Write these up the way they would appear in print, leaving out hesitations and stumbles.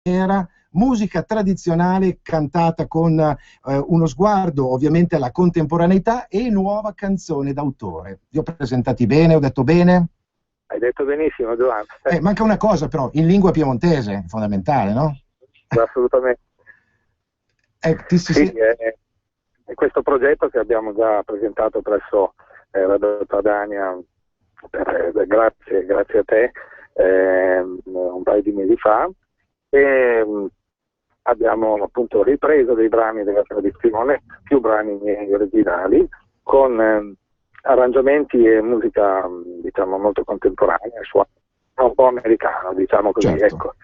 Era musica tradizionale cantata con uno sguardo ovviamente alla contemporaneità e nuova canzone d'autore. Vi ho presentati bene, ho detto bene? Hai detto benissimo, Giovanni. Manca una cosa però, in lingua piemontese, fondamentale, no? Assolutamente. Sì, Sì. è questo progetto che abbiamo già presentato presso Radio Padania, grazie a te, un paio di mesi fa, e abbiamo appunto ripreso dei brani della tradizione, più brani miei originali, con arrangiamenti e musica diciamo molto contemporanea, suono un po' americano, diciamo così, certo. ecco.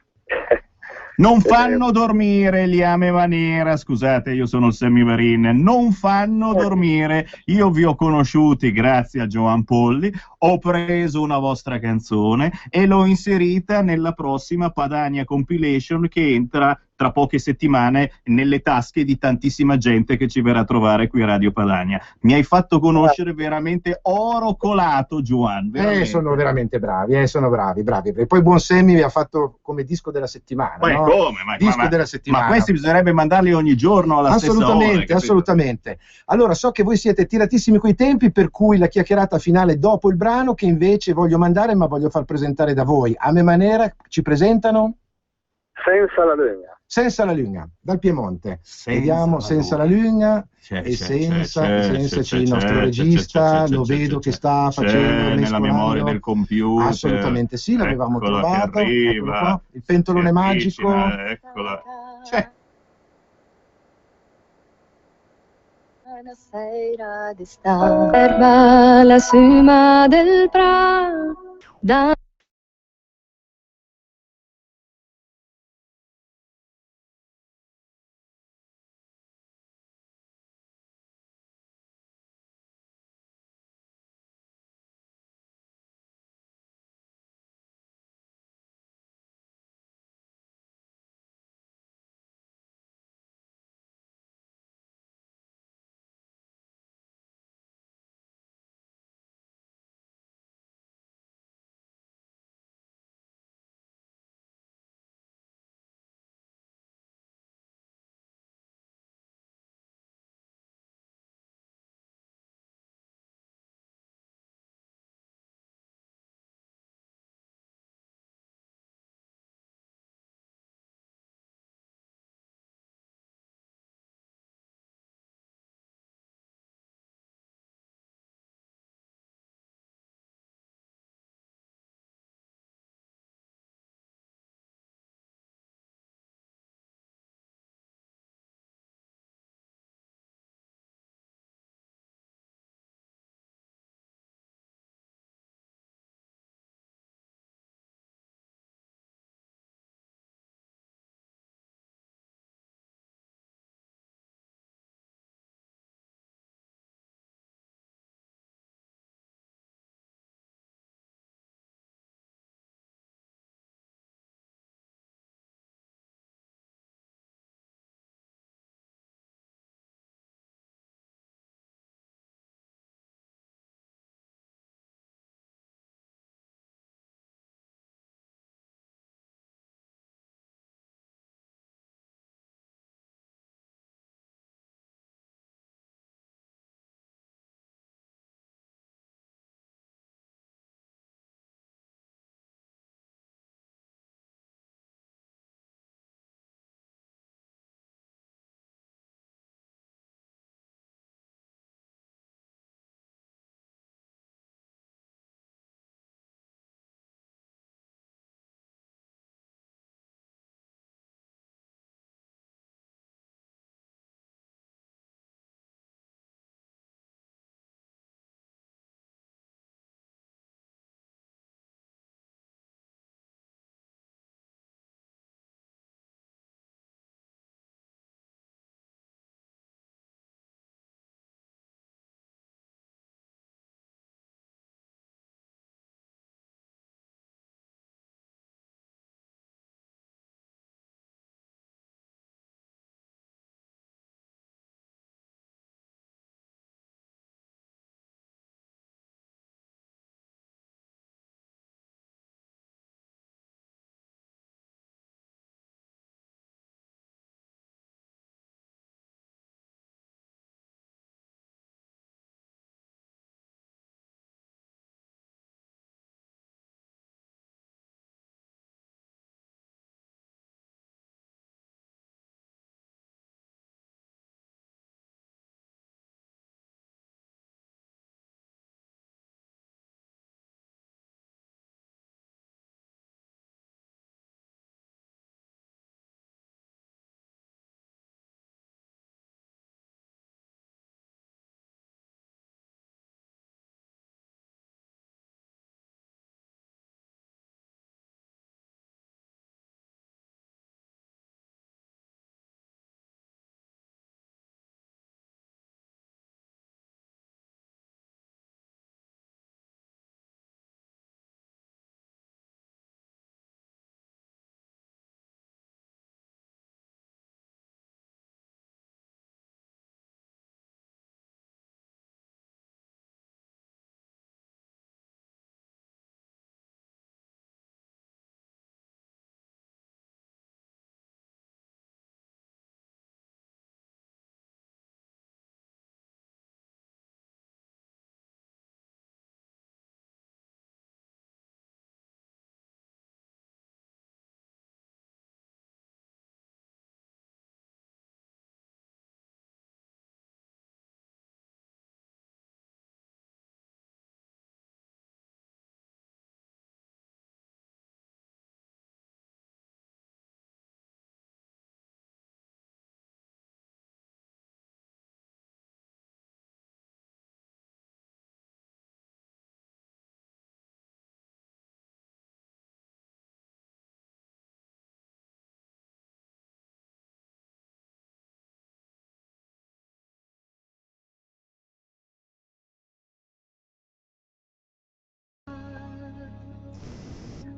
Non fanno dormire gli Ame Manera, scusate, io sono il Semivarin, non fanno dormire. Io vi ho conosciuti grazie a Giovan Polli, ho preso una vostra canzone e l'ho inserita nella prossima Padania Compilation che entra tra poche settimane nelle tasche di tantissima gente che ci verrà a trovare qui a Radio Padania. Mi hai fatto conoscere veramente oro colato, Giovan. Sono veramente bravi, sono bravi. E poi Buon Semmi mi ha fatto come disco della settimana. Ma no? come? Disco della settimana. Ma questi bisognerebbe mandarli ogni giorno alla stessa ora. Assolutamente. Allora, so che voi siete tiratissimi coi tempi, per cui la chiacchierata finale dopo il brano, che invece voglio mandare, ma voglio far presentare da voi. Ame Manera, ci presentano? Senza la legna. Senza la luna, dal Piemonte. Vediamo Senza la luna e senza c'è il nostro regista, lo vedo che sta facendo nella memoria del computer. Assolutamente sì, l'avevamo trovato. Eccolo qua, il pentolone magico. Eccola. C'è. Una sera d'estate, erba la cima del prato.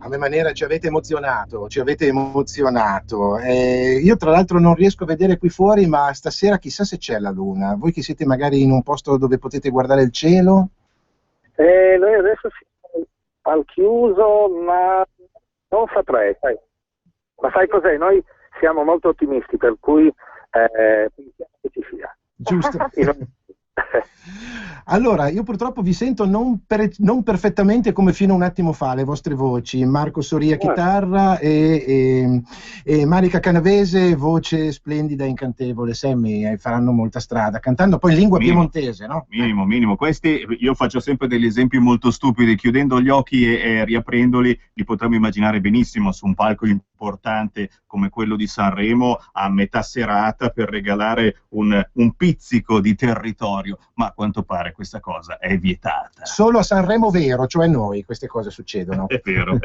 A me maniera ci avete emozionato, ci avete emozionato. Io tra l'altro non riesco a vedere qui fuori, ma stasera chissà se c'è la luna. Voi che siete magari in un posto dove potete guardare il cielo? Noi adesso siamo al chiuso, ma non saprei, sai. Ma sai cos'è? Noi siamo molto ottimisti, per cui pensiamo che ci sia. Giusto. Allora, io purtroppo vi sento non perfettamente come fino a un attimo fa, le vostre voci. Marco Soria chitarra e Marica Canavese, voce splendida e incantevole. Sammy, faranno molta strada, cantando poi in lingua piemontese, no? Minimo. Questi, io faccio sempre degli esempi molto stupidi, chiudendo gli occhi e riaprendoli, li potremmo immaginare benissimo su un palco importante come quello di Sanremo a metà serata per regalare un pizzico di territorio, ma a quanto pare questa cosa è vietata. Solo a Sanremo vero, cioè noi, queste cose succedono. È vero.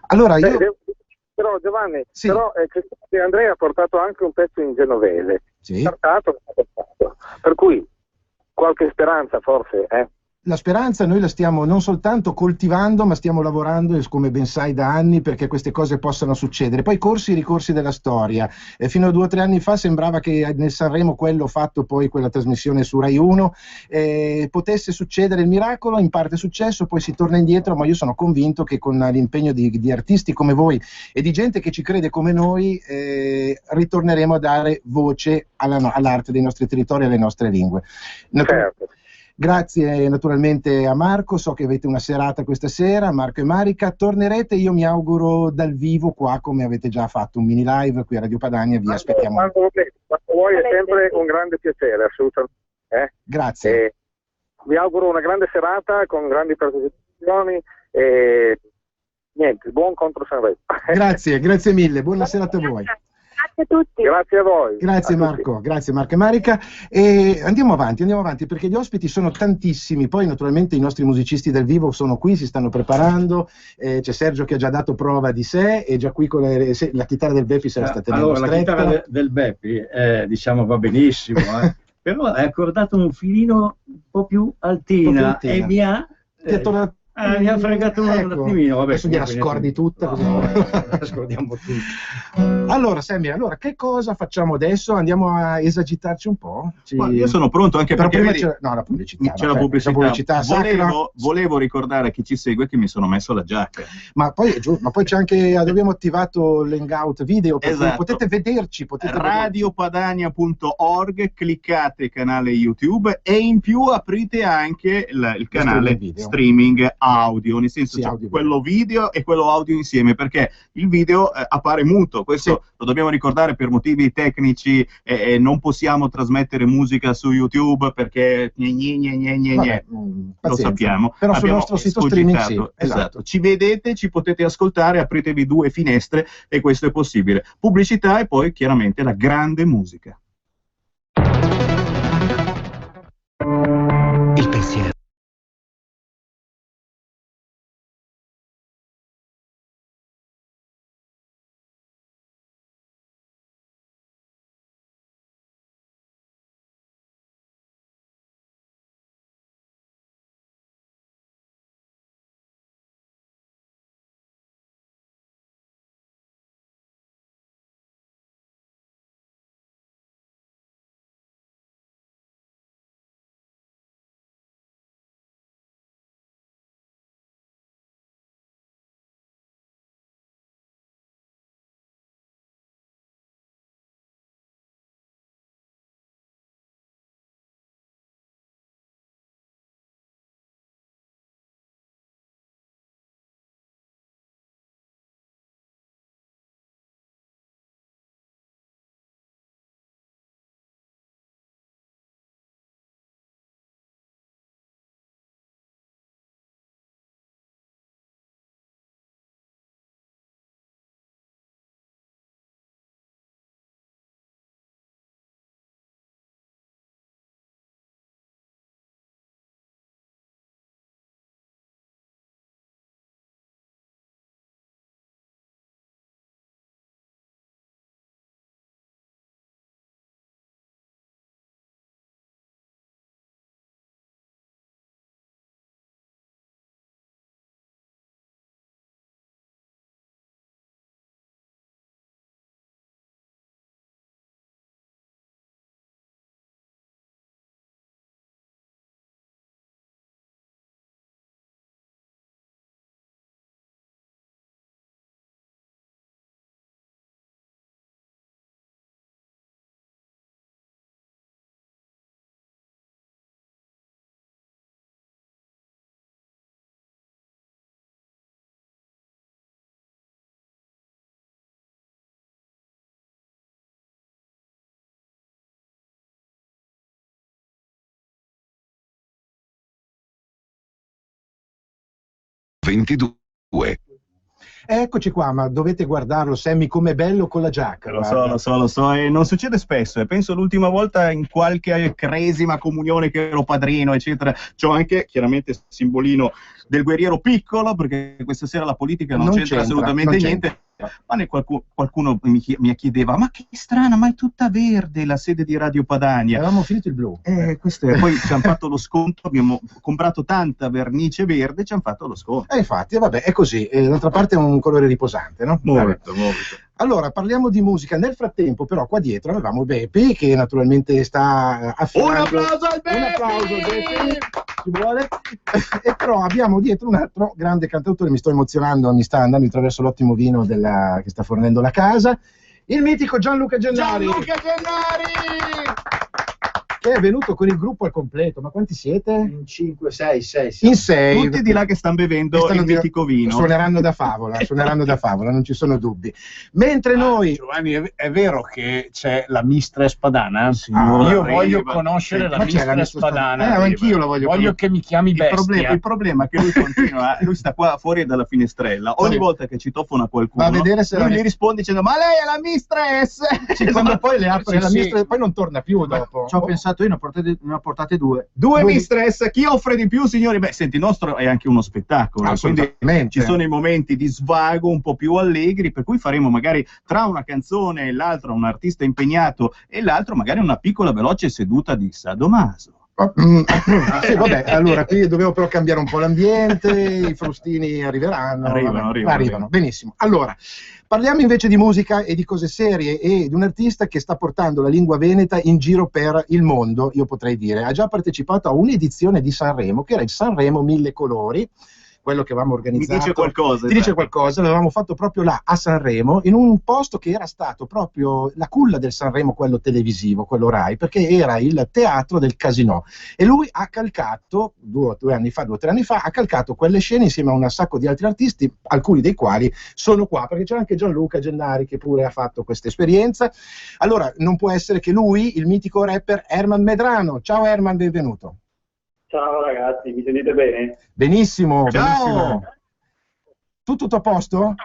Allora, io... Però Giovanni, sì. Andrea ha portato anche un pezzo in genovese, sì. Per cui qualche speranza forse, La speranza noi la stiamo non soltanto coltivando, ma stiamo lavorando, come ben sai, da anni perché queste cose possano succedere. Poi corsi e ricorsi della storia. Fino a 2 o 3 anni fa sembrava che nel Sanremo quello fatto poi quella trasmissione su Rai 1 potesse succedere il miracolo, in parte è successo, poi si torna indietro, ma io sono convinto che con l'impegno di artisti come voi e di gente che ci crede come noi ritorneremo a dare voce all'arte dei nostri territori e alle nostre lingue. Certo. Grazie naturalmente a Marco, so che avete una serata questa sera, Marco e Marica, tornerete io mi auguro dal vivo qua come avete già fatto un mini live qui a Radio Padania, vi aspettiamo. Quando vuoi è sempre un grande piacere, assolutamente. Grazie. Vi auguro una grande serata con grandi partecipazioni e niente, buon contro Sanremo. Grazie mille, buona serata a voi. Grazie a tutti. Grazie a voi. Grazie Marco, grazie Marco e Marica. E andiamo avanti perché gli ospiti sono tantissimi, poi naturalmente i nostri musicisti del vivo sono qui, si stanno preparando, c'è Sergio che ha già dato prova di sé, è già qui con la chitarra del Beppi se la sta tenendo stretta. Allora, la chitarra del Beppi diciamo va benissimo, però è accordato un filino un po' più altina e mi ha fregato un attimino. Vabbè, adesso gliela scordi tutta, così scordiamo tutto. Allora Sammy, che cosa facciamo adesso? Andiamo a esagitarci un po'? Io sono pronto anche però perché prima la pubblicità. C'è la pubblicità. Volevo ricordare a chi ci segue che mi sono messo la giacca. Ma poi c'è anche, abbiamo attivato l'hangout video, per cui potete vederci. Radiopadania.org, cliccate canale YouTube e in più aprite anche il canale streaming audio, nel senso quello video e quello audio insieme, perché il video appare muto, questo lo dobbiamo ricordare per motivi tecnici, non possiamo trasmettere musica su YouTube perché lo sappiamo, però sul nostro sito streaming sì, esatto. Ci vedete, ci potete ascoltare, apritevi 2 finestre e questo è possibile. Pubblicità e poi chiaramente la grande musica. Il pensiero 22. Eccoci qua, ma dovete guardarlo, Sammy, com'è bello con la giacca. Lo so, e non succede spesso. E penso l'ultima volta in qualche cresima comunione che ero padrino, eccetera. C'ho anche chiaramente il simbolino del guerriero piccolo, perché questa sera la politica non c'entra assolutamente niente. Ma qualcuno mi chiedeva: ma che strana, ma è tutta verde la sede di Radio Padania. Avevamo finito il blu. Poi ci hanno fatto lo sconto, abbiamo comprato tanta vernice verde, ci hanno fatto lo sconto. Infatti, vabbè, è così. D'altra parte è un colore riposante, no? Molto. Allora, parliamo di musica. Nel frattempo, però, qua dietro avevamo Beppi, che naturalmente sta affinando... Un applauso al Beppi! Un applauso, Beppi! Ci vuole? E però abbiamo dietro un altro grande cantautore, mi sto emozionando, mi sta andando attraverso l'ottimo vino che sta fornendo la casa, il mitico Gianluca Gennari! Che è venuto con il gruppo al completo. Ma quanti siete? In 5, 6, 6. In 6. Tutti di là che stanno bevendo il mitico vino. Suoneranno da favola, non ci sono dubbi. Mentre noi... Giovanni, è vero che c'è la Mistress Padana? Sì, io voglio conoscere la Mistress Padana. Anch'io la voglio che mi chiami bestia. Il problema è che lui continua, lui sta qua fuori dalla finestrella. Ogni volta che citofona qualcuno, va a vedere se lui gli risponde dicendo: ma lei è la Mistress! Quando poi le apre la Mistress, poi non torna più dopo. Ci ho pensato io, ne ho portate due. Due Mistress, chi offre di più, signori? Beh, senti, il nostro è anche uno spettacolo, quindi ci sono i momenti di svago un po' più allegri, per cui faremo magari tra una canzone e l'altra un artista impegnato e l'altro magari una piccola veloce seduta di Sadomaso. Sì, vabbè, allora qui dovevo però cambiare un po' l'ambiente, i frustini arrivano. Benissimo. Allora, parliamo invece di musica e di cose serie e di un artista che sta portando la lingua veneta in giro per il mondo, io potrei dire. Ha già partecipato a un'edizione di Sanremo, che era il Sanremo Mille Colori, quello che avevamo organizzato. Mi dice qualcosa. Ti dice qualcosa, l'avevamo fatto proprio là a Sanremo, in un posto che era stato proprio la culla del Sanremo, quello televisivo, quello Rai, perché era il teatro del Casinò. E lui ha calcato, 2 o 3 anni fa, ha calcato quelle scene insieme a un sacco di altri artisti, alcuni dei quali sono qua, perché c'è anche Gianluca Gennari che pure ha fatto questa esperienza. Allora, non può essere che lui, il mitico rapper Herman Medrano. Ciao Herman, benvenuto. Ciao ragazzi, mi sentite bene? Benissimo, ciao. Benissimo. Tutto a posto?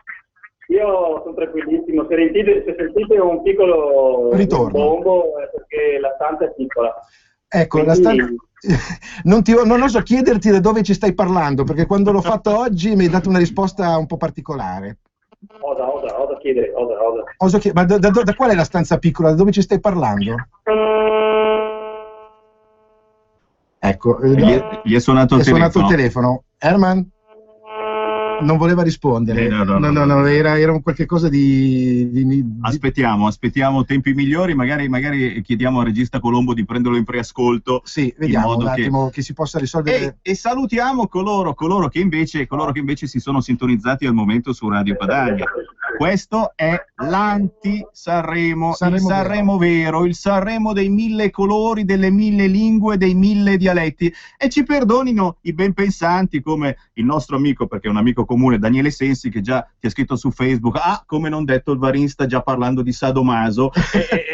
Io sono tranquillissimo, se sentite un piccolo ritorno bombo è perché la stanza è piccola. Ecco, quindi... non oso chiederti da dove ci stai parlando, perché quando l'ho fatto oggi mi hai dato una risposta un po' particolare. Osa chiedere. Ma da qual è la stanza piccola? Da dove ci stai parlando? Ecco, gli è suonato il telefono. Herman non voleva rispondere. No, era un qualche cosa di... Aspettiamo tempi migliori, magari chiediamo al regista Colombo di prenderlo in preascolto. Sì, vediamo un attimo che si possa risolvere. E salutiamo coloro che invece si sono sintonizzati al momento su Radio Padania. Questo è l'anti-Sanremo, il Sanremo vero, il Sanremo dei 1000 colori, delle 1000 lingue, dei 1000 dialetti. E ci perdonino i ben pensanti come il nostro amico, perché è un amico comune, Daniele Sensi, che già ti ha scritto su Facebook: come non detto, il Varin sta già parlando di Sadomaso.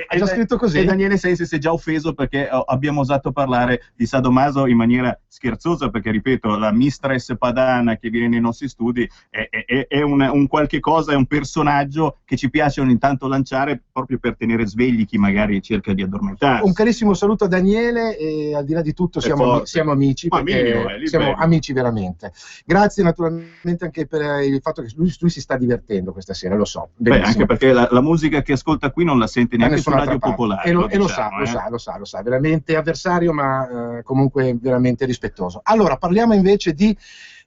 Ha già scritto così? E Daniele Sensi si è già offeso perché abbiamo osato parlare di Sadomaso in maniera scherzosa, perché ripeto, la Mistress Padana che viene nei nostri studi è un qualche cosa, è un personaggio che ci piace ogni tanto lanciare proprio per tenere svegli chi magari cerca di addormentarsi. Un carissimo saluto a Daniele e al di là di tutto siamo amici, siamo amici veramente. Grazie naturalmente anche per il fatto che lui si sta divertendo questa sera, lo so. Anche perché la musica che ascolta qui non la sente neanche su Radio Popolare. E lo sa, veramente avversario ma comunque veramente rispettoso. Allora parliamo invece di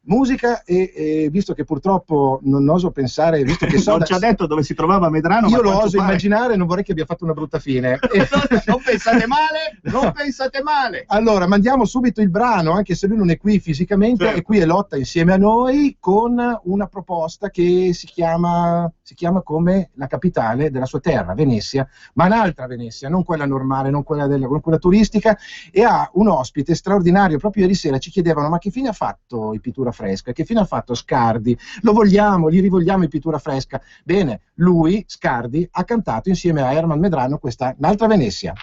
musica e visto che purtroppo non oso pensare, visto che non ci ha detto dove si trovava Medrano, io lo oso immaginare, non vorrei che abbia fatto una brutta fine. Non pensate male. Allora mandiamo subito il brano, anche se lui non è qui fisicamente, certo. È qui e lotta insieme a noi con una proposta che si chiama come la capitale della sua terra, Venezia, ma un'altra Venezia, non quella normale, non quella turistica, e ha un ospite straordinario. Proprio ieri sera ci chiedevano: ma che fine ha fatto i Pittura Fresca, che fine ha fatto Scardi, gli rivogliamo in Pittura Fresca. Bene, lui, Scardi, ha cantato insieme a Herman Medrano questa Un'altra Venezia.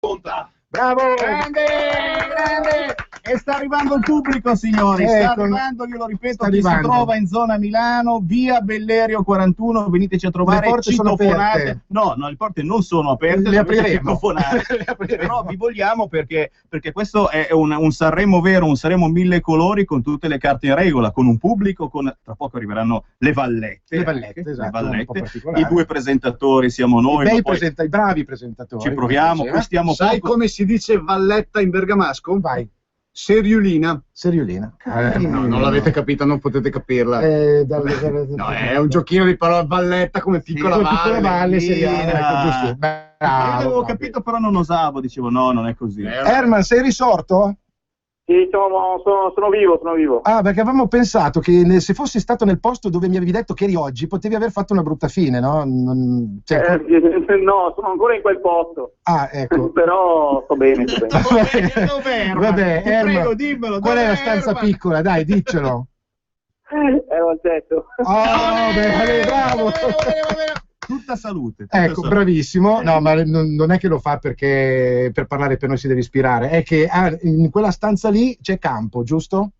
Bravo! Grande, grande! E sta arrivando il pubblico, signori, sta arrivando, io lo ripeto, chi si trova in zona Milano, via Bellerio 41, veniteci a trovare. Le porte sono aperte. No, le porte non sono aperte, le apriremo. Però vi vogliamo perché questo è un Sanremo vero, un Sanremo mille colori, con tutte le carte in regola, con un pubblico, tra poco arriveranno le vallette. Esatto, i due presentatori siamo noi. I bravi presentatori. Ci proviamo, qui stiamo. Sai come si dice valletta in bergamasco? Vai. Seriolina. No, non l'avete capita, non potete capirla. No, è un giochino di parole, valletta come piccola valle. Seriolina. Giusto. Io l'avevo capito, però non osavo, dicevo no, non è così. Herman, sei risorto? Sì, sono vivo. Ah, perché avevamo pensato che se fossi stato nel posto dove mi avevi detto che eri oggi, potevi aver fatto una brutta fine, no? No, sono ancora in quel posto. Ah, ecco. Però sto bene. Vabbè, prego, dimmelo. Qual è la stanza piccola? Dai, diccelo. Ero al tetto. Oh, bene, bravo. Tutta salute. Ecco, bravissimo. No, ma non è che lo fa perché per parlare per noi si deve ispirare, è che in quella stanza lì c'è campo, giusto?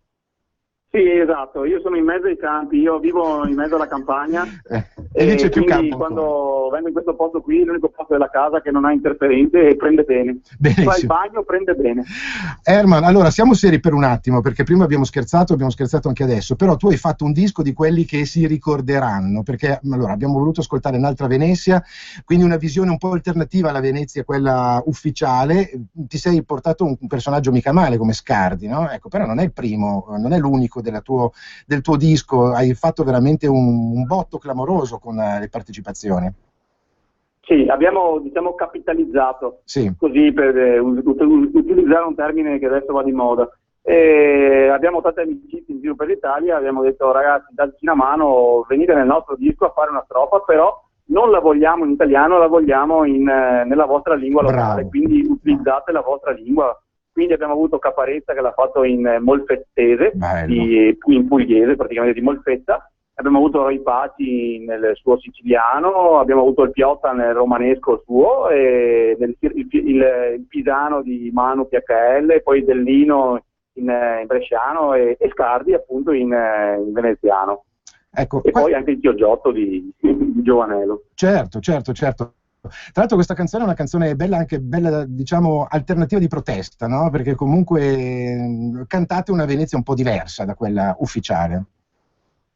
Sì, esatto, io sono in mezzo ai campi, io vivo in mezzo alla campagna e lì c'è più campo. Quando vengo in questo posto qui, l'unico posto della casa che non ha interferenze e prende bene. Benissimo. Fa il bagno, prende bene. Herman, allora siamo seri per un attimo, perché prima abbiamo scherzato anche adesso, però tu hai fatto un disco di quelli che si ricorderanno, perché allora abbiamo voluto ascoltare un'altra Venezia, quindi una visione un po' alternativa alla Venezia, quella ufficiale. Ti sei portato un personaggio mica male come Scardi, no? Ecco, però non è il primo, non è l'unico del tuo disco, hai fatto veramente un botto clamoroso con le partecipazioni. Sì, abbiamo capitalizzato, sì. Così per utilizzare un termine che adesso va di moda. Abbiamo tante amicizie in giro per l'Italia, abbiamo detto ragazzi dateci una mano, venite nel nostro disco a fare una strofa, però non la vogliamo in italiano, la vogliamo nella vostra lingua locale, quindi utilizzate la vostra lingua. Quindi abbiamo avuto Caparezza che l'ha fatto in molfettese, in pugliese praticamente di Molfetta, abbiamo avuto Roy Paci nel suo siciliano, abbiamo avuto il Piotta nel romanesco suo, e il pisano di Manu PHL, poi Dellino in bresciano e Scardi appunto in veneziano. Ecco, e poi anche il Chioggiotto di Giovanello. Certo. Tra l'altro questa canzone è una canzone bella, anche bella, diciamo, alternativa di protesta, no? Perché comunque cantate una Venezia un po' diversa da quella ufficiale.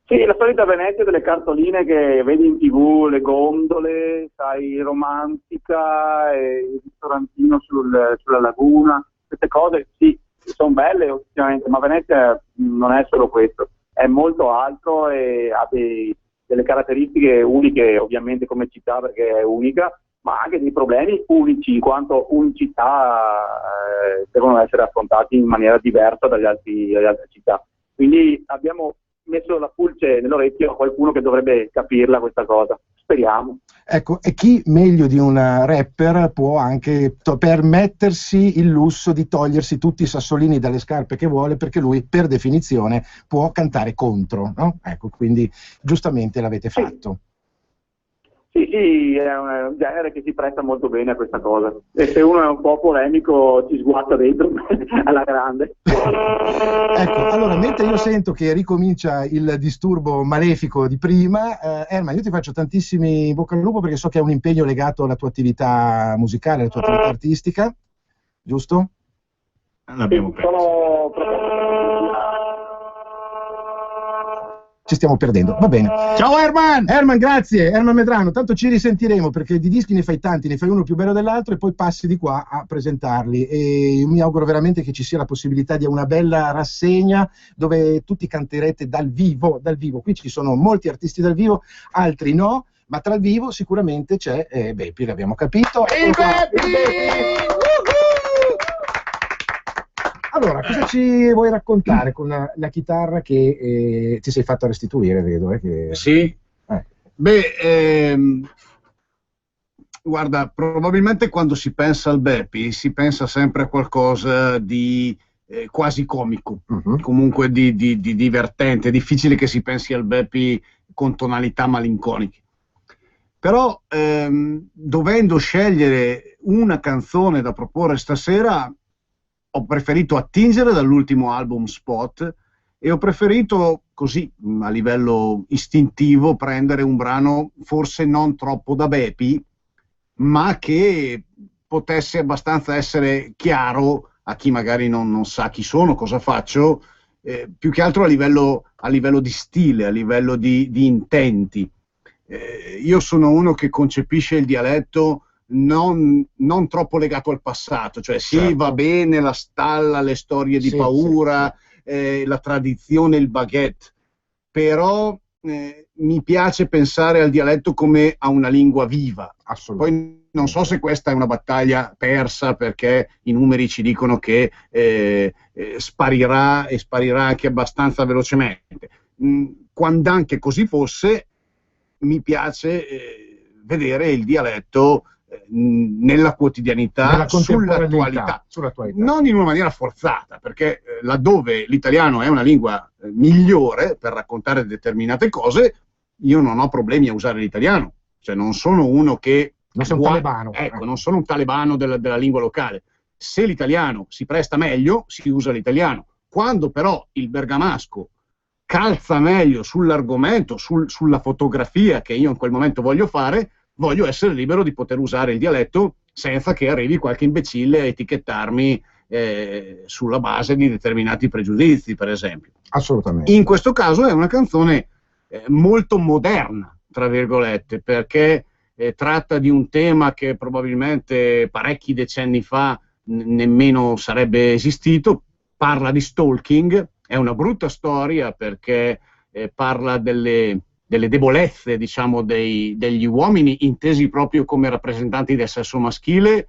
Sì, la solita Venezia delle cartoline che vedi in TV, le gondole, sai, romantica, il ristorantino sulla laguna, queste cose sì, sono belle effettivamente, ma Venezia non è solo questo, è molto altro e ha delle caratteristiche uniche, ovviamente come città perché è unica, ma anche dei problemi unici, in quanto unicità devono essere affrontati in maniera diversa dalle altre città. Quindi abbiamo messo la pulce nell'orecchio a qualcuno che dovrebbe capirla questa cosa. Speriamo. Ecco, e chi meglio di un rapper può anche permettersi il lusso di togliersi tutti i sassolini dalle scarpe che vuole, perché lui per definizione può cantare contro, no? Ecco, quindi giustamente l'avete fatto. Sì, è un genere che si presta molto bene a questa cosa. E se uno è un po' polemico ci sguazza dentro alla grande. Ecco, allora, mentre io sento che ricomincia il disturbo malefico di prima, Herman, io ti faccio tantissimi in bocca al lupo perché so che è un impegno legato alla tua attività musicale, alla tua attività artistica, giusto? L'abbiamo perso. Ci stiamo perdendo, va bene. Ciao Herman! Herman, grazie, Herman Medrano, tanto ci risentiremo perché di dischi ne fai tanti, ne fai uno più bello dell'altro e poi passi di qua a presentarli, e io mi auguro veramente che ci sia la possibilità di una bella rassegna dove tutti canterete dal vivo, qui ci sono molti artisti dal vivo, altri no, ma tra il vivo sicuramente c'è Beppi, l'abbiamo capito. Il Beppi! Allora, cosa ci vuoi raccontare con la chitarra che ti sei fatto restituire, vedo? Sì. Guarda, probabilmente quando si pensa al Beppi si pensa sempre a qualcosa di quasi comico, comunque di divertente. È difficile che si pensi al Beppi con tonalità malinconiche. Però dovendo scegliere una canzone da proporre stasera, ho preferito attingere dall'ultimo album Spot e ho preferito, così a livello istintivo, prendere un brano forse non troppo da Bepi, ma che potesse abbastanza essere chiaro a chi magari non sa chi sono, cosa faccio, più che altro a livello di stile, a livello di intenti. Io sono uno che concepisce il dialetto non troppo legato al passato, cioè sì, certo, va bene la stalla, le storie di paura, la tradizione, il baguette, però mi piace pensare al dialetto come a una lingua viva. Poi non so se questa è una battaglia persa, perché i numeri ci dicono che sparirà e sparirà anche abbastanza velocemente. Quando anche così fosse, mi piace vedere il dialetto nella quotidianità, sull'attualità, non in una maniera forzata, perché laddove l'italiano è una lingua migliore per raccontare determinate cose, io non ho problemi a usare l'italiano, cioè non sono uno che non sono un talebano, non sono un talebano della lingua locale. Se l'italiano si presta meglio, si usa l'italiano. Quando però il bergamasco calza meglio sull'argomento, sulla fotografia che io in quel momento voglio fare, voglio essere libero di poter usare il dialetto senza che arrivi qualche imbecille a etichettarmi sulla base di determinati pregiudizi, per esempio. Assolutamente. In questo caso è una canzone molto moderna, tra virgolette, perché tratta di un tema che probabilmente parecchi decenni fa nemmeno sarebbe esistito. Parla di stalking, è una brutta storia perché parla delle debolezze, diciamo, degli uomini intesi proprio come rappresentanti del sesso maschile,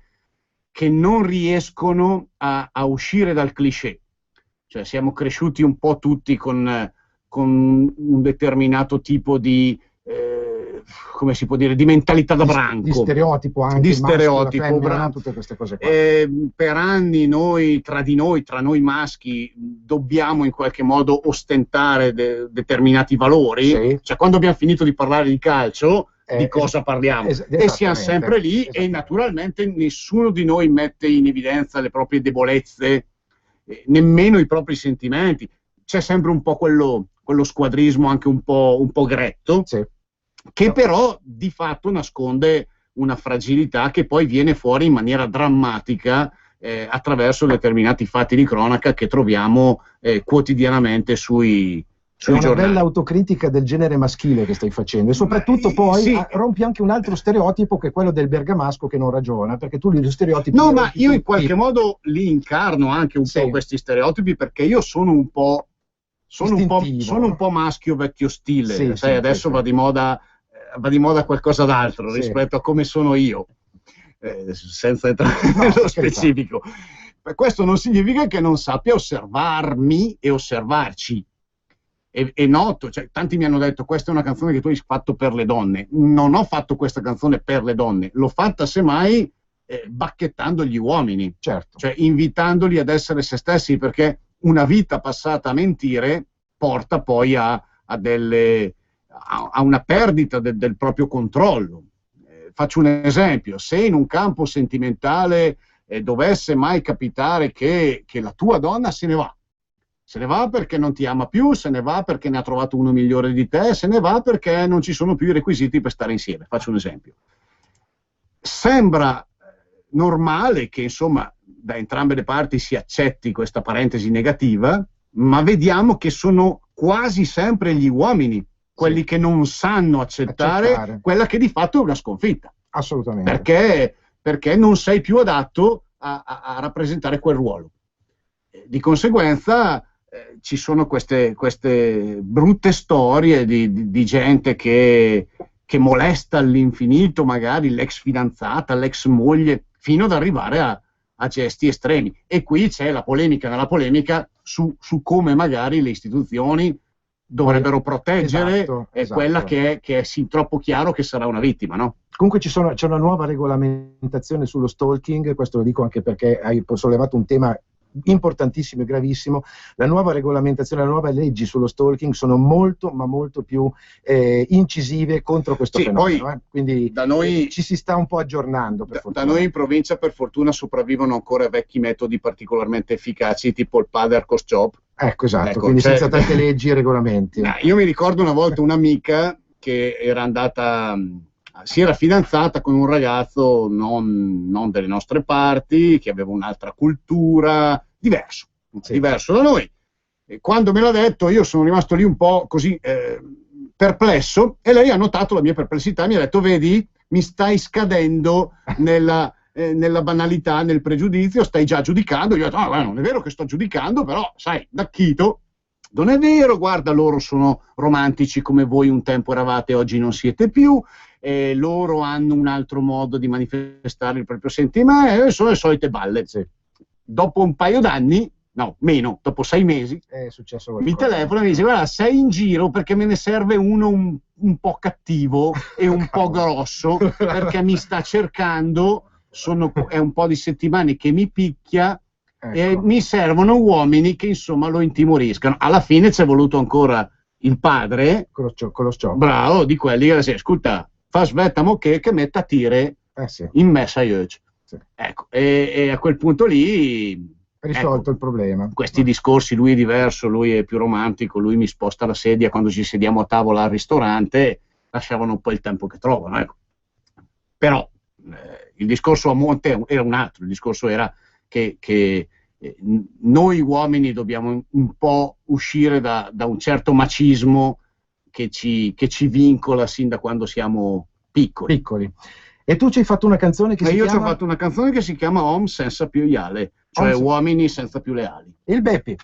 che non riescono a uscire dal cliché. Cioè siamo cresciuti un po' tutti con un determinato tipo di come si può dire, di mentalità da branco, di stereotipo anche, di stereotipo, tutte queste cose qua. Per anni tra noi maschi dobbiamo in qualche modo ostentare determinati valori, sì. Cioè quando abbiamo finito di parlare di calcio, di cosa parliamo? E siamo sempre lì e naturalmente nessuno di noi mette in evidenza le proprie debolezze, nemmeno i propri sentimenti. C'è sempre un po' quello squadrismo anche un po' gretto, sì, che però di fatto nasconde una fragilità che poi viene fuori in maniera drammatica attraverso determinati fatti di cronaca che troviamo quotidianamente sui giornali. È una bella autocritica del genere maschile che stai facendo, e soprattutto poi rompi anche un altro stereotipo, che è quello del bergamasco che non ragiona, perché tu gli stereotipi... No, ma io in qualche modo li incarno anche un po' questi stereotipi, perché io sono un po' maschio vecchio stile, sai, adesso va di moda qualcosa d'altro rispetto a come sono io, senza entrare nello specifico. Questo non significa che non sappia osservarmi e osservarci. E noto, cioè, tanti mi hanno detto: questa è una canzone che tu hai fatto per le donne. Non ho fatto questa canzone per le donne, l'ho fatta semmai bacchettando gli uomini, certo, cioè invitandoli ad essere se stessi, perché una vita passata a mentire porta poi a una perdita del proprio controllo. Faccio un esempio: se in un campo sentimentale dovesse mai capitare che la tua donna se ne va perché non ti ama più, se ne va perché ne ha trovato uno migliore di te, se ne va perché non ci sono più i requisiti per stare insieme, faccio un esempio, sembra normale che insomma da entrambe le parti si accetti questa parentesi negativa, ma vediamo che sono quasi sempre gli uomini quelli che non sanno accettare quella che di fatto è una sconfitta. Assolutamente. Perché non sei più adatto a rappresentare quel ruolo. Di conseguenza ci sono queste brutte storie di gente che molesta all'infinito magari l'ex fidanzata, l'ex moglie, fino ad arrivare a gesti estremi. E qui c'è la polemica nella polemica su come magari le istituzioni dovrebbero proteggere quella che è sin troppo chiaro che sarà una vittima, no? Comunque c'è una nuova regolamentazione sullo stalking, questo lo dico anche perché hai sollevato un tema importantissimo e gravissimo, la nuova regolamentazione, le nuove leggi sullo stalking sono molto ma molto più incisive contro questo fenomeno. Quindi da noi, ci si sta un po' aggiornando. Da noi in provincia per fortuna sopravvivono ancora vecchi metodi particolarmente efficaci, tipo il Pader Cost Job. Ecco, esatto, quindi senza tante leggi e regolamenti. Io mi ricordo una volta un'amica che era andata, si era fidanzata con un ragazzo non delle nostre parti, che aveva un'altra cultura, diverso da noi. E quando me l'ha detto io sono rimasto lì un po' così perplesso, e lei ha notato la mia perplessità e mi ha detto: vedi, mi stai scadendo nella banalità, nel pregiudizio, stai già giudicando. Io ho detto: no, non è vero che sto giudicando, però sai, da Chito, non è vero, guarda, loro sono romantici come voi un tempo eravate, oggi non siete più, loro hanno un altro modo di manifestare il proprio sentimento, sono le solite balle. Sì. Dopo un paio d'anni, no, meno, dopo 6 mesi, è successo mi telefona e mi dice: guarda, sei in giro perché me ne serve uno un po' cattivo e un po' grosso, perché mi sta cercando, è un po' di settimane che mi picchia, e mi servono uomini che insomma lo intimoriscano. Alla fine ci è voluto ancora il padre, con lo sciopero, bravo, di quelli che dice: ascolta, fa svetta mo che metta a tire in messaggio. Sì. Ecco, e a quel punto lì risolto il problema. Questi discorsi, lui è diverso, lui è più romantico, lui mi sposta la sedia quando ci sediamo a tavola al ristorante, lasciavano un po' il tempo che trovano, ecco. Però il discorso a monte era un altro, il discorso era che noi uomini dobbiamo un po' uscire da un certo macismo che ci vincola sin da quando siamo piccoli. E tu ci hai fatto una canzone che Io ci ho fatto una canzone che si chiama Om senza più iale, cioè uomini senza più le ali. Il Beppi.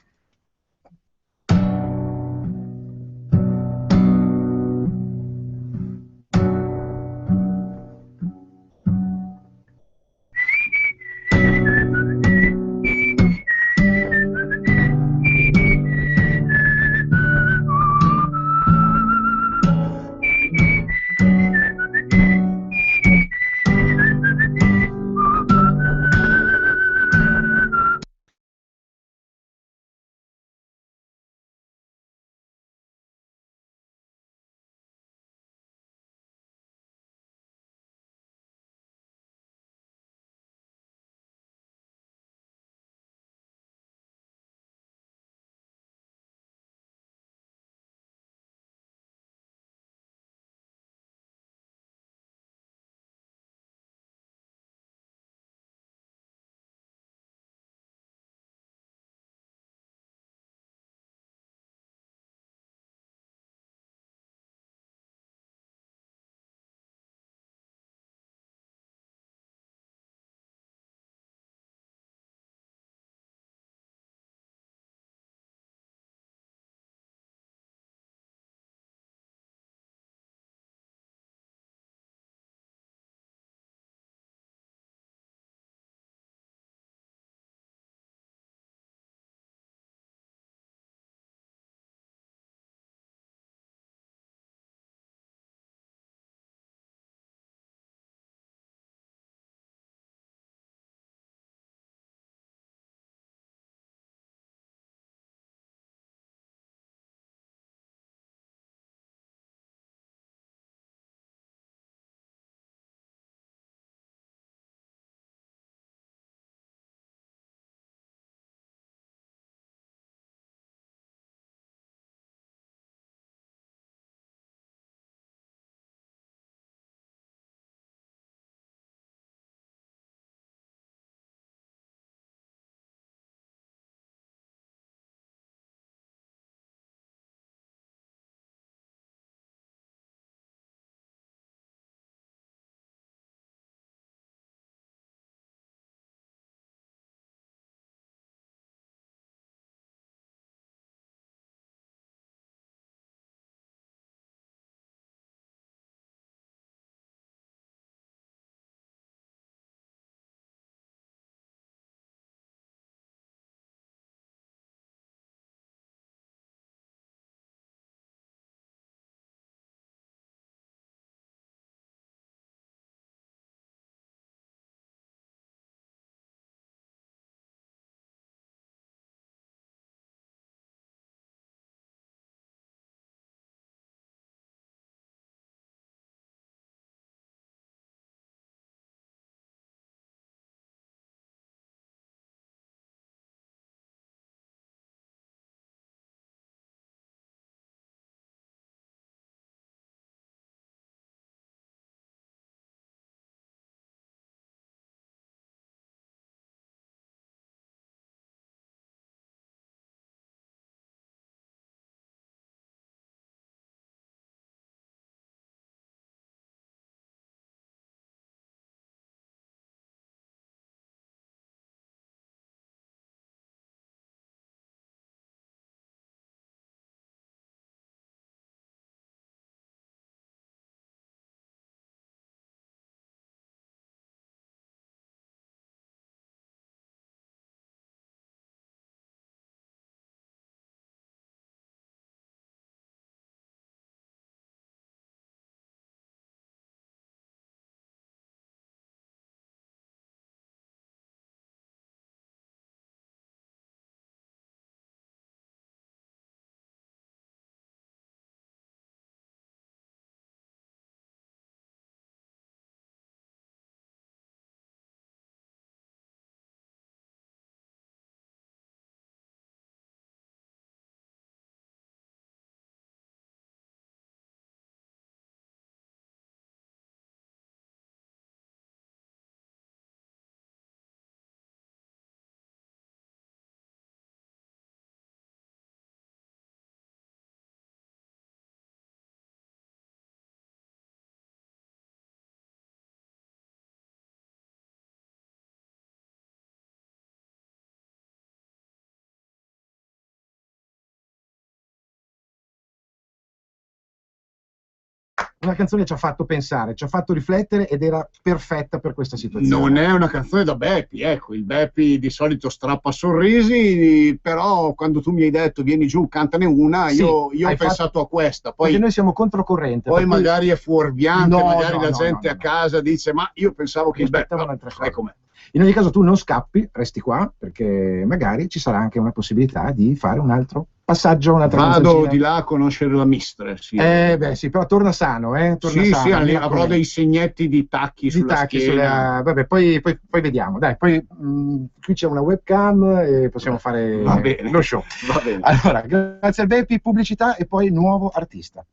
una canzone che ci ha fatto pensare, ci ha fatto riflettere ed era perfetta per questa situazione. Non è una canzone da Beppi, ecco, il Beppi di solito strappa sorrisi, però quando tu mi hai detto vieni giù, cantane una, Sì, io ho pensato a questa. Poi, perché noi siamo controcorrente. poi magari è fuorviante, No, magari no, la no, gente no, a casa dice ma io pensavo che il Beppi... un'altra cosa. Ecco me. In ogni caso tu non scappi, resti qua, perché magari ci sarà anche una possibilità di fare un altro passaggio, un'altra Vado canzoncina. di là a conoscere la mistress. Sì, Beh, sì, però torna sano, torna sì, sano, sì, avrò dei segnetti di tacchi sulla schiena. vabbè, poi vediamo, dai, poi qui c'è una webcam e possiamo fare Va bene. lo show. Va bene. Allora, grazie al Beppi, pubblicità e poi nuovo artista.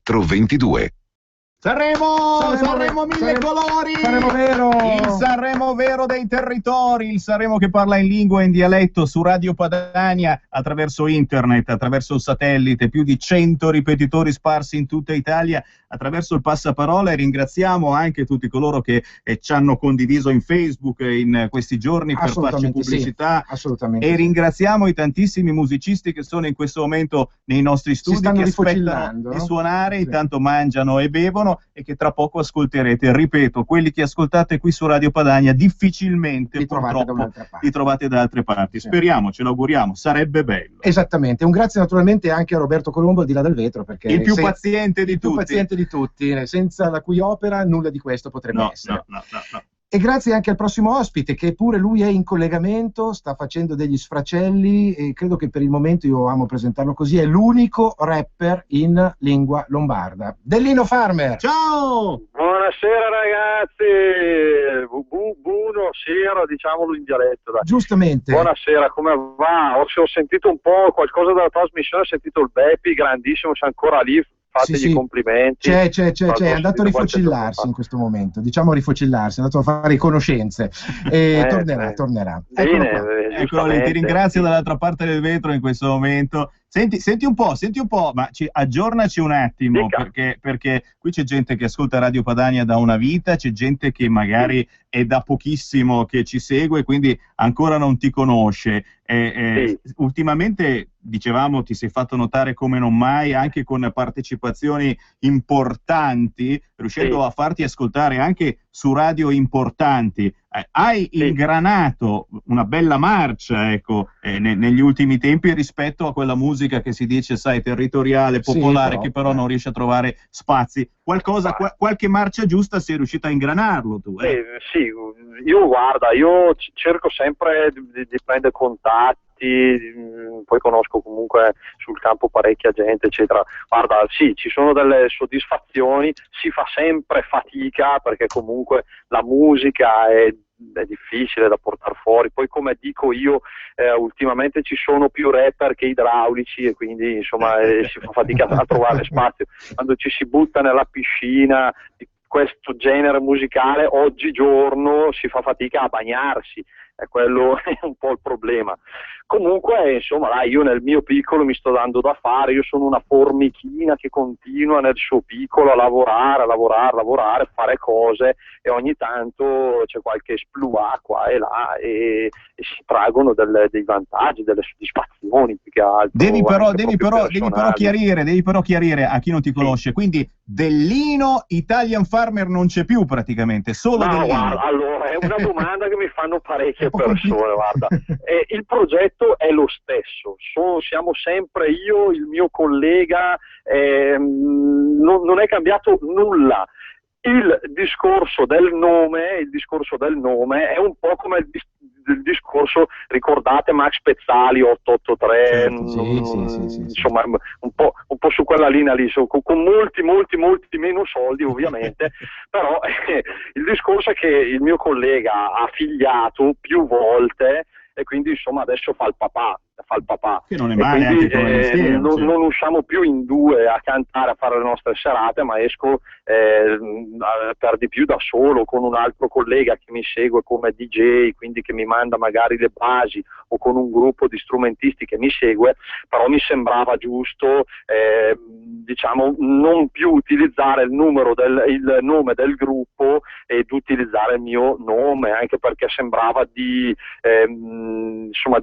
Metro 22. Sanremo mille colori, Sanremo vero, il Sanremo vero dei territori, il Sanremo che parla in lingua e in dialetto su Radio Padania attraverso internet, attraverso il satellite, più di 100 ripetitori sparsi in tutta Italia, attraverso il passaparola, e ringraziamo anche tutti coloro che ci hanno condiviso in Facebook in questi giorni per farci pubblicità, assolutamente, e ringraziamo i tantissimi musicisti che sono in questo momento nei nostri studi, che aspettano di suonare, intanto mangiano e bevono, e che tra poco ascolterete. Ripeto, quelli che ascoltate qui su Radio Padania difficilmente li trovate da altre parti. Sì. Speriamo, ce l'auguriamo, sarebbe bello. Esattamente, un grazie naturalmente anche a Roberto Colombo di là del vetro, perché il più paziente di tutti, senza la cui opera nulla di questo potrebbe essere. No. E grazie anche al prossimo ospite, che pure lui è in collegamento, sta facendo degli sfracelli, e credo che per il momento, io amo presentarlo così, è l'unico rapper in lingua lombarda. Dellino Farmer! Ciao! Buonasera ragazzi! Buonasera, diciamolo in dialetto. Dai. Giustamente. Buonasera, come va? Ho sentito un po' qualcosa dalla trasmissione, ho sentito il Beppi, grandissimo, c'è ancora lì. Fategli complimenti. C'è, è andato a rifocillarsi in questo momento, diciamo rifocillarsi, è andato a fare conoscenze e tornerà. Eccolo lì, ti ringrazio dall'altra parte del vetro in questo momento. Senti un po', ma aggiornaci un attimo, perché qui c'è gente che ascolta Radio Padania da una vita, c'è gente che magari è da pochissimo che ci segue, quindi ancora non ti conosce. Ultimamente, dicevamo, ti sei fatto notare come non mai, anche con partecipazioni importanti, riuscendo a farti ascoltare anche su radio importanti. Hai ingranato una bella marcia, ecco, negli ultimi tempi rispetto a quella musica musica che si dice, sai, territoriale, popolare, che però non riesce a trovare spazi. Qualche marcia giusta sei riuscito a ingranarlo tu. Sì, io cerco sempre di prendere contatti, poi conosco comunque sul campo parecchia gente, eccetera. Guarda, sì, ci sono delle soddisfazioni, si fa sempre fatica perché comunque la musica è difficile da portare fuori, poi come dico io ultimamente ci sono più rapper che idraulici e quindi insomma si fa fatica a trovare spazio. Quando ci si butta nella piscina di questo genere musicale oggigiorno si fa fatica a bagnarsi, e quello è un po' il problema. Comunque insomma dai, io nel mio piccolo mi sto dando da fare, io sono una formichina che continua nel suo piccolo a lavorare, fare cose, e ogni tanto c'è qualche esploit qua e là e si traggono dei vantaggi, delle soddisfazioni più che altro. Devi però chiarire a chi non ti conosce, quindi Dell'Ino Italian Farmer non c'è più praticamente, solo no, Dell'Ino. Guarda, allora è una domanda che mi fanno parecchie persone, guarda. Il progetto è lo stesso, siamo sempre io, il mio collega, non è cambiato nulla. Il discorso del nome è un po' come il discorso, ricordate Max Pezzali 883, sì. Insomma un po' su quella linea lì, con molti meno soldi ovviamente, però il discorso è che il mio collega ha figliato più volte e quindi insomma adesso fa il papà. Che non è male, quindi, anche come mestiere, non usciamo più in due a cantare, a fare le nostre serate, ma esco per di più da solo con un altro collega che mi segue come DJ, quindi che mi manda magari le basi, o con un gruppo di strumentisti che mi segue. Però mi sembrava giusto diciamo non più utilizzare il nome del gruppo ed utilizzare il mio nome, anche perché sembrava di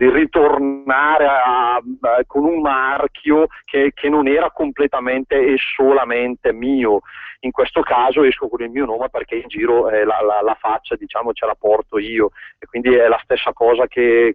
ritornare con un marchio che non era completamente e solamente mio. In questo caso esco con il mio nome perché in giro la faccia, diciamo, ce la porto io, e quindi è la stessa cosa che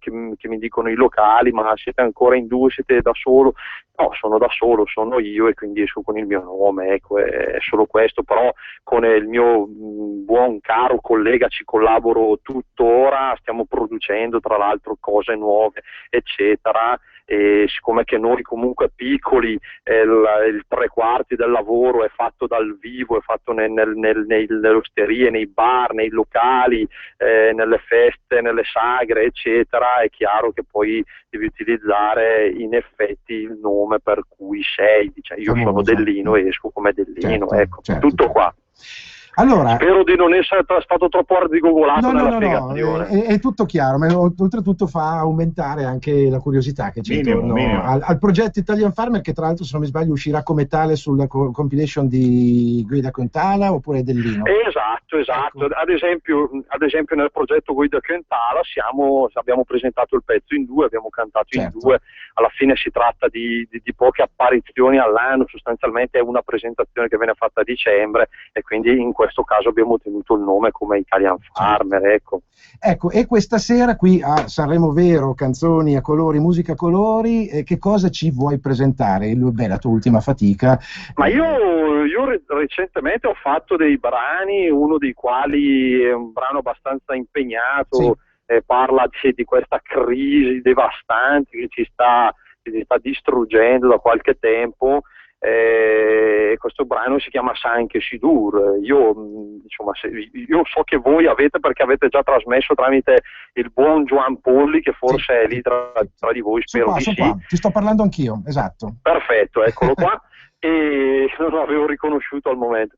mi dicono i locali: ma siete ancora in due, siete da solo? No, sono da solo, sono io, e quindi esco con il mio nome, ecco, è solo questo. Però con il mio buon caro collega ci collaboro tuttora, stiamo producendo tra l'altro cose nuove, eccetera. E siccome che noi comunque piccoli, il 3/4 del lavoro è fatto dal vivo, è fatto nelle osterie, nei bar, nei locali, nelle feste, nelle sagre, eccetera, è chiaro che poi devi utilizzare in effetti il nome per cui sei, io sono Dell'Ino e esco come Dell'Ino, certo, tutto qua. Allora, spero di non essere stato troppo arzigogolato nella spiegazione. È tutto chiaro, ma oltretutto fa aumentare anche la curiosità che c'è intorno al progetto Italian Farmer, che tra l'altro, se non mi sbaglio, uscirà come tale sulla compilation di Guida Quintala oppure Dell'Ino. Esatto. Ecco. Ad esempio nel progetto Guida Quintala abbiamo presentato il pezzo in due, abbiamo cantato in due. Alla fine si tratta di poche apparizioni all'anno, sostanzialmente è una presentazione che viene fatta a dicembre, e quindi in questo caso abbiamo ottenuto il nome come Italian Farmer, ecco, e questa sera qui a Sanremo Vero, canzoni a colori, musica a colori, che cosa ci vuoi presentare? La tua ultima fatica. Ma io recentemente ho fatto dei brani, uno dei quali è un brano abbastanza impegnato, parla di questa crisi devastante che ci sta distruggendo da qualche tempo. Questo brano si chiama Sanche Sidur. Io so che voi perché avete già trasmesso tramite il buon Gioan Polli, che forse è lì tra di voi, spero di sì. Ti sto parlando anch'io, esatto. Perfetto, eccolo qua. E non l'avevo riconosciuto al momento.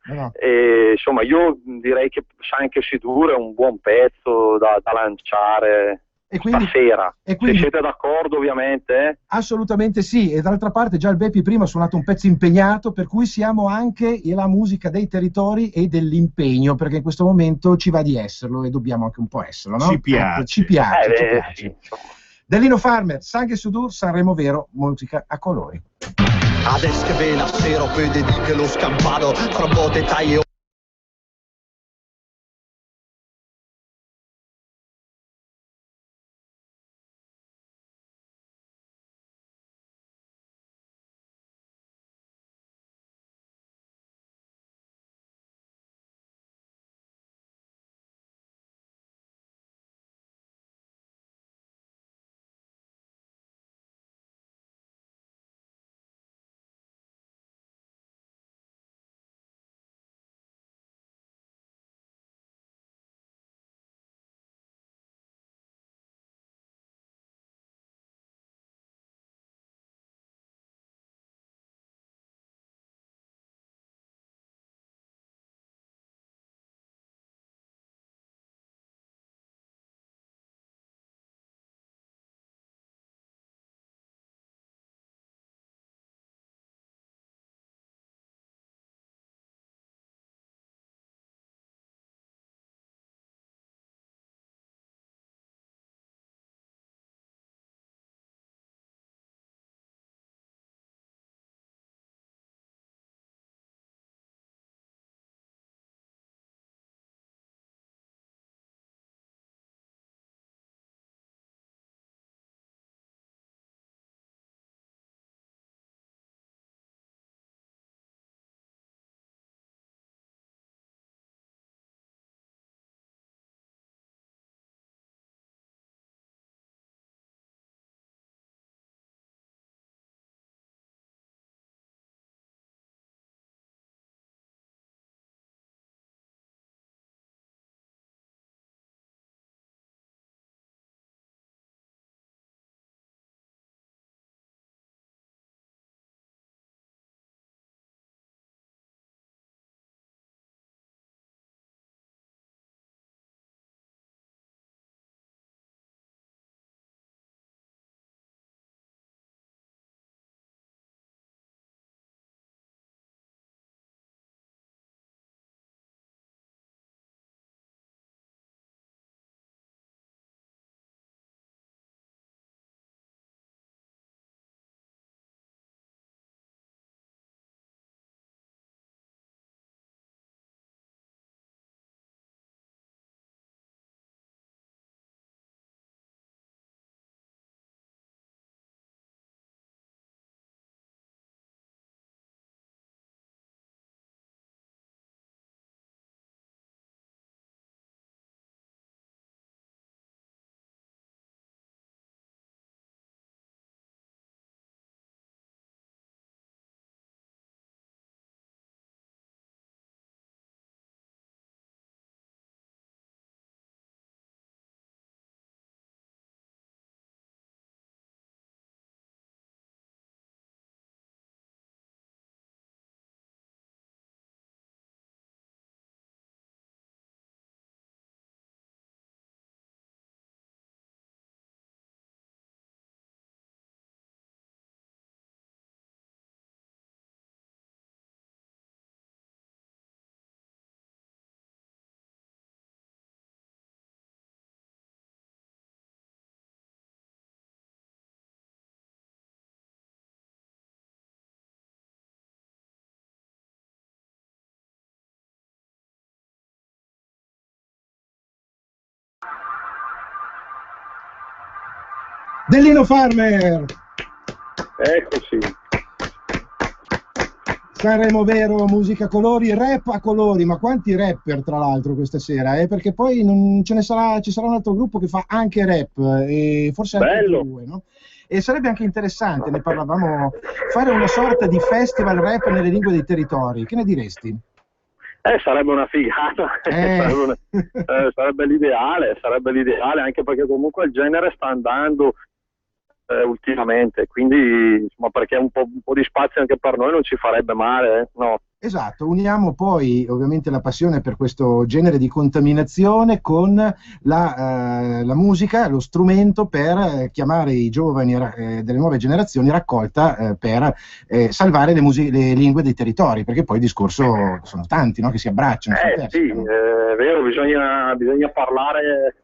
Insomma, io direi che Sanche Sidur è un buon pezzo da lanciare stasera. Se siete d'accordo, ovviamente. Assolutamente sì, e d'altra parte già il Beppi prima ha suonato un pezzo impegnato, per cui siamo anche la musica dei territori e dell'impegno, perché in questo momento ci va di esserlo e dobbiamo anche un po' esserlo, no? Ci piace. Ci piace. Sì. Dell'Ino Farmer, Sanche Sidur, Sanremo Vero, musica a colori. Adesso che ve la sera vede di che lo scampato fra botte taglie Dellino Farmer! Eccoci. Sanremo Vero, musica a colori, rap a colori, ma quanti rapper tra l'altro questa sera, perché poi non ce ne sarà, ci sarà un altro gruppo che fa anche rap, e forse anche due, no? E sarebbe anche interessante, ne parlavamo, fare una sorta di festival rap nelle lingue dei territori, che ne diresti? Sarebbe una figata, sarebbe l'ideale, anche perché comunque il genere sta andando ultimamente, quindi insomma, perché un po' di spazio anche per noi non ci farebbe male, no? Esatto, uniamo poi ovviamente la passione per questo genere di contaminazione con la musica, lo strumento per chiamare i giovani delle nuove generazioni raccolta per salvare le lingue dei territori, perché poi il discorso sono tanti, no, che si abbracciano. Sì, è vero, bisogna parlare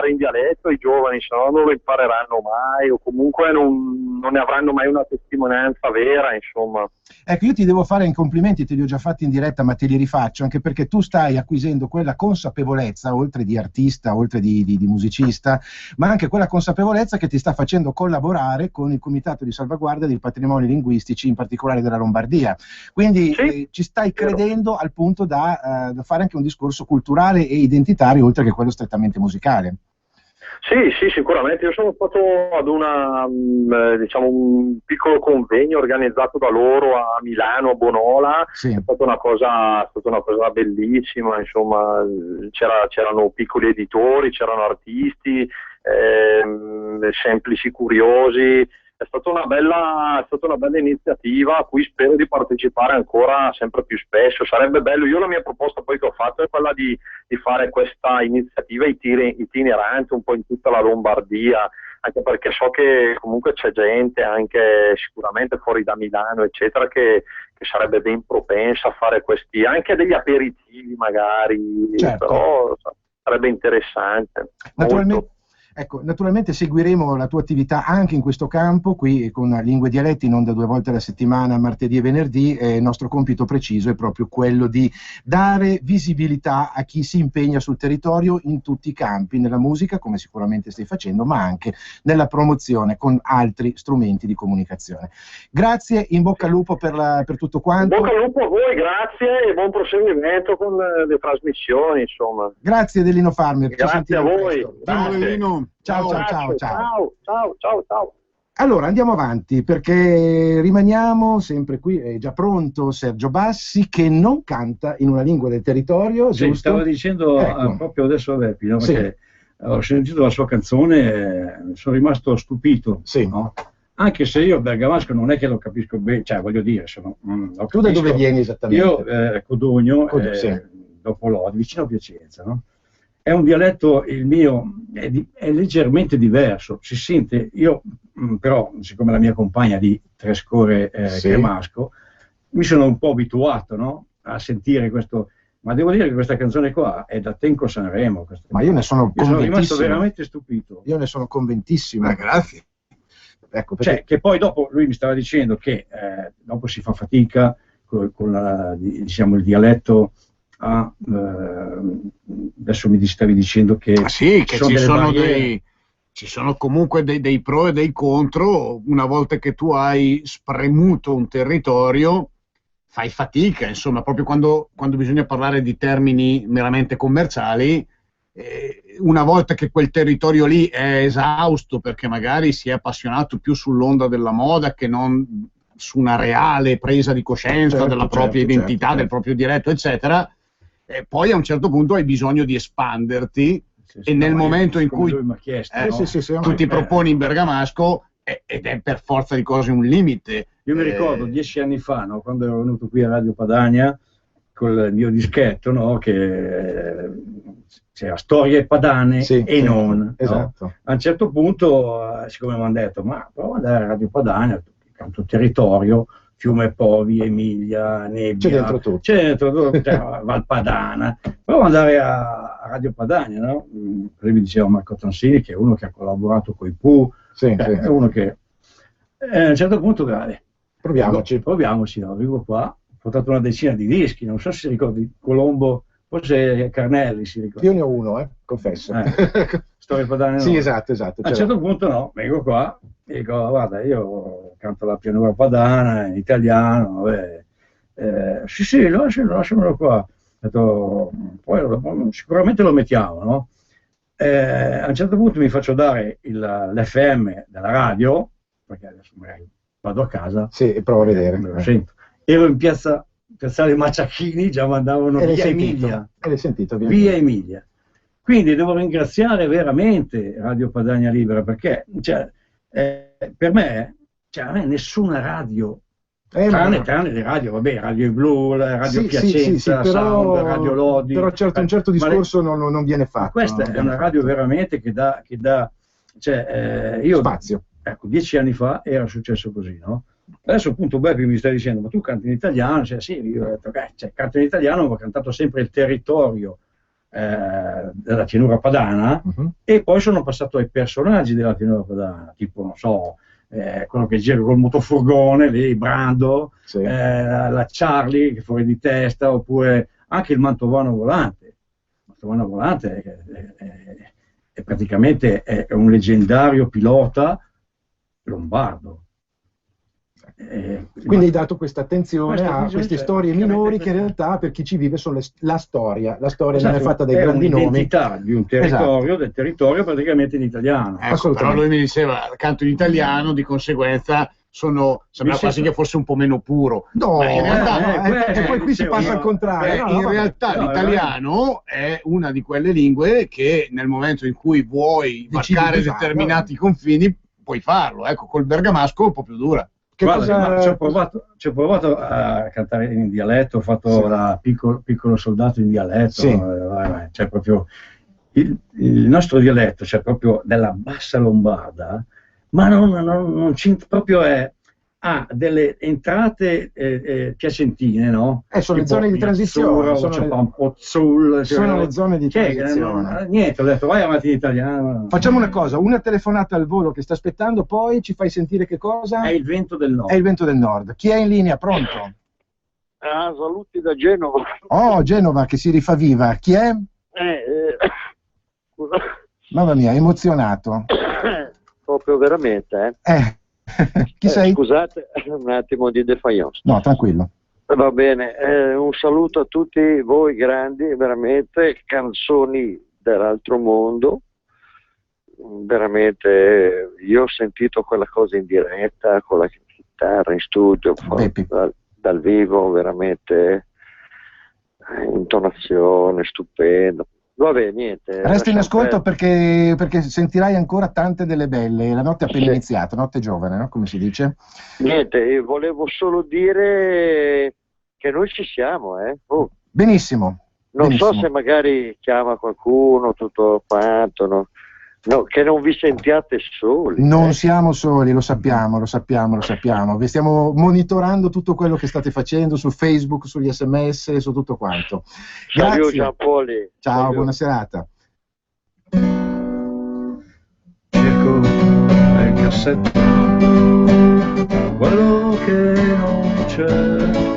in dialetto ai giovani, se no non lo impareranno mai, o comunque non ne avranno mai una testimonianza vera, insomma. Ecco, io ti devo fare i complimenti, te li ho già fatti in diretta, ma te li rifaccio, anche perché tu stai acquisendo quella consapevolezza, oltre di artista, oltre di musicista, ma anche quella consapevolezza che ti sta facendo collaborare con il Comitato di Salvaguardia dei Patrimoni Linguistici, in particolare della Lombardia. Quindi ci stai credendo al punto da fare anche un discorso culturale e identitario, oltre che quello strettamente musicale. Sì, sicuramente. Io sono stato ad un piccolo convegno organizzato da loro a Milano, a Bonola. È stata una cosa bellissima, insomma, c'erano piccoli editori, c'erano artisti, semplici curiosi. È stata una bella iniziativa a cui spero di partecipare ancora sempre più spesso. Sarebbe bello. Io la mia proposta poi che ho fatto è quella di fare questa iniziativa itinerante un po' in tutta la Lombardia, anche perché so che comunque c'è gente anche sicuramente fuori da Milano eccetera che sarebbe ben propensa a fare questi, anche degli aperitivi magari, però sarebbe interessante. Naturalmente seguiremo la tua attività anche in questo campo, qui con Lingue e Dialetti, in onda 2 volte alla settimana, martedì e venerdì. Il nostro compito preciso è proprio quello di dare visibilità a chi si impegna sul territorio in tutti i campi, nella musica, come sicuramente stai facendo, ma anche nella promozione con altri strumenti di comunicazione. Grazie, in bocca al lupo per tutto quanto. In bocca al lupo a voi, grazie, e buon proseguimento con le trasmissioni, insomma. Grazie Dellino Farmer. Grazie a voi. Ciao Dellino. Ciao. Ciao. Allora andiamo avanti, perché rimaniamo sempre qui. È già pronto Sergio Bassi, che non canta in una lingua del territorio, giusto? Stavo dicendo proprio adesso a Beppi, no? Perché ho sentito la sua canzone e sono rimasto stupito, no? Anche se io il bergamasco non è che lo capisco bene, cioè voglio dire, tu da dove vieni esattamente? Io Codogno, dopo Lodi, vicino a Piacenza, no? È un dialetto, il mio, è leggermente diverso, si sente, io però, siccome la mia compagna di Trescore cremasco, mi sono un po' abituato, no? A sentire questo, ma devo dire che questa canzone qua è da Tenco Sanremo. Ma io ne sono convintissimo. Sono rimasto veramente stupito. Io ne sono convintissimo. Grazie. Ecco, perché... Cioè, che poi dopo lui mi stava dicendo che dopo si fa fatica con diciamo, il dialetto. Adesso mi stavi dicendo che, che ci sono comunque dei pro e dei contro. Una volta che tu hai spremuto un territorio fai fatica, insomma, proprio quando bisogna parlare di termini meramente commerciali, una volta che quel territorio lì è esausto perché magari si è appassionato più sull'onda della moda che non su una reale presa di coscienza della propria identità, del proprio dialetto, eccetera, poi a un certo punto hai bisogno di espanderti, e nel momento in cui tu ti proponi in bergamasco ed è per forza di cose un limite. Io mi ricordo 10 anni fa, no, quando ero venuto qui a Radio Padania col mio dischetto, no, che c'era storie padane e non. Esatto. No? A un certo punto, siccome mi hanno detto, ma prova ad andare a Radio Padania, tanto territorio, Fiume Povi, Emilia, Nebbia, c'è dentro tutto, Valpadana, prova ad andare a Radio Padania, no? Così mi diceva Marco Tansini, che è uno che ha collaborato con i Pooh, è uno che a un certo punto proviamoci, no? Arrivo qua, ho portato una decina di dischi, non so se ricordi Colombo forse Carnelli si ricorda. Io ne ho uno, confesso. Storie padane. Sì, esatto. A un certo punto no, vengo qua e dico, guarda, io canto la pianura padana in italiano, sì, lasciamelo qua. Ho detto, poi sicuramente lo mettiamo, no? A un certo punto mi faccio dare l'FM della radio, perché adesso magari vado a casa. Sì, e provo a vedere. Me lo sento. Ero in piazzale Maciachini, già mandavano via Emilia. E l'hai sentito, via Emilia. Quindi devo ringraziare veramente Radio Padania Libera, perché per me, a me nessuna radio, tranne le radio, vabbè, Radio Blu, Radio Piacenza, però, Sound, Radio Lodi. Però un certo discorso non viene fatto. Questa è una radio veramente che dà io, spazio. Ecco, 10 anni fa era successo così, no? Adesso appunto Beppi mi sta dicendo, ma tu canti in italiano? Sì, io ho detto, canto in italiano, ho cantato sempre il territorio della pianura padana, e poi sono passato ai personaggi della pianura padana, tipo, non so, quello che gira col motofurgone lì, Brando, la Charlie che fuori di testa, oppure anche il Mantovano Volante. Il Mantovano Volante è praticamente è un leggendario pilota lombardo. Quindi hai dato questa attenzione a queste storie minori che in realtà per chi ci vive sono la storia non è fatta dai grandi nomi. L'identità di un territorio, del territorio praticamente in italiano. Però lui mi diceva, canto in italiano, di conseguenza sembra quasi che fosse un po' meno puro. No, in realtà e poi qui si passa al contrario. In realtà l'italiano è una di quelle lingue che nel momento in cui vuoi marcare determinati confini puoi farlo. Ecco, col bergamasco è un po' più dura. Guarda, ci ho provato a cantare in dialetto, ho fatto la piccolo soldato in dialetto, cioè proprio il nostro dialetto, cioè proprio della bassa lombarda, ma non proprio ha delle entrate piacentine, no? Sono le zone di transizione. Sono le zone di transizione. Niente, ho detto vai avanti in italiano. Facciamo una cosa, una telefonata al volo che sta aspettando, poi ci fai sentire che cosa? È il vento del nord. È il vento del nord. Chi è in linea? Pronto? Saluti da Genova. Oh, Genova che si rifà viva. Chi è? Scusa. Mamma mia, emozionato. Proprio veramente, Chi sei? Scusate un attimo di defiance. No, tranquillo. Va bene, un saluto a tutti voi grandi, veramente, canzoni dell'altro mondo, veramente, io ho sentito quella cosa in diretta, con la chitarra in studio, dal vivo, veramente, intonazione stupenda. Vabbè, niente. Resta in ascolto perché sentirai ancora tante delle belle. La notte è appena iniziata, notte giovane, no? Come si dice? Niente, volevo solo dire che noi ci siamo, Benissimo. Non so se magari chiama qualcuno, tutto quanto, che non vi sentiate soli. Non siamo soli, lo sappiamo. Vi stiamo monitorando tutto quello che state facendo su Facebook, sugli SMS, su tutto quanto. Grazie. Salut Giampoli. Ciao, Salut. buona serata. Cerco nel cassetto quello che non c'è.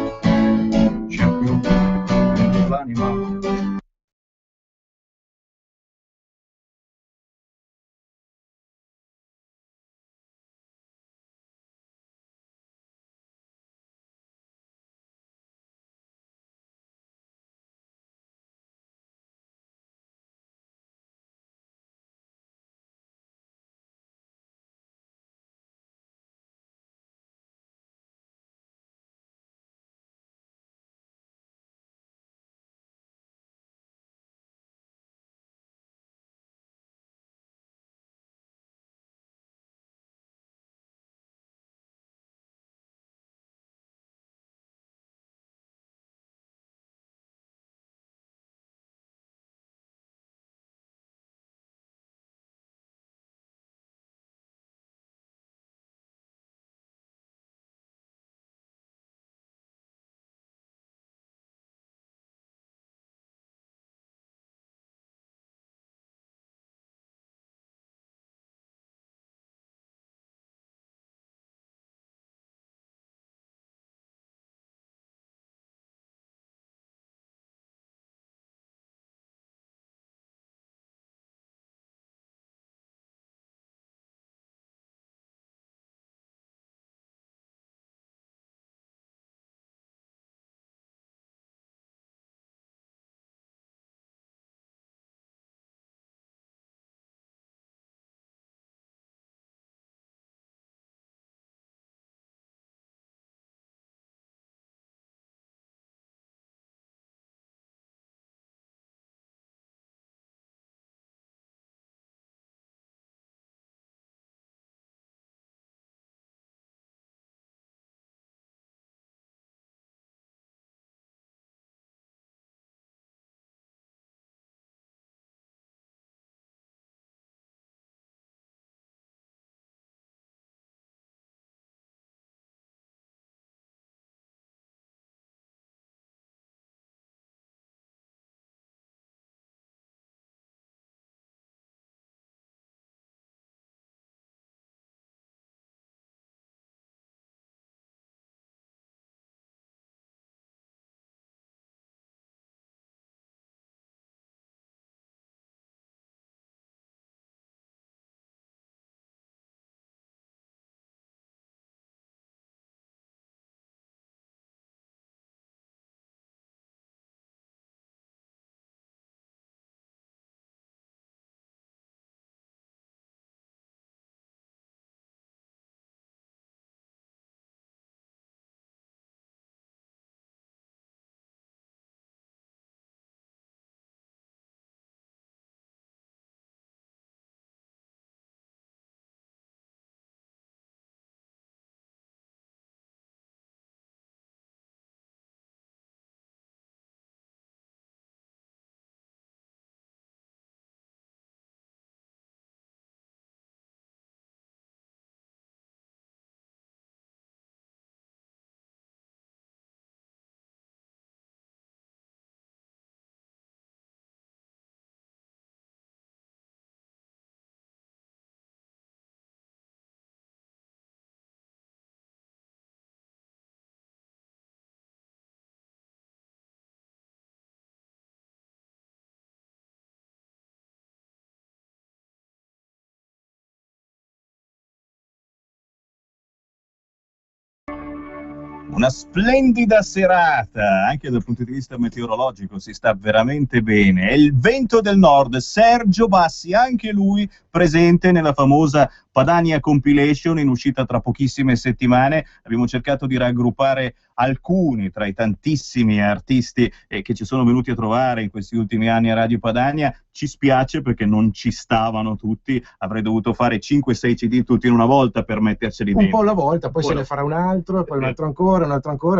Una splendida serata, anche dal punto di vista meteorologico si sta veramente bene. È il vento del nord, Sergio Bassi, anche lui presente nella famosa Padania Compilation in uscita tra pochissime settimane. Abbiamo cercato di raggruppare alcuni tra i tantissimi artisti che ci sono venuti a trovare in questi ultimi anni a Radio Padania. Ci spiace perché non ci stavano tutti, avrei dovuto fare 5-6 CD tutti in una volta per metterceli dentro. Un po' alla volta, poi se ne farà un altro, poi un altro ancora,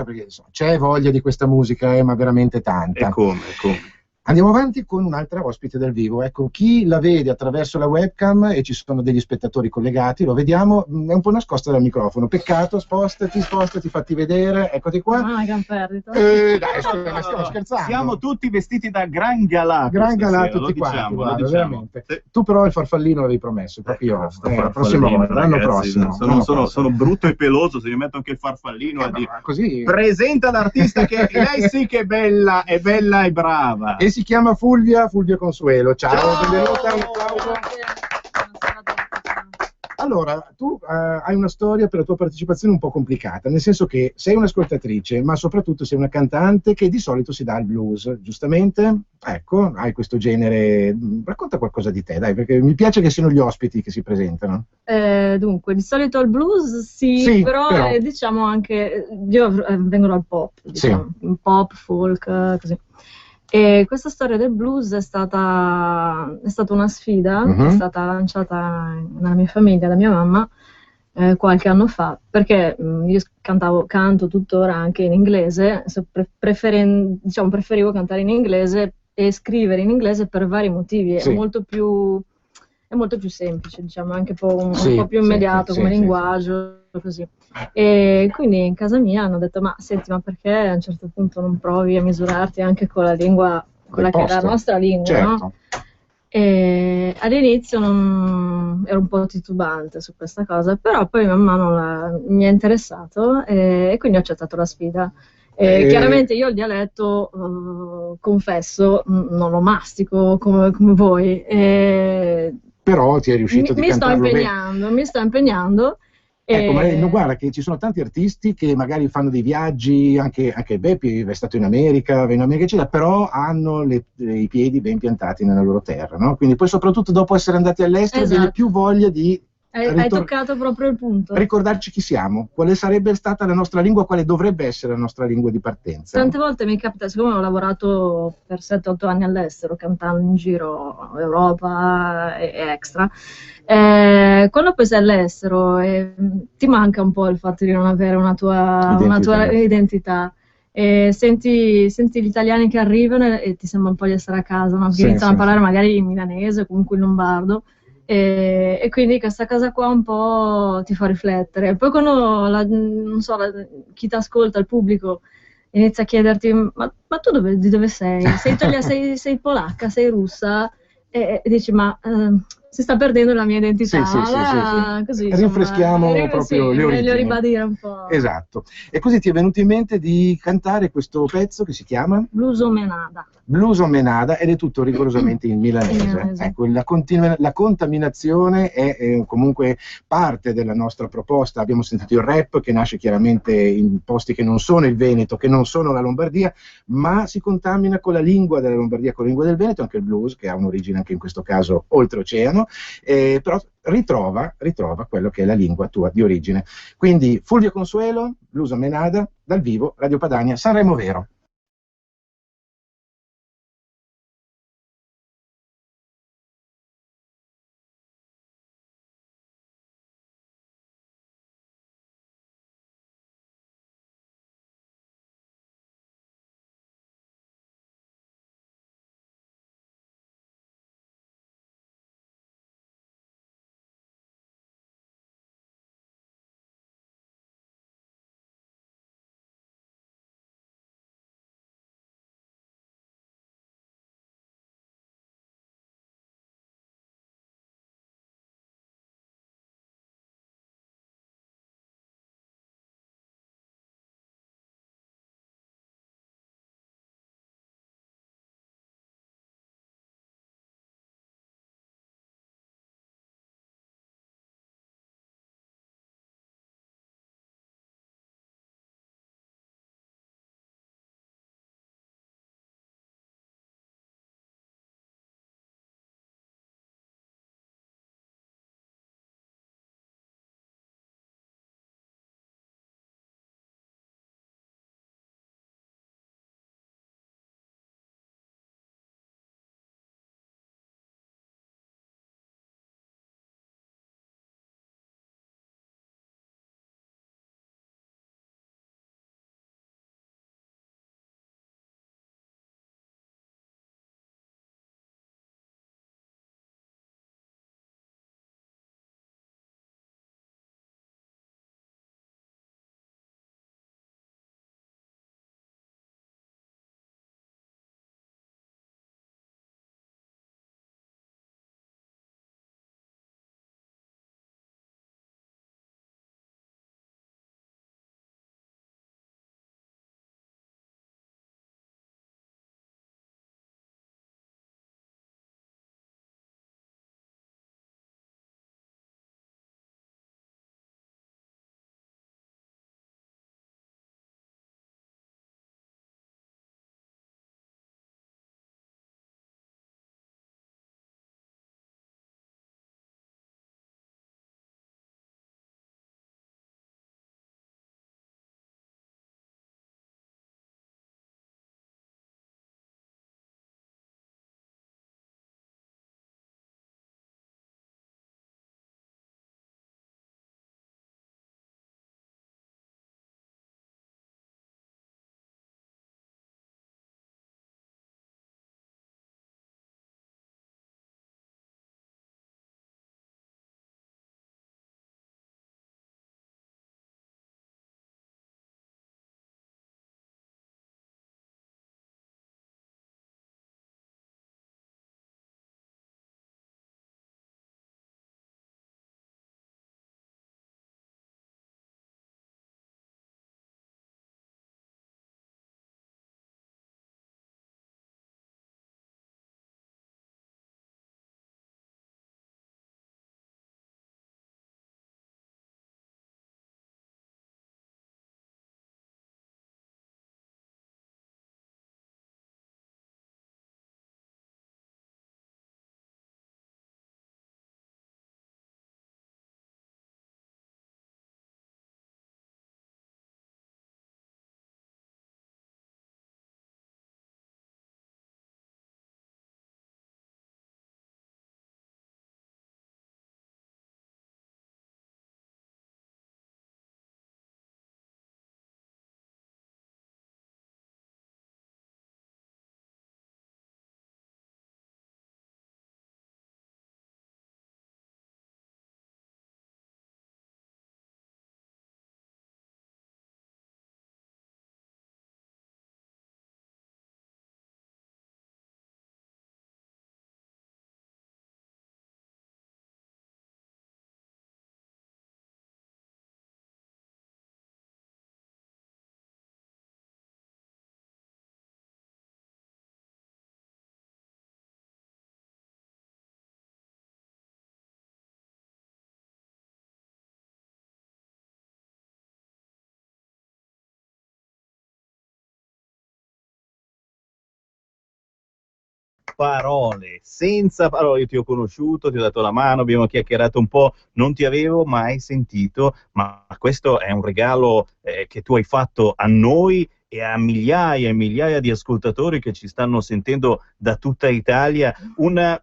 perché insomma, c'è voglia di questa musica, ma veramente tanta. E come? Andiamo avanti con un'altra ospite dal vivo. Ecco, chi la vede attraverso la webcam e ci sono degli spettatori collegati, lo vediamo, è un po' nascosta dal microfono. Peccato, spostati, fatti vedere, eccoti qua. Ah, gran perdita. Dai, ma stiamo scherzando. Siamo tutti vestiti da gran galà. Gran galà tutti quanti, guarda, veramente. Tu però il farfallino l'avevi promesso, proprio io. La prossima volta, l'anno prossimo. Sono brutto e peloso, se mi metto anche il farfallino. Così. Presenta l'artista che lei sì che è bella e brava. E si chiama Fulvia Consuelo. Ciao. Benvenuta, un applauso. Allora, tu hai una storia per la tua partecipazione un po' complicata, nel senso che sei un'ascoltatrice, ma soprattutto sei una cantante che di solito si dà al blues, giustamente? Ecco, hai questo genere. Racconta qualcosa di te, dai, perché mi piace che siano gli ospiti che si presentano. Dunque, di solito il blues sì, però. Diciamo anche, io vengo dal pop, diciamo, un pop, folk, così. E questa storia del blues è stata una sfida, è stata lanciata nella mia famiglia da mia mamma qualche anno fa, perché io canto tuttora anche in inglese, preferivo cantare in inglese e scrivere in inglese per vari motivi, è molto più semplice, diciamo, anche un po' più immediato come linguaggio, così. E quindi in casa mia hanno detto, ma senti, ma perché a un certo punto non provi a misurarti anche con la lingua, quella che è la nostra lingua, no? E all'inizio ero un po' titubante su questa cosa, però poi man mano mi è interessato e quindi ho accettato la sfida. Chiaramente io il dialetto, confesso, non lo mastico come voi. Però ti è riuscito di cantarlo bene. Mi sto impegnando. Ecco, ma guarda che ci sono tanti artisti che magari fanno dei viaggi, anche Beppi è stato in America, eccetera, però hanno i piedi ben piantati nella loro terra, no? Quindi poi soprattutto dopo essere andati all'estero viene più voglia di... Hai toccato proprio il punto. Ricordarci chi siamo, quale sarebbe stata la nostra lingua, quale dovrebbe essere la nostra lingua di partenza. Tante volte mi capita, siccome ho lavorato per 7-8 anni all'estero, cantando in giro Europa e extra, quando poi sei all'estero ti manca un po' il fatto di non avere una tua identità. E senti gli italiani che arrivano e ti sembra un po' di essere a casa, no? Perché iniziano a parlare magari in milanese o comunque in lombardo. E quindi questa cosa qua un po' ti fa riflettere. Poi quando chi ti ascolta, il pubblico, inizia a chiederti ma tu di dove sei? Sei italiana, sei polacca, sei russa? E dici ma si sta perdendo la mia identità. Così, rinfreschiamo proprio le origini. Meglio ribadire un po'. Esatto. E così ti è venuto in mente di cantare questo pezzo che si chiama? Blues o Menada. Blues o Menada, ed è tutto rigorosamente in milanese. Ecco, la contaminazione è comunque parte della nostra proposta. Abbiamo sentito il rap che nasce chiaramente in posti che non sono il Veneto, che non sono la Lombardia, ma si contamina con la lingua della Lombardia, con la lingua del Veneto, anche il blues, che ha un'origine anche in questo caso oltreoceano, però ritrova quello che è la lingua tua di origine. Quindi Fulvia Consuelo, Blues o Menada, dal vivo, Radio Padania, Sanremo Vero. parole, senza parole. Io ti ho conosciuto, ti ho dato la mano, abbiamo chiacchierato un po', non ti avevo mai sentito, ma questo è un regalo che tu hai fatto a noi e a migliaia e migliaia di ascoltatori che ci stanno sentendo da tutta Italia, un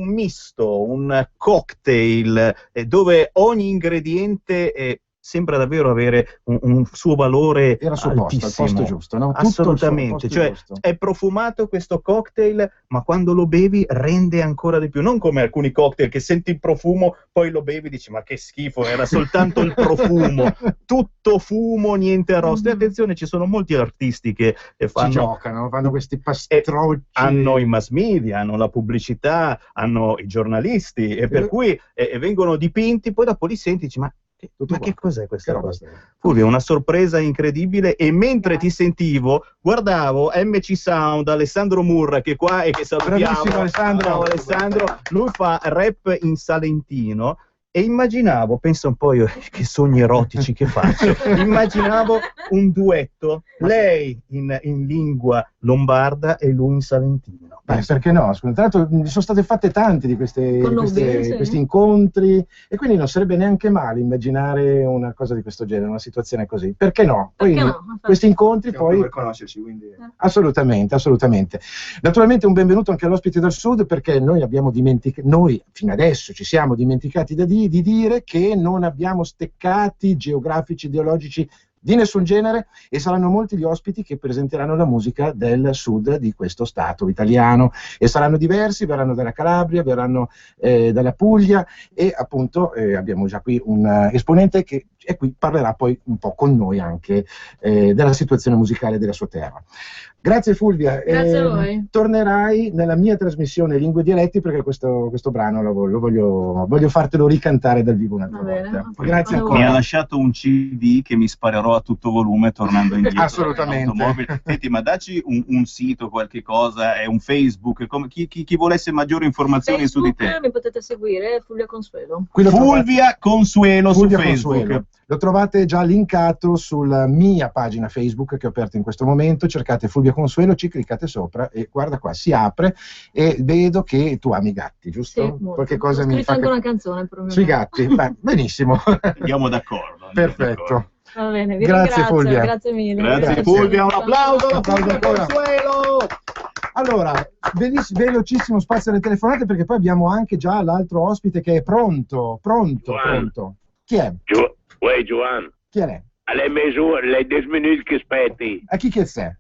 misto, un cocktail dove ogni ingrediente sembra davvero avere un suo valore era sul posto, al posto giusto, no? Assolutamente, cioè giusto. È profumato questo cocktail, ma quando lo bevi rende ancora di più, non come alcuni cocktail che senti il profumo, poi lo bevi e dici ma che schifo, era soltanto il profumo, tutto fumo, niente arrosto. E attenzione, ci sono molti artisti che fanno questi pastrocci, hanno i mass media, hanno la pubblicità, hanno i giornalisti, e per cui vengono dipinti, poi dopo li senti e dici ma che cos'è questa cosa? Fulvio, una sorpresa incredibile, e mentre ti sentivo guardavo MC Sound, Alessandro Murra, che è qua e che salutiamo. Alessandro, lui fa rap in salentino, e immaginavo, pensa un po' io che sogni erotici che faccio, immaginavo un duetto, lei in lingua lombarda e lui in salentino. Perché no? Tra l'altro sono state fatte tante di questi incontri, e quindi non sarebbe neanche male immaginare una cosa di questo genere, una situazione così. Perché no? Poi questi incontri poi per conoscerci, quindi assolutamente. Naturalmente un benvenuto anche all'ospite del Sud, perché noi fino adesso ci siamo dimenticati di dire che non abbiamo steccati geografici, ideologici di nessun genere, e saranno molti gli ospiti che presenteranno la musica del sud di questo stato italiano, e saranno diversi, verranno dalla Calabria, verranno dalla Puglia, e appunto abbiamo già qui un esponente che è qui, parlerà poi un po' con noi anche della situazione musicale della sua terra. Grazie Fulvia. Grazie a voi. Tornerai nella mia trasmissione Lingue e Dialetti, perché questo brano lo voglio fartelo ricantare dal vivo un'altra volta. Grazie ancora. Mi ha lasciato un CD che mi sparerò a tutto volume tornando indietro. Assolutamente. Senti, ma dacci un sito, qualche cosa, un Facebook, chi volesse maggiori informazioni su di te. Mi potete seguire, Fulvia Consuelo. Fulvia Consuelo su Facebook. Consuelo. Lo trovate già linkato sulla mia pagina Facebook che ho aperto in questo momento. Cercate Fulvia Consuelo, ci cliccate sopra e guarda qua, si apre, e vedo che tu ami i gatti, giusto? Sì, qualche cosa mi fa anche una canzone per me. sui gatti. Benissimo. Andiamo d'accordo. Perfetto. Va bene, vi Grazie ringrazio, Fulvia. grazie mille. Grazie Fulvia, un applauso alla Fulvia Consuelo. Allora, velocissimo spazio alle telefonate, perché poi abbiamo anche già l'altro ospite che è pronto. Chi è? Uè, Giovanni. Chi è? Alle misure, le 10 minuti che aspetti. A chi che sei?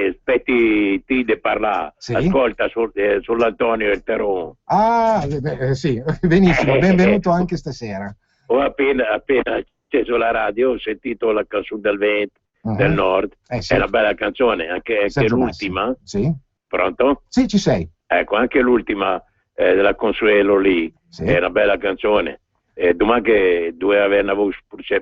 Aspetti ti di parlare. Sì? Ascolta sull'Antonio El Terron. Sì, benissimo, benvenuto anche stasera. Ho appena acceso la radio, ho sentito la canzone del vento del nord. Sì. È una bella canzone, anche l'ultima. Sì. Pronto? Sì, ci sei. Ecco, anche l'ultima della Consuelo lì, sì. È una bella canzone. Domani che doveva avere una voce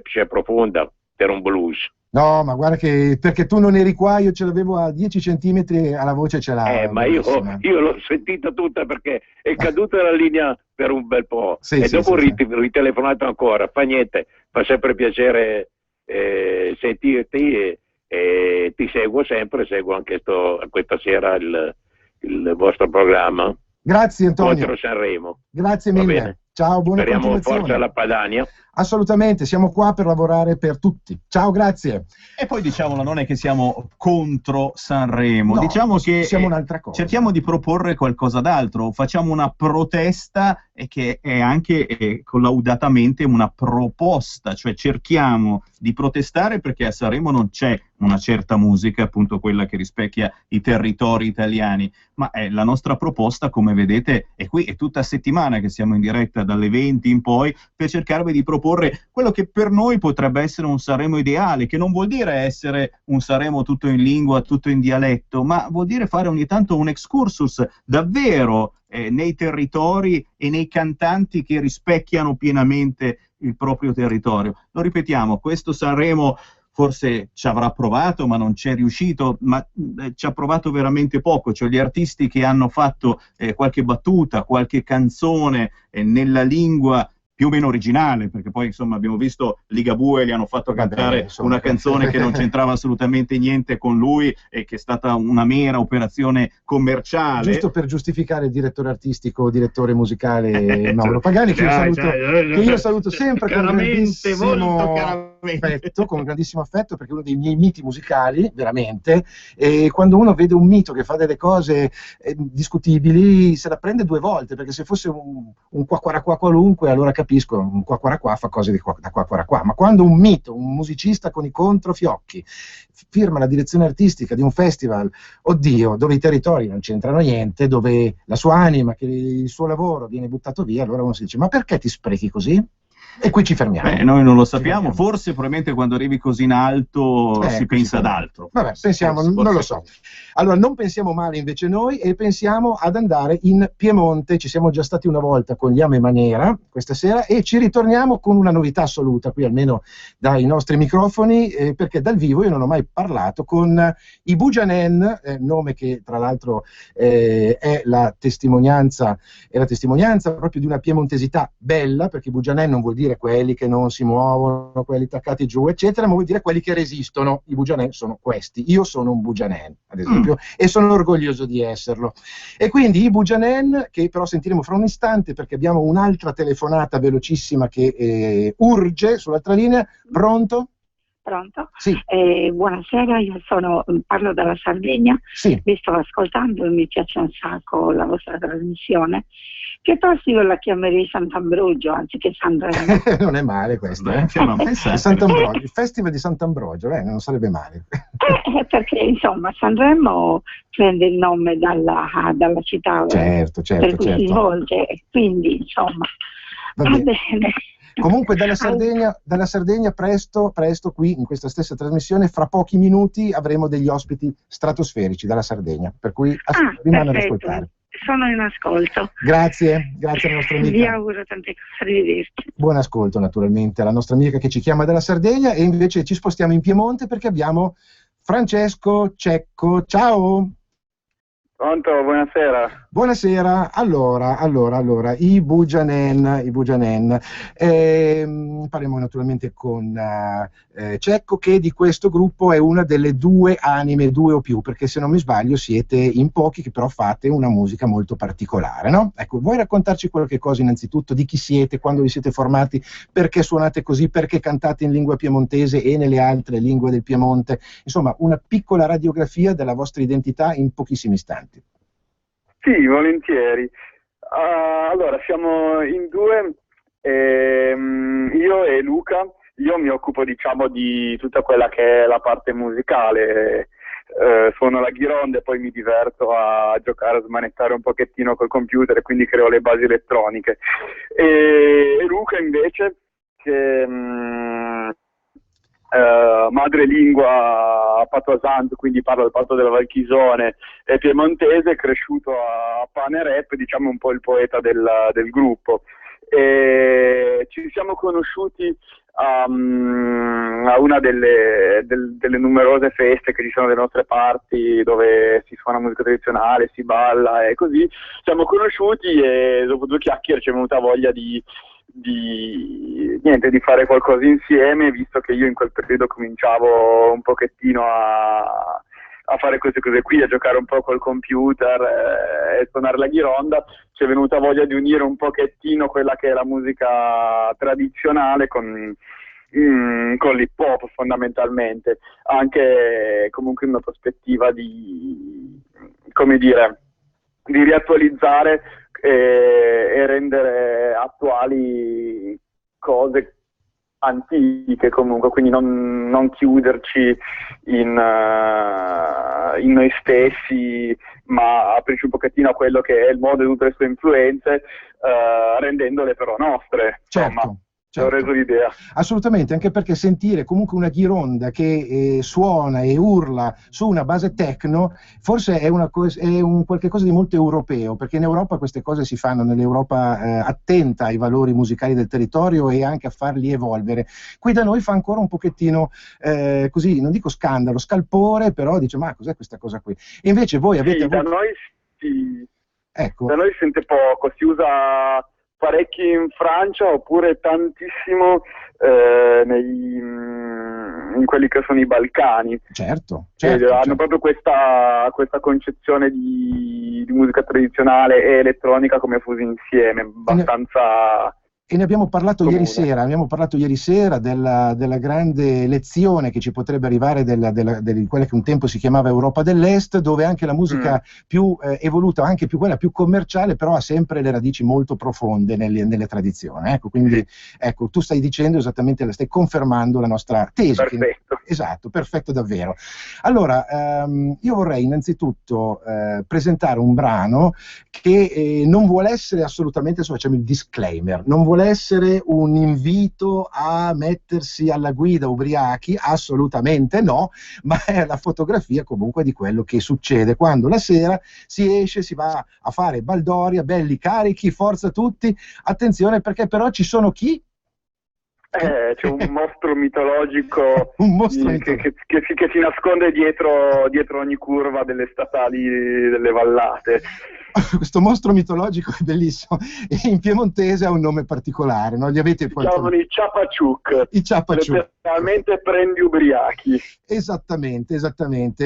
più profonda per un blues. No, ma guarda che perché tu non eri qua, io ce l'avevo a 10 centimetri alla voce ce l'ha. Ma io l'ho sentita tutta, perché è caduta la linea per un bel po'. Dopo ho ritelefonato ancora. Fa niente, fa sempre piacere sentirti, e ti seguo sempre, seguo anche questa sera il vostro programma. Grazie Antonio. Contro Sanremo. Grazie mille. Ciao, buona continuazione. Speriamo forza alla Padania. Assolutamente, siamo qua per lavorare per tutti. Ciao, grazie. E poi diciamolo, non è che siamo contro Sanremo, no, diciamo che siamo un'altra cosa. Cerchiamo di proporre qualcosa d'altro, facciamo una protesta e che è anche collaudatamente una proposta, cioè cerchiamo di protestare perché a Sanremo non c'è una certa musica, appunto quella che rispecchia i territori italiani, ma la nostra proposta, come vedete, è qui, è tutta settimana che siamo in diretta dalle 20 in poi per cercare di proporre quello che per noi potrebbe essere un Sanremo ideale, che non vuol dire essere un Sanremo tutto in lingua, tutto in dialetto, ma vuol dire fare ogni tanto un excursus davvero nei territori e nei cantanti che rispecchiano pienamente il proprio territorio. Lo ripetiamo, questo Sanremo forse ci avrà provato, ma non c'è riuscito, ma ci ha provato veramente poco, cioè gli artisti che hanno fatto qualche battuta, qualche canzone nella lingua più o meno originale, perché poi insomma abbiamo visto Ligabue, gli hanno fatto cantare una canzone che non c'entrava assolutamente niente con lui e che è stata una mera operazione commerciale. Giusto per giustificare il direttore artistico, direttore musicale Mauro Pagani, che io saluto sempre con grandissimo affetto, perché è uno dei miei miti musicali, veramente, e quando uno vede un mito che fa delle cose discutibili se la prende due volte, perché se fosse un qua qualunque allora capisco, un qua fa cose da qua, ma quando un mito, un musicista con i controfiocchi firma la direzione artistica di un festival, oddio, dove i territori non c'entrano niente, dove la sua anima, che il suo lavoro viene buttato via, allora uno si dice: ma perché ti sprechi così? E qui ci fermiamo. Noi non lo sappiamo, forse probabilmente quando arrivi così in alto si pensa ad altro. Vabbè, pensiamo, non lo so. Allora, non pensiamo male invece noi e pensiamo ad andare in Piemonte. Ci siamo già stati una volta con gli Ame Manera questa sera e ci ritorniamo con una novità assoluta, qui almeno dai nostri microfoni, perché dal vivo io non ho mai parlato con i Bujanen, nome che tra l'altro è la testimonianza proprio di una piemontesità bella, perché i Bujanen non vuol dire quelli che non si muovono, quelli taccati giù, eccetera, ma vuol dire quelli che resistono. I Bujanen sono questi. Io sono un Bujanen, ad esempio, e sono orgoglioso di esserlo. E quindi i Bujanen, che però sentiremo fra un istante, perché abbiamo un'altra telefonata velocissima che urge sull'altra linea. Pronto? Pronto? Sì. Buonasera, io parlo dalla Sardegna, sì. Vi sto ascoltando e mi piace un sacco la vostra trasmissione, che forse io la chiamerei Sant'Ambrogio anziché Sanremo. Non è male questo, Sant'Ambrogio, il festival di Sant'Ambrogio, non sarebbe male. Perché insomma Sanremo prende il nome dalla città certo, per cui si svolge, quindi insomma va bene. Comunque dalla Sardegna presto qui in questa stessa trasmissione, fra pochi minuti avremo degli ospiti stratosferici dalla Sardegna, per cui rimane ad ascoltare. Sono in ascolto. Grazie alla nostra amica. Vi auguro tante cose, arrivederci. Buon ascolto naturalmente alla nostra amica che ci chiama dalla Sardegna, e invece ci spostiamo in Piemonte perché abbiamo Francesco Cecco. Ciao! Pronto, buonasera. Buonasera. Allora, i Bujanen. Parliamo naturalmente con Cecco, che di questo gruppo è una delle due anime, due o più, perché se non mi sbaglio siete in pochi che però fate una musica molto particolare, no? Ecco, vuoi raccontarci qualche cosa innanzitutto di chi siete, quando vi siete formati, perché suonate così, perché cantate in lingua piemontese e nelle altre lingue del Piemonte, insomma una piccola radiografia della vostra identità in pochissimi istanti. Sì, volentieri. Allora, siamo in due, io e Luca. Io mi occupo, diciamo, di tutta quella che è la parte musicale, suono la ghironda e poi mi diverto a giocare, a smanettare un pochettino col computer, e quindi creo le basi elettroniche. E Luca invece, che madrelingua patoisante, quindi parla del Patto della Valchisone, è piemontese, cresciuto a Pane Rap, diciamo un po' il poeta del gruppo. E ci siamo conosciuti a una delle numerose feste che ci sono dalle nostre parti, dove si suona musica tradizionale, si balla e così. Siamo conosciuti e dopo due chiacchiere ci è venuta voglia di fare qualcosa insieme, visto che io in quel periodo cominciavo un pochettino a fare queste cose qui, a giocare un po' col computer e suonare la ghironda. Ci è venuta voglia di unire un pochettino quella che è la musica tradizionale con l'hip hop, fondamentalmente, anche comunque in una prospettiva di riattualizzare e rendere attuali cose antiche, comunque, quindi non chiuderci in noi stessi, ma aprirci un pochettino a quello che è il mondo e tutte le sue influenze, rendendole però nostre. Certo. Insomma, ho reso l'idea. Assolutamente, anche perché sentire comunque una ghironda che suona e urla su una base techno forse è un qualche cosa di molto europeo, perché in Europa queste cose si fanno, nell'Europa attenta ai valori musicali del territorio e anche a farli evolvere. Qui da noi fa ancora un pochettino così, non dico scandalo, scalpore, però dice: ma cos'è questa cosa qui? E invece voi avete da noi si sente poco, si usa parecchi in Francia, oppure tantissimo in quelli che sono i Balcani. Certo. Hanno proprio questa concezione di musica tradizionale e elettronica come fusi insieme, abbastanza... E ne abbiamo parlato ieri sera, della grande lezione che ci potrebbe arrivare di quella che un tempo si chiamava Europa dell'Est, dove anche la musica più evoluta, anche quella più commerciale, però ha sempre le radici molto profonde nelle tradizioni. Ecco, quindi ecco, tu stai dicendo esattamente, stai confermando la nostra tesi. Perfetto. Esatto, perfetto davvero. Allora, io vorrei innanzitutto presentare un brano che non vuole essere assolutamente, adesso facciamo il disclaimer, non vuole essere un invito a mettersi alla guida ubriachi, assolutamente no, ma è la fotografia comunque di quello che succede quando la sera si esce, si va a fare baldoria, belli carichi, forza tutti, attenzione perché però ci sono chi? C'è un mostro mitologico, che si nasconde dietro ogni curva delle statali delle vallate. Questo mostro mitologico è bellissimo e in piemontese ha un nome particolare, no? Li avete si chiamano i Ciapaciuc. I Ciapaciuc. Letteralmente prendi ubriachi. Esattamente,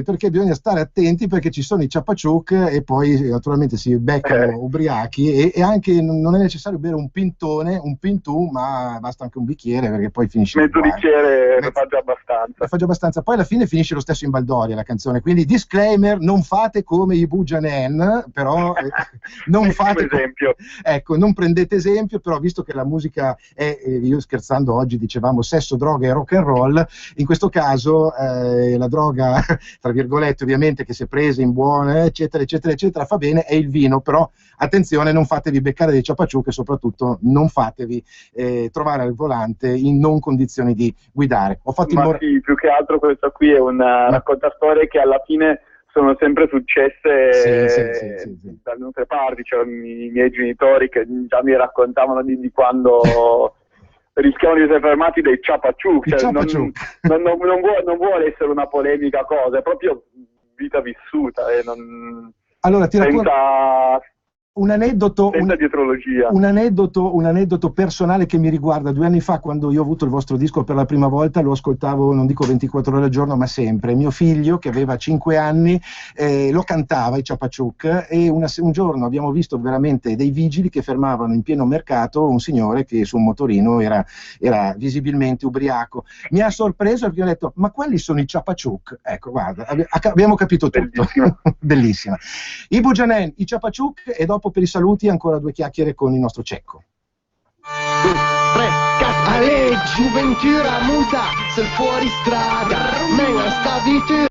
perché bisogna stare attenti perché ci sono i Ciapaciuc e poi naturalmente si beccano ubriachi e anche non è necessario bere un pintone, un pintù, ma basta anche un bicchiere perché poi finisce mezzo bicchiere ne fa già abbastanza. Fa già abbastanza, poi alla fine finisce lo stesso in baldoria la canzone, quindi disclaimer, non fate come i Bujanen, però non fate esempio. Ecco, non prendete esempio, però visto che la musica è, io scherzando oggi dicevamo sesso, droga e rock and roll, in questo caso la droga, tra virgolette ovviamente, che si è presa in buone, eccetera, fa bene, è il vino, però attenzione, non fatevi beccare dei ciapaciuc e soprattutto non fatevi trovare al volante in non condizioni di guidare. Sì, più che altro questa qui è una raccontastoria che alla fine sono sempre successe da nostre parti, cioè i miei genitori che già mi raccontavano di quando rischiavano di essere fermati dai Ciapaciuc, cioè non vuole essere una polemica cosa, è proprio vita vissuta e non... Allora, ti racconto un aneddoto personale che mi riguarda. 2 anni fa, quando io ho avuto il vostro disco per la prima volta, lo ascoltavo, non dico 24 ore al giorno, ma sempre. Mio figlio, che aveva 5 anni, lo cantava, i Ciapaciuc, e un giorno abbiamo visto veramente dei vigili che fermavano in pieno mercato un signore che su un motorino era visibilmente ubriaco. Mi ha sorpreso perché ho detto, ma quelli sono i Ciapaciuc? Ecco, guarda, abbiamo capito tutto. Bellissima. I Bujanen, i Ciapaciuc, e dopo per i saluti ancora 2 chiacchiere con il nostro Cecco. 2, 3, 4. Allez, giuventura muta, sul fuoristrada, menga sta vita.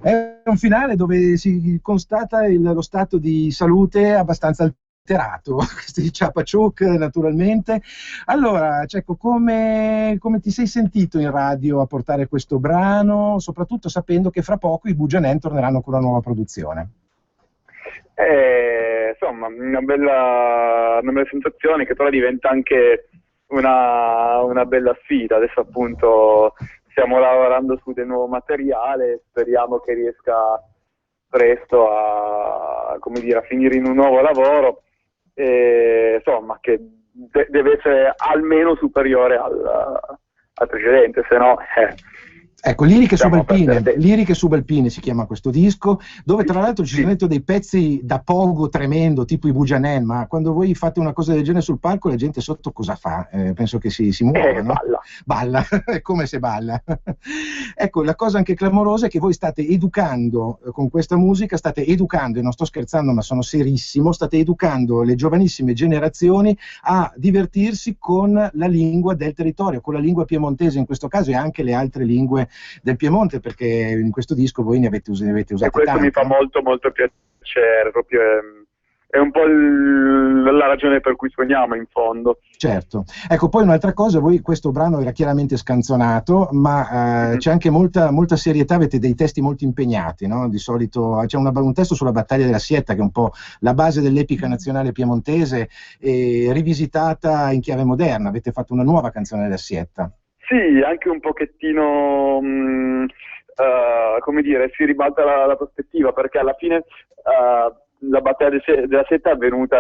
È un finale dove si constata lo stato di salute abbastanza alterato, questi Ciapacciuc naturalmente. Allora, Cecco, come ti sei sentito in radio a portare questo brano, soprattutto sapendo che fra poco i Bujanen torneranno con una nuova produzione? Insomma, una bella sensazione, che però diventa anche una bella sfida. Adesso appunto stiamo lavorando su del nuovo materiale, speriamo che riesca presto a finire in un nuovo lavoro, e, insomma, che deve essere almeno superiore al precedente, se no... Ecco, Liriche Subalpine si chiama questo disco, dove tra l'altro ci sono dentro dei pezzi da pogo tremendo, tipo i Bujanen, ma quando voi fate una cosa del genere sul palco la gente sotto cosa fa? Penso che si muova, no? Balla, è come se balla. Ecco, la cosa anche clamorosa è che voi state educando, con questa musica, e non sto scherzando ma sono serissimo, state educando le giovanissime generazioni a divertirsi con la lingua del territorio, con la lingua piemontese in questo caso, e anche le altre lingue del Piemonte, perché in questo disco voi ne avete usate e questo tante. Mi fa molto molto piacere, proprio è un po' la ragione per cui suoniamo in fondo. Certo. Ecco, poi un'altra cosa, voi questo brano era chiaramente scanzonato, ma c'è anche molta serietà, avete dei testi molto impegnati, no? Di solito c'è un testo sulla battaglia della Sietta, che è un po' la base dell'epica nazionale piemontese, rivisitata in chiave moderna, avete fatto una nuova canzone della Sietta. Sì, anche un pochettino, si ribalta la prospettiva, perché alla fine la battaglia della Sietta è avvenuta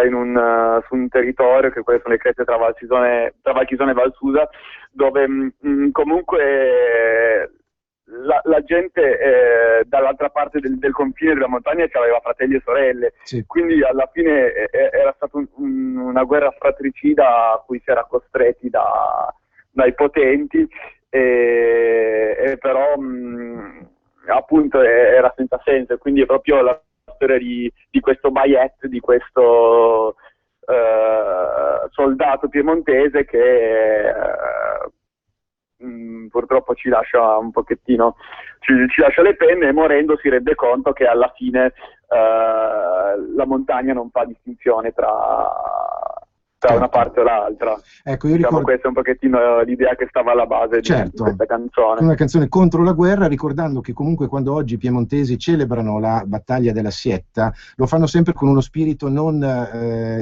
su un territorio, che quelle sono le creste tra Valchisone e Valsusa, dove comunque la gente dall'altra parte del confine della montagna aveva fratelli e sorelle, sì. Quindi alla fine era stata una guerra fratricida a cui si era costretti dai potenti, e però appunto era senza senso, quindi è proprio la storia di questo Bayet, di questo soldato piemontese che purtroppo ci lascia un pochettino, ci lascia le penne, e morendo si rende conto che alla fine la montagna non fa distinzione tra una parte o l'altra. Ecco, io ricordo... Questa è un pochettino l'idea che stava alla base di questa canzone. Una canzone contro la guerra, ricordando che comunque quando oggi i piemontesi celebrano la battaglia della Sietta, lo fanno sempre con uno spirito non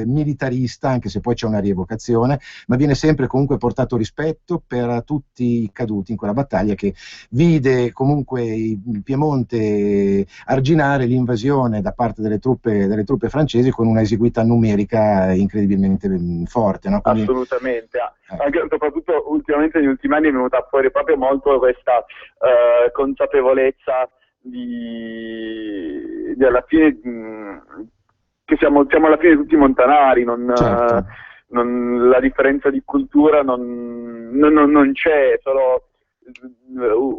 militarista, anche se poi c'è una rievocazione, ma viene sempre comunque portato rispetto per tutti i caduti in quella battaglia, che vide comunque il Piemonte arginare l'invasione da parte delle truppe francesi con una esiguità numerica incredibilmente forte, no? Quindi... Assolutamente, anche soprattutto ultimamente negli ultimi anni è venuta fuori proprio molto questa consapevolezza di alla fine che siamo alla fine tutti montanari, certo. La differenza di cultura non c'è, solo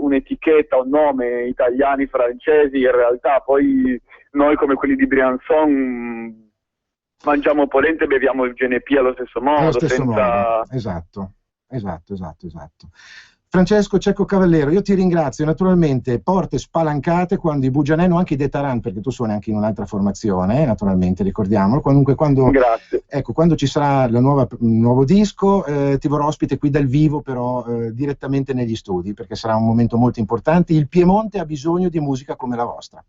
un'etichetta, un nome, italiani, francesi, in realtà poi noi come quelli di Briançon mangiamo polente e beviamo il GNP allo stesso modo. Allo stesso modo. Esatto. Francesco Cecco Cavallero, io ti ringrazio, naturalmente porte spalancate quando i Bujanen, o anche i Detaran, perché tu suoni anche in un'altra formazione, naturalmente, ricordiamolo. Comunque quando ci sarà il nuovo disco, ti vorrò ospite qui dal vivo, però direttamente negli studi, perché sarà un momento molto importante. Il Piemonte ha bisogno di musica come la vostra.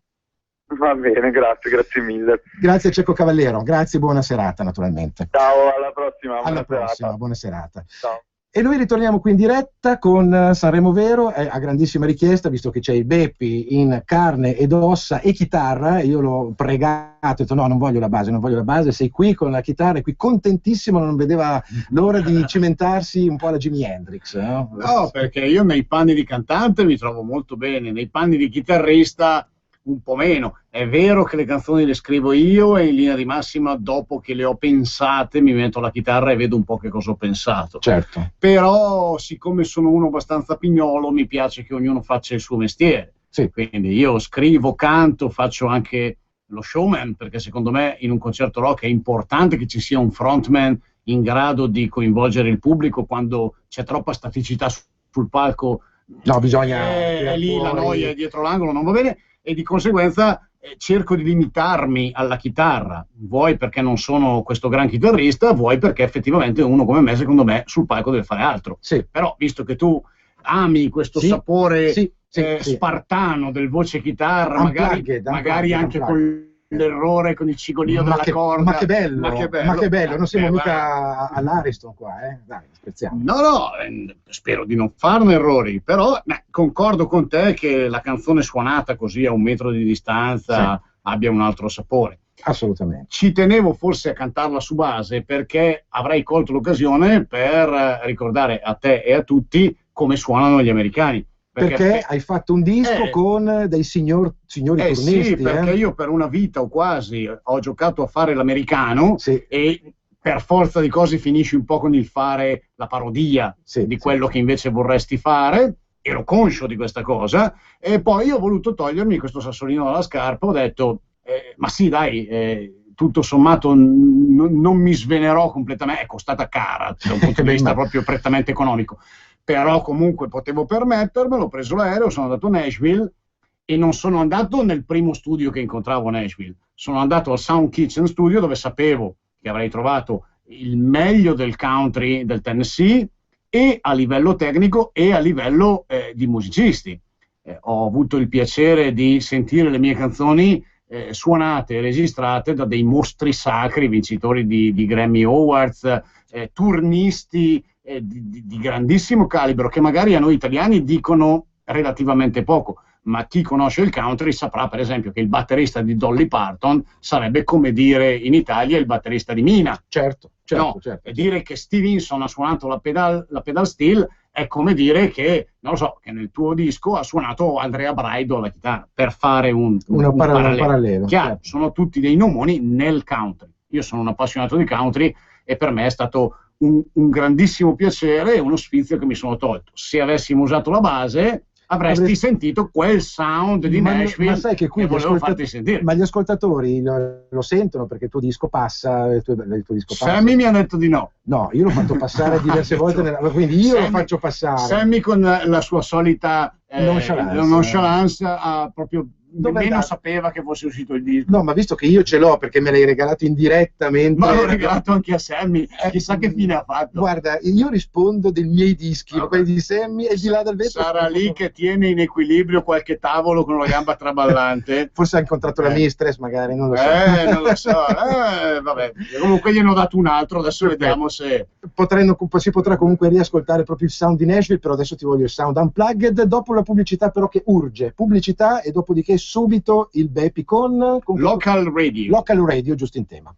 Va bene, grazie mille. Grazie Cecco Cavallero, grazie, buona serata naturalmente. Ciao, alla prossima. Alla prossima, buona serata. Ciao. E noi ritorniamo qui in diretta con Sanremo Vero, a grandissima richiesta, visto che c'è il Beppi in carne ed ossa e chitarra. Io l'ho pregato, ho detto no, non voglio la base, sei qui con la chitarra, è qui contentissimo, non vedeva l'ora di cimentarsi un po' alla Jimi Hendrix. No, perché io nei panni di cantante mi trovo molto bene, nei panni di chitarrista un po' meno. È vero che le canzoni le scrivo io e in linea di massima dopo che le ho pensate mi metto la chitarra e vedo un po' che cosa ho pensato. Certo. Però siccome sono uno abbastanza pignolo mi piace che ognuno faccia il suo mestiere. Sì. Quindi io scrivo, canto, faccio anche lo showman, perché secondo me in un concerto rock è importante che ci sia un frontman in grado di coinvolgere il pubblico quando c'è troppa staticità sul palco. No, bisogna... è lì la noia è dietro l'angolo, non va bene, e di conseguenza cerco di limitarmi alla chitarra, vuoi perché non sono questo gran chitarrista, vuoi perché effettivamente uno come me, secondo me, sul palco deve fare altro. Sì. Però, visto che tu ami questo sapore spartano del voce chitarra, magari anche con l'errore, con il cigolio della corda. Ma che bello, non siamo mica all'Ariston qua, dai, scherziamo. No, spero di non farne errori, però concordo con te che la canzone suonata così a 1 metro di distanza abbia un altro sapore. Assolutamente. Ci tenevo forse a cantarla su base perché avrei colto l'occasione per ricordare a te e a tutti come suonano gli americani. Perché hai fatto un disco con dei signori turnisti. Sì, perché io per una vita o quasi ho giocato a fare l'americano e per forza di cose finisci un po' con il fare la parodia di quello che invece vorresti fare. Ero conscio di questa cosa e poi ho voluto togliermi questo sassolino dalla scarpa. Ho detto, ma sì dai, tutto sommato non mi svenerò completamente, è costata cara da un punto di vista proprio prettamente economico. Però comunque potevo permettermelo, ho preso l'aereo, sono andato a Nashville e non sono andato nel primo studio che incontravo a Nashville, sono andato al Sound Kitchen Studio dove sapevo che avrei trovato il meglio del country del Tennessee e a livello tecnico e a livello di musicisti. Ho avuto il piacere di sentire le mie canzoni suonate e registrate da dei mostri sacri, vincitori di Grammy Awards, turnisti di grandissimo calibro, che magari a noi italiani dicono relativamente poco, ma chi conosce il country saprà per esempio che il batterista di Dolly Parton sarebbe come dire in Italia il batterista di Mina. Certo. E dire che Steve Winson ha suonato la pedal steel è come dire che, non lo so, che nel tuo disco ha suonato Andrea Braido alla chitarra, per fare un parallelo. Chiaro, certo. Sono tutti dei nomoni nel country. Io sono un appassionato di country e per me è stato un grandissimo piacere e uno sfizio che mi sono tolto. Se avessimo usato la base avresti sentito quel sound di Nashville, ma sai che qui volevo farti sentire. Ma gli ascoltatori lo sentono perché il tuo disco passa, Sammy mi ha detto di no. No, io l'ho fatto passare diverse volte, quindi io lo faccio passare. Sammy con la sua solita nonchalance ha proprio nemmeno sapeva che fosse uscito il disco. No, ma visto che io ce l'ho perché me l'hai regalato indirettamente. Ma l'ho regalato anche a Sammy, chissà che fine ha fatto. Guarda, io rispondo dei miei dischi, quelli di Sammy e di là dal vetro. Sarà lì che tiene in equilibrio qualche tavolo con una gamba traballante. Forse ha incontrato la mistress, magari, non lo so. Non lo so, vabbè. Comunque gliene ho dato un altro, adesso vediamo se... Si potrà comunque riascoltare proprio il sound di Nashville, però adesso ti voglio il sound unplugged, dopo la pubblicità però che urge. Pubblicità e dopodiché subito il Bepi con Local Radio, giusto in tema.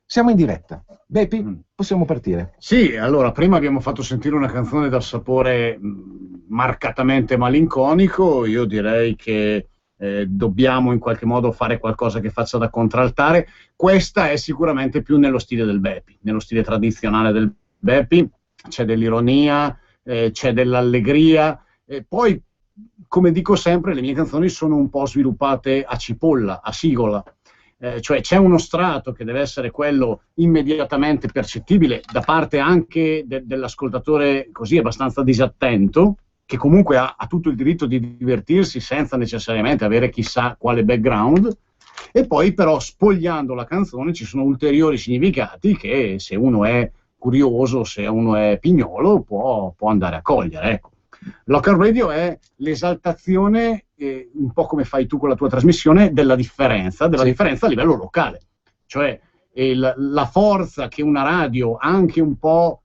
Siamo in diretta. Beppi, possiamo partire. Sì, allora, prima abbiamo fatto sentire una canzone dal sapore marcatamente malinconico. Io direi che dobbiamo in qualche modo fare qualcosa che faccia da contraltare. Questa è sicuramente più nello stile del Beppi, nello stile tradizionale del Beppi. C'è dell'ironia, c'è dell'allegria. Poi, come dico sempre, le mie canzoni sono un po' sviluppate a cipolla, a sigola. Cioè c'è uno strato che deve essere quello immediatamente percettibile da parte anche dell'ascoltatore così abbastanza disattento, che comunque ha tutto il diritto di divertirsi senza necessariamente avere chissà quale background, e poi però spogliando la canzone ci sono ulteriori significati che se uno è curioso, se uno è pignolo, può andare a cogliere, ecco. Local Radio è l'esaltazione, un po' come fai tu con la tua trasmissione, della differenza a livello locale. Cioè la forza che una radio, anche un po'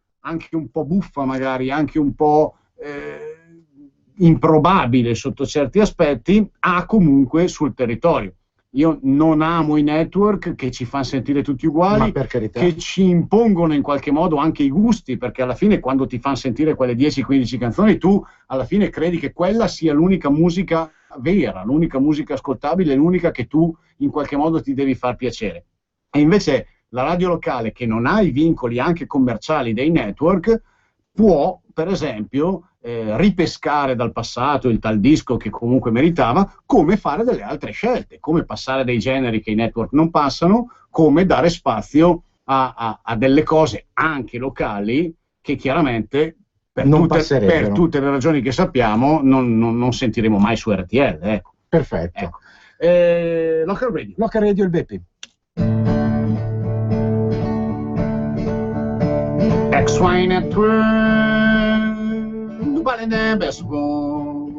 buffa magari, anche un po' improbabile sotto certi aspetti, ha comunque sul territorio. Io non amo i network che ci fanno sentire tutti uguali, che ci impongono in qualche modo anche i gusti, perché alla fine quando ti fanno sentire quelle 10-15 canzoni, tu alla fine credi che quella sia l'unica musica vera, l'unica musica ascoltabile, l'unica che tu in qualche modo ti devi far piacere. E invece la radio locale, che non ha i vincoli anche commerciali dei network, può, per esempio, ripescare dal passato il tal disco che comunque meritava, come fare delle altre scelte, come passare dei generi che i network non passano, come dare spazio a delle cose anche locali che chiaramente per tutte le ragioni che sappiamo non sentiremo mai su RTL. Ecco. Perfetto. Ecco. Local Radio. Local Radio, il Beppi. XY Network, vale de besco.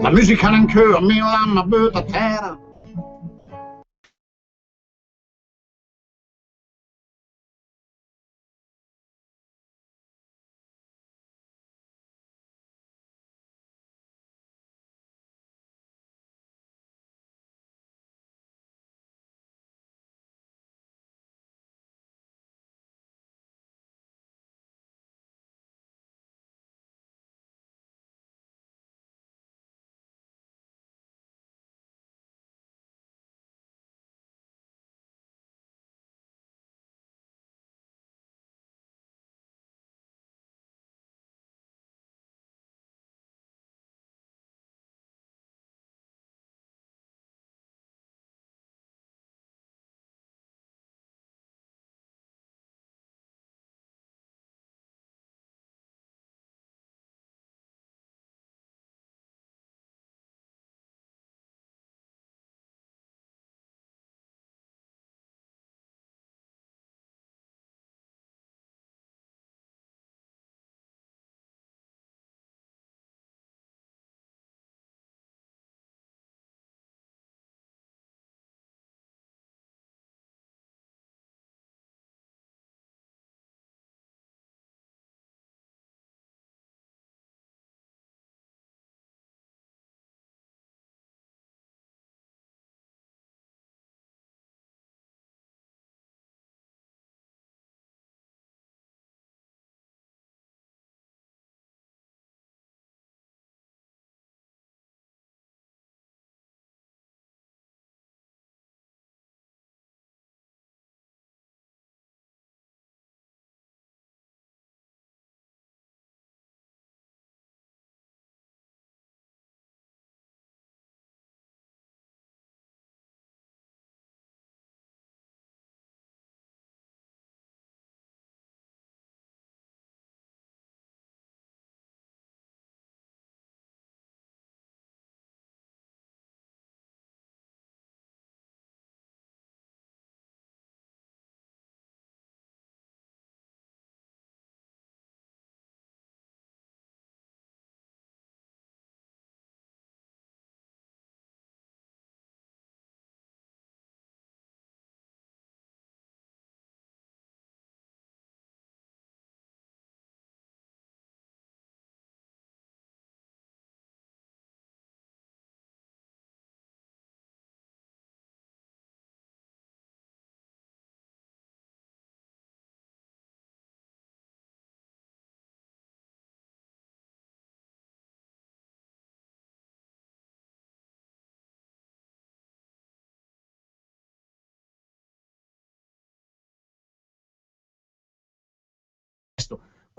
La musica non cura, mi l'hanno butta terra.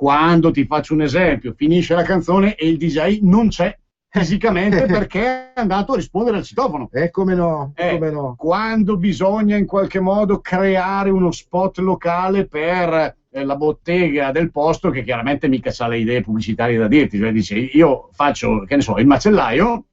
quando, ti faccio un esempio, finisce la canzone e il DJ non c'è fisicamente perché è andato a rispondere al citofono. Come no, come no. Quando bisogna in qualche modo creare uno spot locale per la bottega del posto, che chiaramente mica ha le idee pubblicitarie da dirti, cioè dice io faccio, che ne so, il macellaio,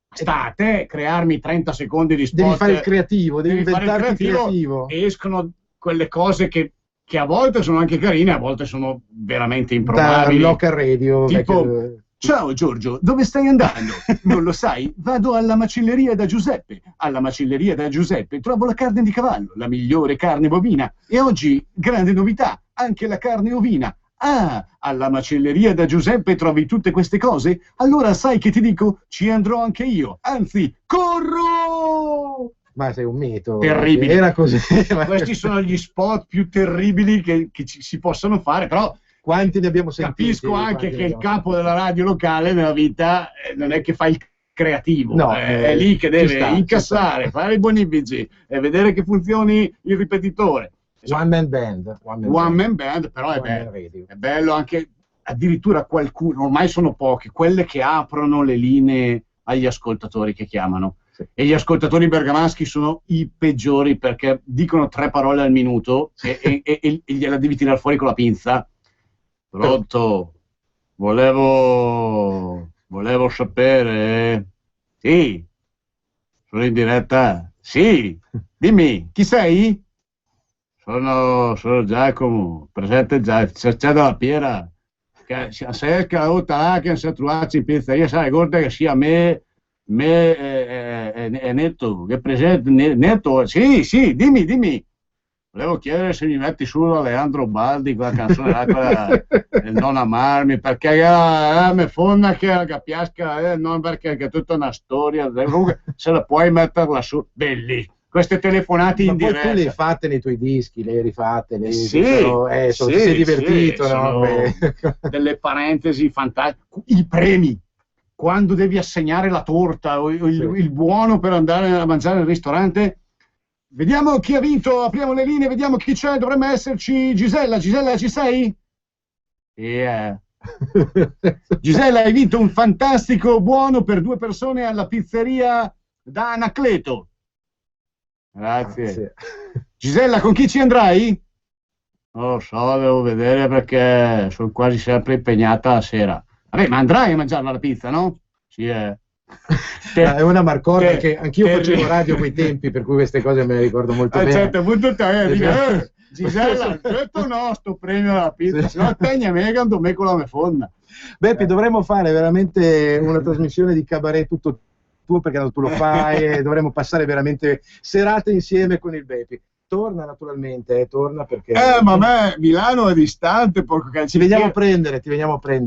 state, crearmi 30 secondi di spot. Devi fare il creativo, devi inventarti il creativo. E escono quelle cose che a volte sono anche carine, a volte sono veramente improbabili. Da local radio. Tipo, ciao Giorgio, dove stai andando? Non lo sai? Vado alla macelleria da Giuseppe. Alla macelleria da Giuseppe trovo la carne di cavallo, la migliore carne bovina. E oggi, grande novità, anche la carne ovina. Ah, alla macelleria da Giuseppe trovi tutte queste cose? Allora sai che ti dico? Ci andrò anche io. Anzi, corro! Ma sei un mito. Terribile. Era così. Questi sono gli spot più terribili che si possono fare, però quanti ne abbiamo sentiti? Capisco anche che il capo della radio locale nella vita non è che fa il creativo, no, è lì che deve incassare, fare i bonifici e vedere che funzioni il ripetitore. One man band. Però è bello anche, addirittura qualcuno, ormai sono poche, quelle che aprono le linee agli ascoltatori che chiamano. Sì. E gli ascoltatori bergamaschi sono i peggiori perché dicono 3 parole al minuto e gliela devi tirare fuori con la pinza. Pronto? Volevo sapere. Sì. Sono in diretta? Sì. Dimmi, chi sei? Sono Giacomo, presente già, c'è dalla Piera. Che se che la volta là che si è trovato in pizzeria, sai, guarda che sia me è Netto, che presente Netto? Sì, dimmi. Volevo chiedere se mi metti su Leandro Baldi, quella canzone là, quella Non amarmi, perché mi fonda che capisca, non perché è tutta una storia, comunque se la puoi metterla su, belli. Queste telefonate in diretta. Ma poi tu le hai fatte nei tuoi dischi, le hai rifatte, ti sei divertito, no? Delle parentesi fantastiche. I premi, quando devi assegnare la torta o il buono per andare a mangiare al ristorante. Vediamo chi ha vinto, apriamo le linee, vediamo chi c'è, dovrebbe esserci Gisella. Gisella, ci sei? Yeah. Gisella, hai vinto un fantastico buono per 2 persone alla pizzeria da Anacleto. Grazie. Gisella, con chi ci andrai? Non lo so, devo vedere perché sono quasi sempre impegnata la sera. Vabbè, ma andrai a mangiarla la pizza, no? Sì, è una marcotta che anch'io facevo radio a quei tempi, per cui queste cose me le ricordo molto bene. Certo, appunto Gisella, questo no, sto premio alla pizza, se no tegna mega me con la me fonda. Beppi, dovremmo fare veramente una trasmissione di cabaret tutto tuo, perché tu lo fai e dovremmo passare veramente serate insieme con il Beppi. Torna naturalmente, torna perché... ma a me Milano è distante, porco cazzo. Ti veniamo a prendere.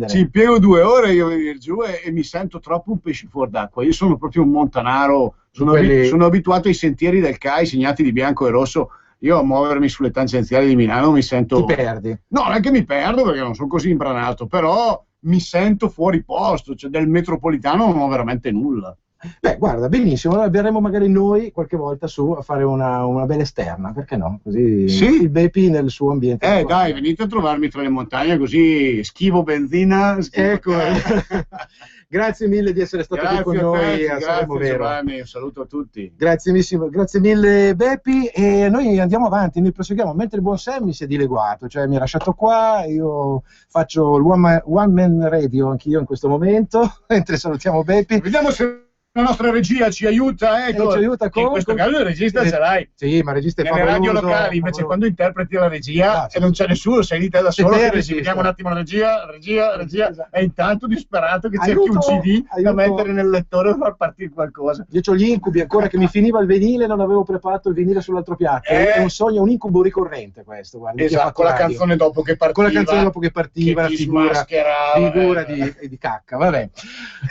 Ci impiego 2 ore io a venire giù e mi sento troppo un pesce fuor d'acqua. Io sono proprio un montanaro, sono abituato ai sentieri del CAI segnati di bianco e rosso. Io a muovermi sulle tangenziali di Milano mi sento... Ti perdi? No, non è che mi perdo perché non sono così imbranato, però mi sento fuori posto, cioè del metropolitano non ho veramente nulla. Beh, guarda, benissimo, allora verremo magari noi qualche volta su a fare una bella esterna, perché no? Così sì? Il Beppi nel suo ambiente. Dai, venite a trovarmi tra le montagne così schivo benzina. Ecco. Grazie mille di essere stato qui con noi a Sanremo Vero. Giovanni, un saluto a tutti. Grazie mille Beppi, e noi andiamo avanti, noi proseguiamo, mentre il buon Sam mi si è dileguato, cioè mi ha lasciato qua, io faccio il one man radio anch'io in questo momento, mentre salutiamo Beppi. Vediamo se la nostra regia ci aiuta, ecco. Ci aiuta in questo caso il regista ce l'hai. Sì, ma il regista è nelle radio locali, invece quando interpreti la regia e non c'è nessuno, sei lì te da solo, che dici, vediamo un attimo la regia, e intanto disperato che cerchi un CD da mettere nel lettore per far partire qualcosa. Io ho gli incubi ancora che mi finiva il vinile, non avevo preparato il vinile sull'altro piatto. È un sogno, un incubo ricorrente questo. Guarda, esatto, con la canzone dopo che partiva. Figura di cacca, vabbè.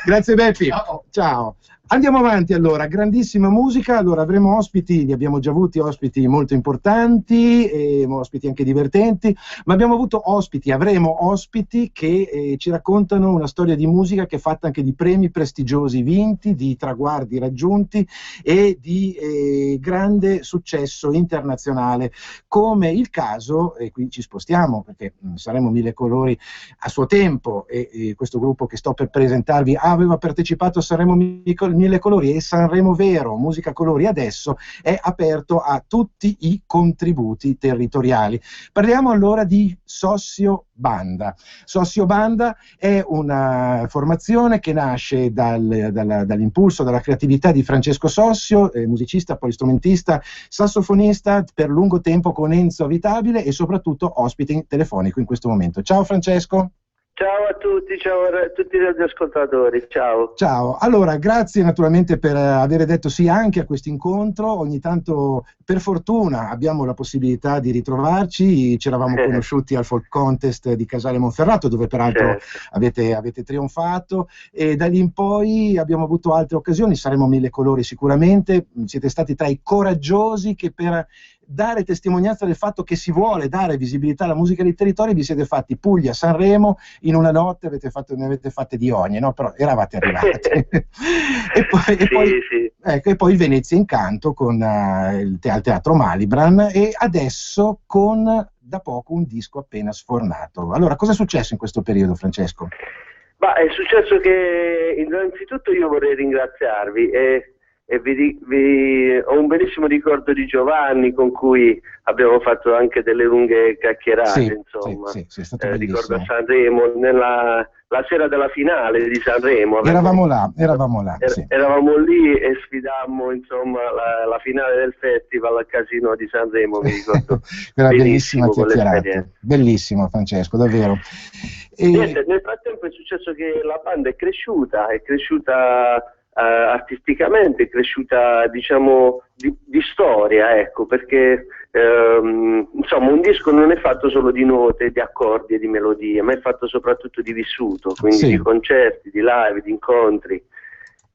Grazie Beppi. Ciao. Andiamo avanti allora, grandissima musica, allora avremo ospiti, li abbiamo già avuti ospiti molto importanti, ospiti anche divertenti, ma abbiamo avuto ospiti, avremo ospiti che ci raccontano una storia di musica che è fatta anche di premi prestigiosi vinti, di traguardi raggiunti e di grande successo internazionale, come il caso, e qui ci spostiamo perché saremo Mille Colori a suo tempo e questo gruppo che sto per presentarvi aveva partecipato a Sanremo Mille Colori e Sanremo Vero, Musica Colori, adesso è aperto a tutti i contributi territoriali. Parliamo allora di Sossio Banda. Sossio Banda è una formazione che nasce dall'impulso, dalla creatività di Francesco Sossio, musicista, polistrumentista, sassofonista per lungo tempo con Enzo Avitabile e soprattutto ospite telefonico in questo momento. Ciao Francesco. Ciao a tutti, ciao a tutti gli ascoltatori, ciao. Ciao, allora grazie naturalmente per aver detto sì anche a questo incontro, ogni tanto per fortuna abbiamo la possibilità di ritrovarci, ci eravamo conosciuti al Folk Contest di Casale Monferrato dove peraltro avete trionfato e da lì in poi abbiamo avuto altre occasioni, saremo Mille Colori sicuramente, siete stati tra i coraggiosi che per dare testimonianza del fatto che si vuole dare visibilità alla musica dei territori, vi siete fatti Puglia, Sanremo, in una notte ne avete fatte di ogni, no? Però eravate arrivati. e poi il Venezia Incanto con il Teatro Malibran e adesso con da poco un disco appena sfornato. Allora, cosa è successo in questo periodo, Francesco? È successo che innanzitutto io vorrei ringraziarvi e ho un bellissimo ricordo di Giovanni con cui abbiamo fatto anche delle lunghe chiacchierate, insomma. Sì, è stato ricordo a Sanremo, la sera della finale di Sanremo. Eravamo là. Eravamo lì e sfidammo insomma la finale del festival al Casino di Sanremo, mi ricordo. Quella bellissima chiacchierata. Bellissimo Francesco, davvero. Niente, nel frattempo è successo che la banda è cresciuta artisticamente, è cresciuta diciamo di storia, ecco, perché insomma un disco non è fatto solo di note, di accordi e di melodie, ma è fatto soprattutto di vissuto, quindi di concerti, di live, di incontri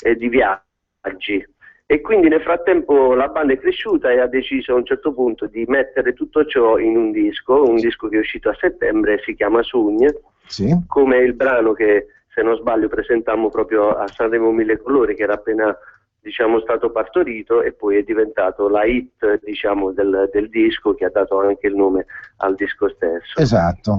e di viaggi. E quindi nel frattempo la banda è cresciuta e ha deciso a un certo punto di mettere tutto ciò in un disco che è uscito a settembre, si chiama Sugne, come il brano che se non sbaglio presentammo proprio a Sanremo Mille Colori, che era appena diciamo stato partorito e poi è diventato la hit diciamo del disco, che ha dato anche il nome al disco stesso. Esatto.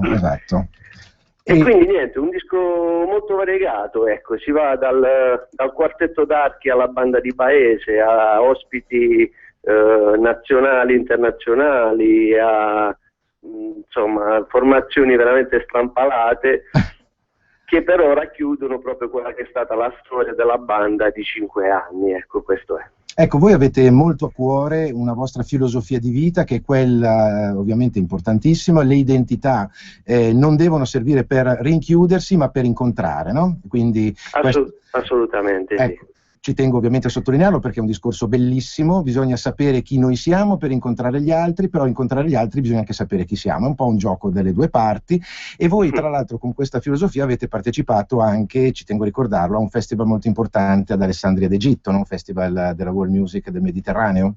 E quindi niente, un disco molto variegato, ecco, si va dal quartetto d'archi alla banda di paese, a ospiti nazionali, internazionali, a insomma formazioni veramente strampalate che però racchiudono proprio quella che è stata la storia della banda di 5 anni, ecco, questo è. Ecco, voi avete molto a cuore una vostra filosofia di vita, che è quella ovviamente importantissima, le identità non devono servire per rinchiudersi, ma per incontrare, no? Quindi assolutamente, ecco, ci tengo ovviamente a sottolinearlo perché è un discorso bellissimo, bisogna sapere chi noi siamo per incontrare gli altri, però incontrare gli altri bisogna anche sapere chi siamo, è un po' un gioco delle due parti e voi tra l'altro con questa filosofia avete partecipato anche, ci tengo a ricordarlo, a un festival molto importante ad Alessandria d'Egitto, no? Un festival della world music del Mediterraneo.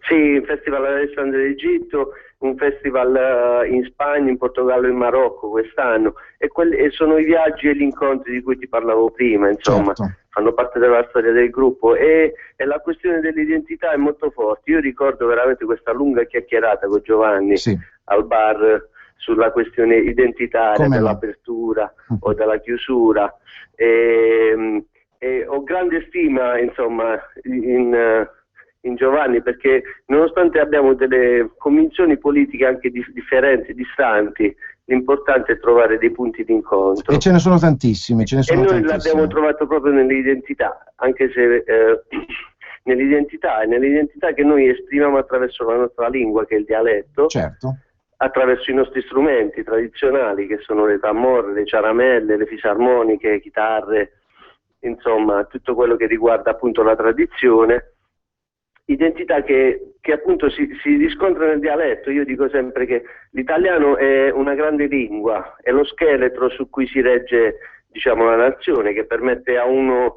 Sì, il Festival Alessandria d'Egitto, un festival in Spagna, in Portogallo e in Marocco quest'anno e sono i viaggi e gli incontri di cui ti parlavo prima, insomma, fanno parte della storia del gruppo e la questione dell'identità è molto forte. Io ricordo veramente questa lunga chiacchierata con Giovanni al bar sulla questione identitaria dell'apertura o della chiusura e ho grande stima insomma in Giovanni, perché nonostante abbiamo delle convinzioni politiche anche differenti, distanti, l'importante è trovare dei punti di incontro. E ce ne sono tantissimi. E noi l'abbiamo trovato proprio nell'identità, anche se nell'identità che noi esprimiamo attraverso la nostra lingua, che è il dialetto, attraverso i nostri strumenti tradizionali, che sono le tamorre, le ciaramelle, le fisarmoniche, le chitarre, insomma tutto quello che riguarda appunto la tradizione. Identità che appunto si riscontra nel dialetto. Io dico sempre che l'italiano è una grande lingua, è lo scheletro su cui si regge diciamo la nazione, che permette a uno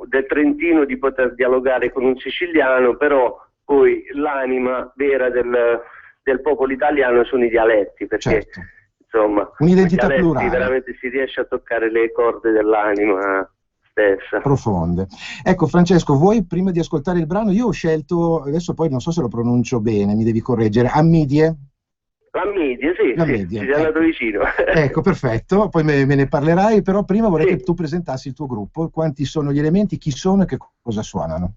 del Trentino di poter dialogare con un siciliano, però poi l'anima vera del popolo italiano sono i dialetti, perché insomma, un'identità dialetti plurale. Veramente si riesce a toccare le corde dell'anima stessa. Profonde. Ecco Francesco, vuoi prima di ascoltare il brano, io ho scelto, adesso poi non so se lo pronuncio bene, mi devi correggere, Ammidie? L'Ammidie, sì, L'Ammidie, ci sei andato vicino. Ecco, perfetto, poi me ne parlerai, però prima vorrei che tu presentassi il tuo gruppo, quanti sono gli elementi, chi sono e che cosa suonano.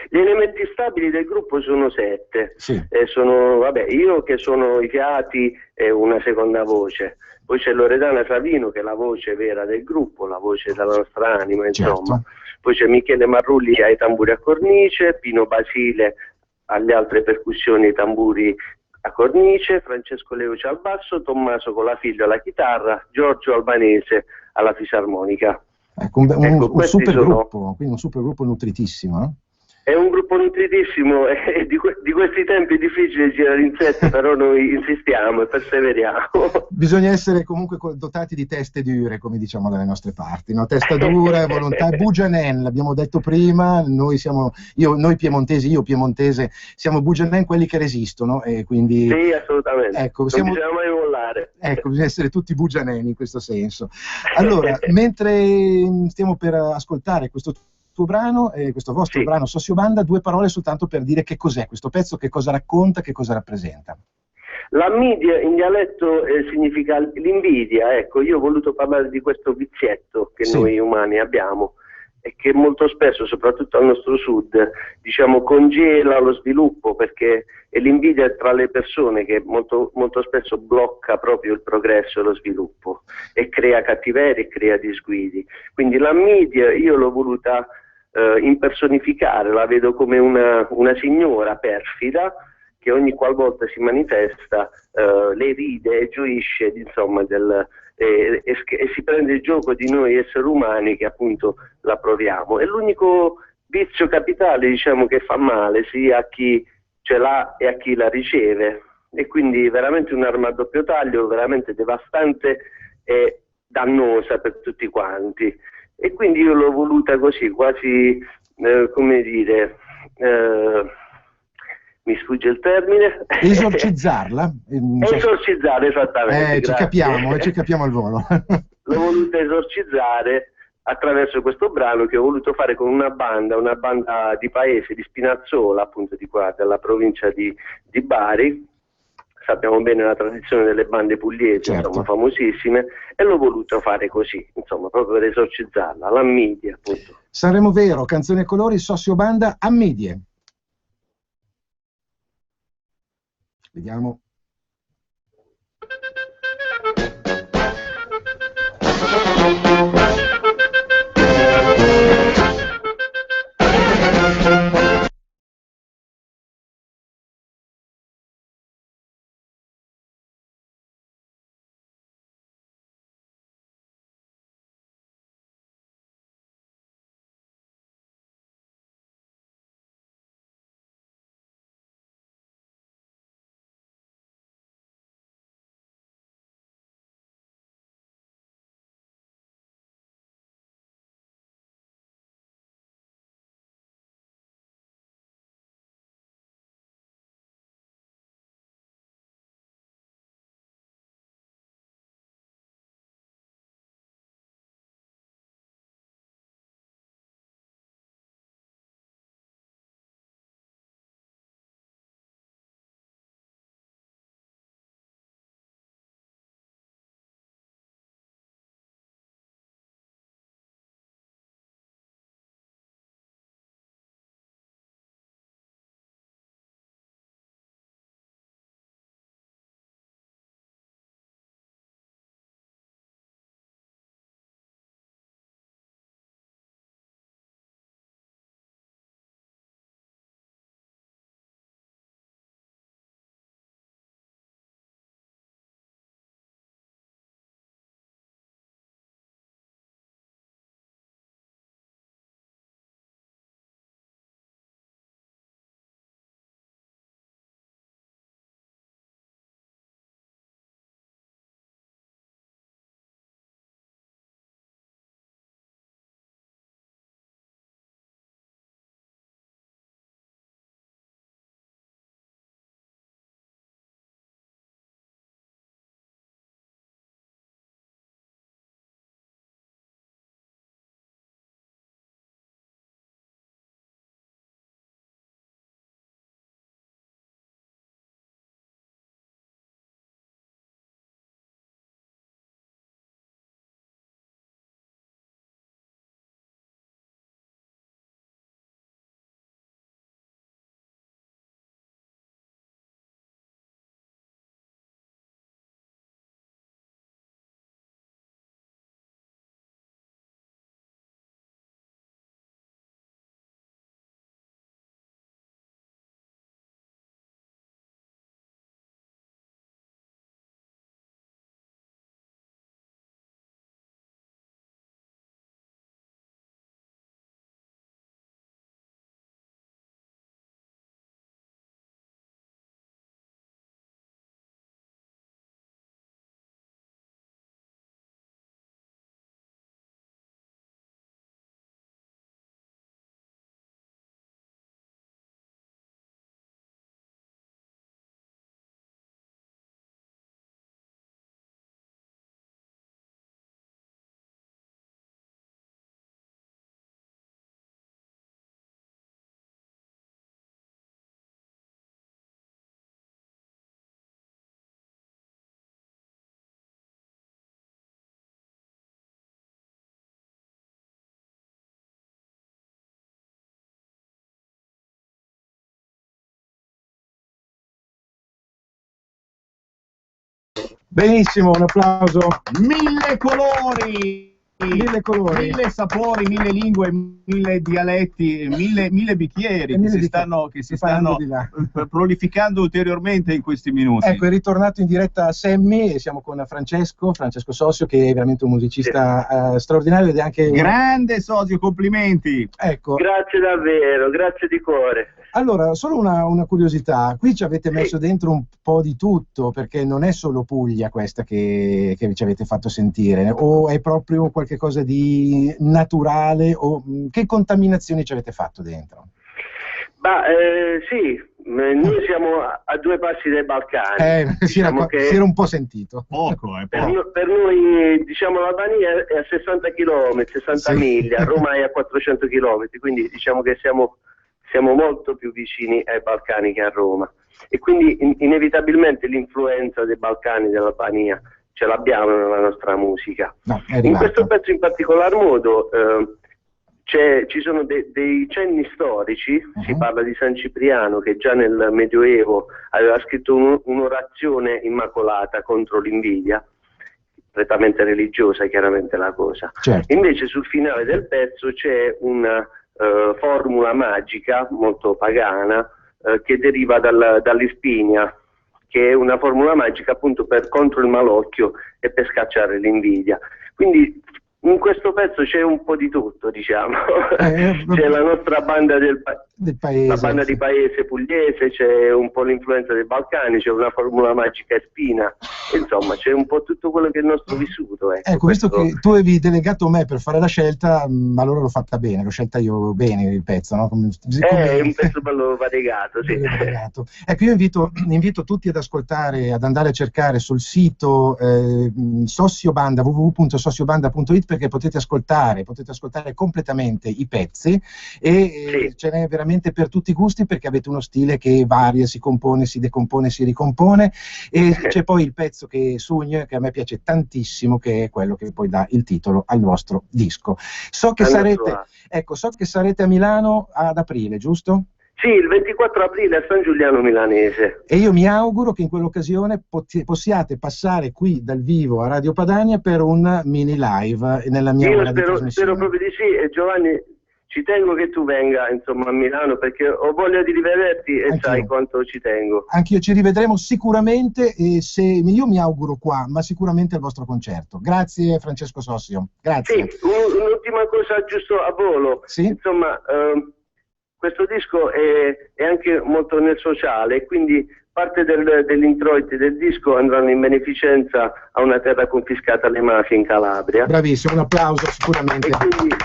Gli elementi stabili del gruppo sono 7, sì. Sono, vabbè, io che sono i fiati e una seconda voce, poi c'è Loredana Savino che è la voce vera del gruppo, la voce della nostra anima, insomma. Poi c'è Michele Marrulli ai tamburi a cornice, Pino Basile alle altre percussioni e tamburi a cornice, Francesco Leuci al basso, Tommaso Colafiglia alla chitarra, Giorgio Albanese alla fisarmonica. Ecco, un super gruppo, quindi un super gruppo nutritissimo, no? È un gruppo nutritissimo e di questi tempi è difficile girare in 7, però noi insistiamo e perseveriamo. Bisogna essere comunque dotati di teste dure, come diciamo dalle nostre parti, no? Testa dura, volontà, bugianen, l'abbiamo detto prima, noi piemontesi, io piemontese, siamo bugianen quelli che resistono e quindi... Sì, assolutamente, ecco, non bisogna mai mollare. Ecco, bisogna essere tutti bugianen in questo senso. Allora, mentre stiamo per ascoltare questo tuo brano, questo vostro brano Sociobanda, 2 parole soltanto per dire che cos'è questo pezzo, che cosa racconta, che cosa rappresenta. L'ammidia in dialetto significa l'invidia, ecco, io ho voluto parlare di questo vizietto che noi umani abbiamo e che molto spesso, soprattutto al nostro sud, diciamo congela lo sviluppo, perché è l'invidia tra le persone che molto, molto spesso blocca proprio il progresso e lo sviluppo e crea cattiveria e crea disguidi. Quindi l'ammidia io l'ho voluta impersonificare, la vedo come una signora perfida che ogni qualvolta si manifesta le ride e gioisce, insomma, e si prende il gioco di noi esseri umani che appunto la proviamo. È l'unico vizio capitale, diciamo, che fa male sia a chi ce l'ha e a chi la riceve, e quindi veramente un'arma a doppio taglio, veramente devastante e dannosa per tutti quanti. E quindi io l'ho voluta così, quasi, come dire, mi sfugge il termine. Esorcizzarla? Esorcizzare, esattamente. Ci capiamo al volo. L'ho voluta esorcizzare attraverso questo brano che ho voluto fare con una banda di paese, di Spinazzola, appunto di qua, della provincia di Bari. Sappiamo bene la tradizione delle bande pugliesi, insomma, famosissime, e l'ho voluto fare così, insomma, proprio per esorcizzarla, l'ammidia, appunto. Sanremo Vero, Canzone e Colori, Sociobanda, Ammidie. Vediamo. Benissimo, un applauso. 1000 colori! 1000 colori, 1000 sapori, 1000 lingue, 1000 dialetti, 1000 bicchieri che si stanno prolificando ulteriormente in questi minuti. Ecco, è ritornato in diretta Sammy e siamo con Francesco Sossio, che è veramente un musicista straordinario ed è anche grande Sossio, complimenti. Ecco. Grazie davvero, grazie di cuore. Allora, solo una curiosità, qui ci avete messo dentro un po' di tutto, perché non è solo Puglia questa che ci avete fatto sentire, o è proprio qualche cosa di naturale, o che contaminazioni ci avete fatto dentro? Sì, noi siamo a 2 passi dai Balcani. Si era un po' sentito. Poco. Per noi, diciamo, l'Albania è a 60 km, 60 miglia, Roma è a 400 km, quindi diciamo che siamo molto più vicini ai Balcani che a Roma, e quindi inevitabilmente l'influenza dei Balcani, dell'Albania, ce l'abbiamo nella nostra musica. In questo pezzo in particolar modo ci sono dei cenni storici. Si parla di San Cipriano, che già nel Medioevo aveva scritto un'orazione immacolata contro l'invidia, prettamente religiosa chiaramente la cosa. Certo. Invece sul finale del pezzo c'è una formula magica molto pagana che deriva dall'Irpinia, che è una formula magica appunto contro il malocchio e per scacciare l'invidia. Quindi in questo pezzo c'è un po' di tutto, diciamo. C'è la nostra banda del paese, la banda di paese pugliese, c'è un po' l'influenza dei Balcani, c'è una formula magica spina, insomma c'è un po' tutto quello che è il nostro vissuto. Ecco, visto che tu avevi delegato me per fare la scelta, allora l'ho fatta bene, l'ho scelta io bene il pezzo, no? È un pezzo bello variegato, sì. Ecco, io invito tutti ad ascoltare, ad andare a cercare sul sito Sossiobanda, www.sossiobanda.it, perché potete ascoltare completamente i pezzi e ce n'è veramente per tutti i gusti, perché avete uno stile che varia, si compone, si decompone, si ricompone, e c'è poi il pezzo che Sugn, che a me piace tantissimo, che è quello che poi dà il titolo al vostro disco. So che sarete a Milano ad aprile, giusto? Sì, il 24 aprile a San Giuliano Milanese. E io mi auguro che in quell'occasione possiate passare qui dal vivo a Radio Padania per un mini live nella mia ora di trasmissione. Spero proprio di sì, e Giovanni, ci tengo che tu venga insomma a Milano, perché ho voglia di rivederti e anch'io. Sai quanto ci tengo. Anch'io, ci rivedremo sicuramente, e io mi auguro qua, ma sicuramente al vostro concerto. Grazie Francesco Sossio. Grazie. Sì, un'ultima cosa giusto a volo. Sì? Insomma, questo disco è anche molto nel sociale, quindi parte degli introiti del disco andranno in beneficenza a una terra confiscata alle mafie in Calabria. Bravissimo, un applauso sicuramente. E quindi,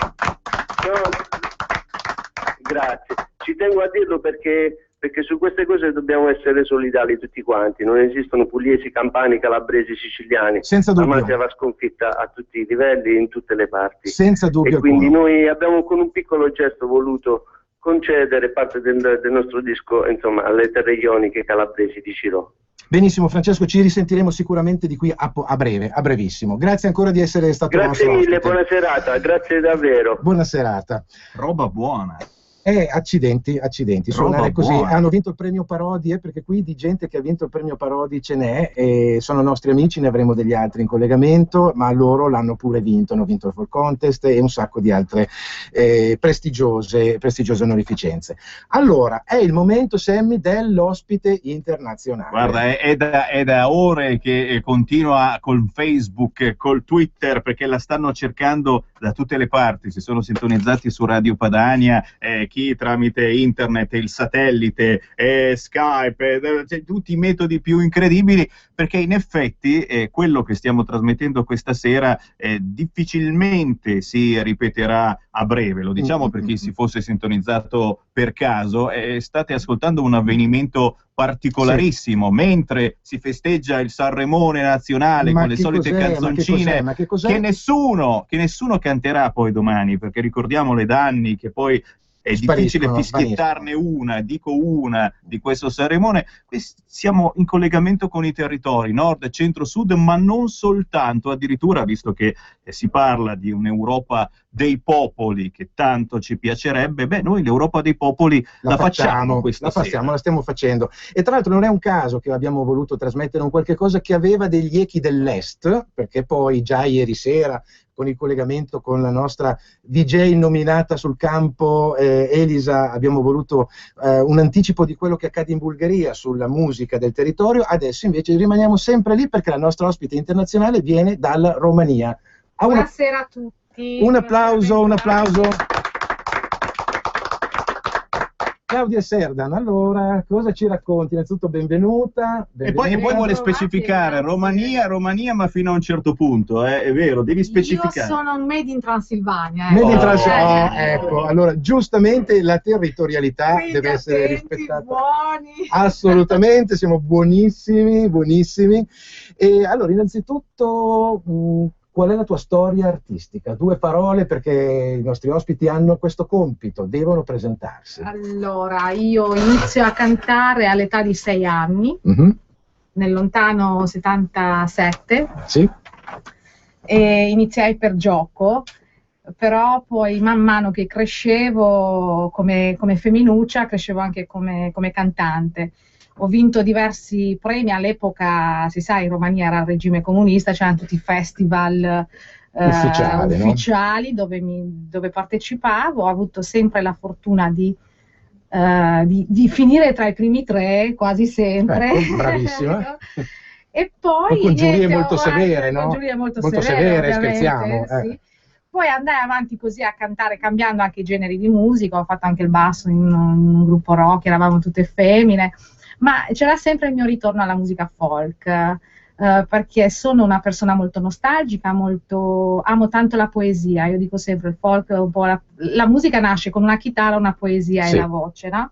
grazie. Ci tengo a dirlo perché su queste cose dobbiamo essere solidali tutti quanti. Non esistono pugliesi, campani, calabresi, siciliani. Senza dubbio. La mafia va sconfitta a tutti i livelli, in tutte le parti. Senza dubbio. E quindi noi abbiamo con un piccolo gesto voluto concedere parte del nostro disco, insomma, alle terre ioniche calabresi di Cirò. Benissimo Francesco, ci risentiremo sicuramente di qui a breve, a brevissimo. Grazie ancora di essere stato nostro ospite. Grazie mille, buona serata, grazie davvero. Buona serata. Roba buona. Accidenti, suonare così. Buona. Hanno vinto il premio Parodi, perché qui di gente che ha vinto il premio Parodi ce n'è, e sono nostri amici, ne avremo degli altri in collegamento, ma loro l'hanno pure vinto, hanno vinto il Folk Contest e un sacco di altre prestigiose onorificenze. Allora, è il momento, Sammy, dell'ospite internazionale. Guarda, è da ore che continua col Facebook, col Twitter, perché la stanno cercando da tutte le parti, si sono sintonizzati su Radio Padania, chi tramite internet, il satellite, Skype, cioè, tutti i metodi più incredibili, perché in effetti quello che stiamo trasmettendo questa sera difficilmente si ripeterà a breve, lo diciamo per chi si fosse sintonizzato per caso, state ascoltando un avvenimento particolarissimo, sì. Mentre si festeggia il Sanremone nazionale con le solite canzoncine che nessuno canterà poi domani, perché ricordiamo le danni che poi è difficile fischiettarne una, dico una di questo Sanremone. Siamo in collegamento con i territori nord, centro, sud, ma non soltanto, addirittura, visto che si parla di un'Europa dei popoli che tanto ci piacerebbe, noi l'Europa dei popoli la facciamo questa sera. La stiamo facendo. E tra l'altro non è un caso che abbiamo voluto trasmettere un qualche cosa che aveva degli echi dell'est, perché poi già ieri sera, con il collegamento con la nostra DJ nominata sul campo, Elisa, abbiamo voluto un anticipo di quello che accade in Bulgaria sulla musica del territorio. Adesso invece rimaniamo sempre lì perché la nostra ospite internazionale viene dalla Romania. Buonasera a tutti. Un applauso. Claudia Serdan, allora, cosa ci racconti? Innanzitutto benvenuta. E poi vuole specificare Romania, ma fino a un certo punto, è vero, devi specificare. Io sono un made in Transilvania. Made in Transilvania, ecco, allora, giustamente la territorialità deve essere rispettata. Buoni. Assolutamente, siamo buonissimi. E allora, innanzitutto, qual è la tua storia artistica? 2 parole, perché i nostri ospiti hanno questo compito, devono presentarsi. Allora, io inizio a cantare all'età di 6 anni, nel lontano 77. Sì. E iniziai per gioco, però poi man mano che crescevo come femminuccia, crescevo anche come cantante. Ho vinto diversi premi, all'epoca, si sa, in Romania era il regime comunista, c'erano tutti i festival ufficiali, no? dove partecipavo, ho avuto sempre la fortuna di finire tra i primi 3, quasi sempre. Ecco, bravissima. E poi con giurie molto severe, no? Con giurie molto severe, scherziamo. Sì. Poi andai avanti così a cantare, cambiando anche i generi di musica, ho fatto anche il basso in un gruppo rock, eravamo tutte femmine. Ma c'era sempre il mio ritorno alla musica folk, perché sono una persona molto nostalgica, amo tanto la poesia. Io dico sempre, il folk è un po' la musica nasce con una chitarra, una poesia e la voce, no?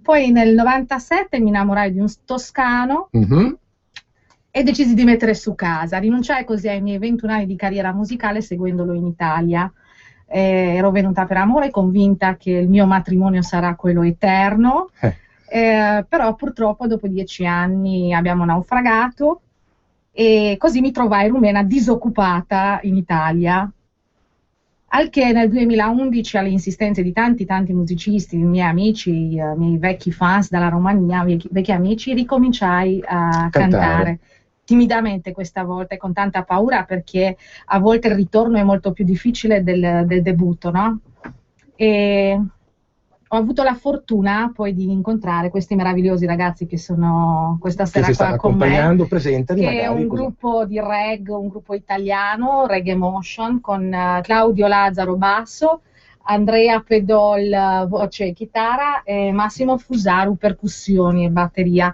Poi nel 97 mi innamorai di un toscano e decisi di mettere su casa. Rinunciai così ai miei 21 anni di carriera musicale seguendolo in Italia. Ero venuta per amore, convinta che il mio matrimonio sarà quello eterno. Però purtroppo dopo 10 anni abbiamo naufragato e così mi trovai rumena disoccupata in Italia, al che nel 2011, alle insistenze di tanti musicisti, miei amici, miei vecchi fans dalla Romania, vecchi amici, ricominciai a cantare timidamente questa volta e con tanta paura, perché a volte il ritorno è molto più difficile del debutto, no? E ho avuto la fortuna poi di incontrare questi meravigliosi ragazzi che sono questa sera qua con me, presentali, che è un gruppo di reggae, un gruppo italiano, Reggae Motion, con Claudio Lazzaro basso, Andrea Pedol voce e chitarra e Massimo Fusaru percussioni e batteria.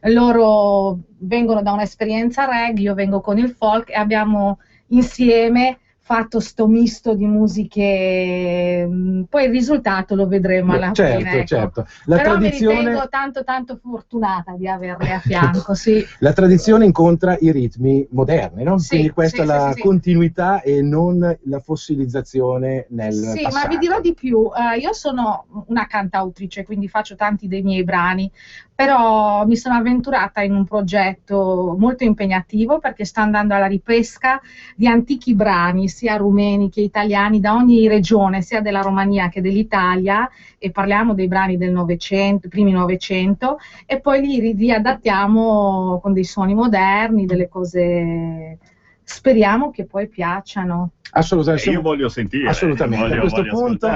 Loro vengono da un'esperienza reggae, io vengo con il folk e abbiamo insieme fatto sto misto di musiche, poi il risultato lo vedremo alla fine. Ecco. Certo. Però mi ritengo tanto fortunata di averle a fianco, sì. La tradizione incontra i ritmi moderni, no? Sì, quindi questa è la sì. continuità e non la fossilizzazione nel passato. Ma vi dirò di più, io sono una cantautrice, quindi faccio tanti dei miei brani, però mi sono avventurata in un progetto molto impegnativo perché sto andando alla ripesca di antichi brani, sia rumeni che italiani, da ogni regione, sia della Romania che dell'Italia, e parliamo dei brani del Novecento, primi Novecento, e poi li riadattiamo con dei suoni moderni, delle cose, speriamo che poi piacciono. Assolutamente. Io voglio sentire. Assolutamente. A questo punto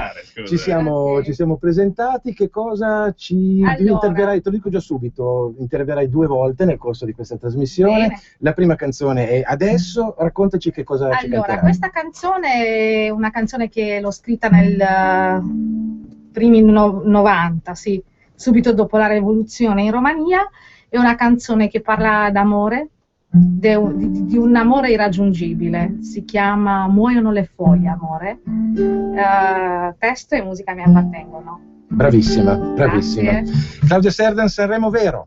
ci siamo presentati. Che cosa ci interverrai? Te lo dico già subito, interverrai 2 volte nel corso di questa trasmissione. Bene. La prima canzone è Adesso, raccontaci che cosa ci canterai. Allora, questa canzone è una canzone che l'ho scritta nel primi 90, sì, subito dopo la rivoluzione in Romania. È una canzone che parla d'amore, di un amore irraggiungibile, si chiama Muoiono le foglie, amore. Testo e musica mi appartengono. Bravissima. Grazie. Claudia Serdan, Sanremo Vero.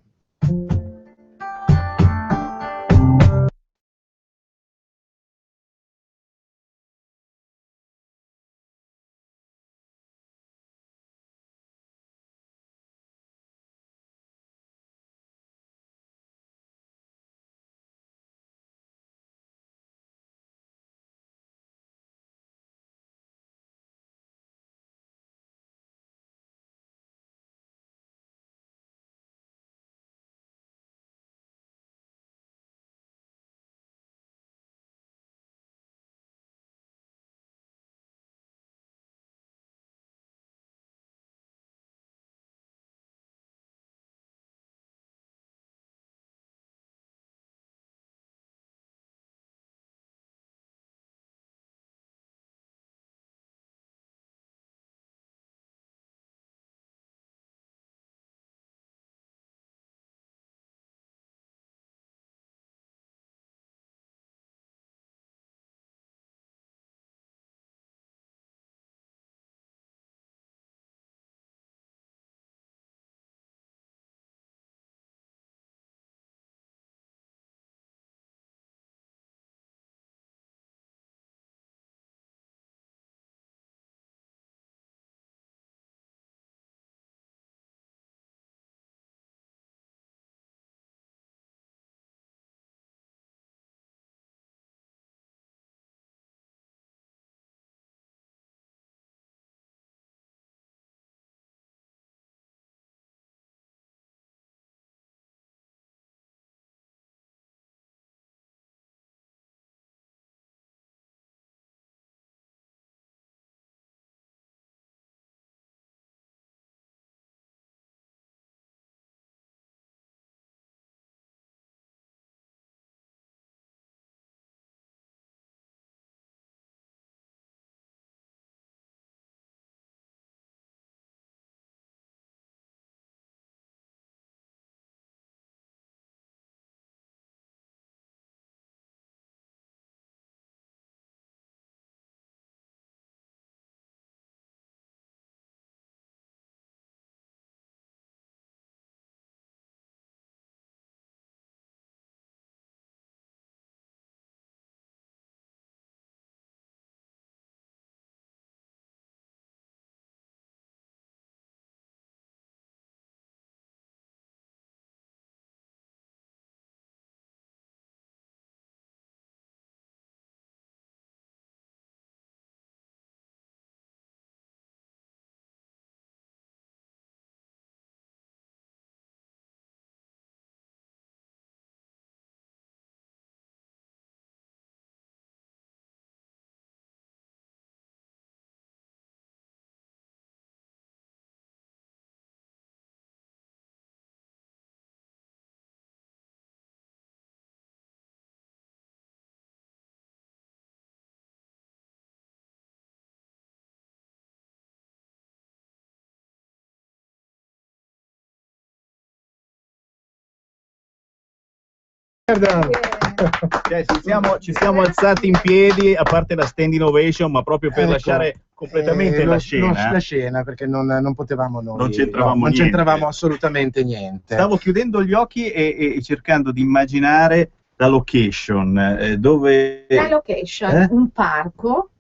Ci siamo alzati in piedi, a parte la standing ovation, ma proprio per lasciare completamente la scena. La scena, perché non potevamo noi. Non c'entravamo non niente. c'entravamo assolutamente niente. Stavo chiudendo gli occhi e cercando di immaginare la location. Dove... La location, un parco,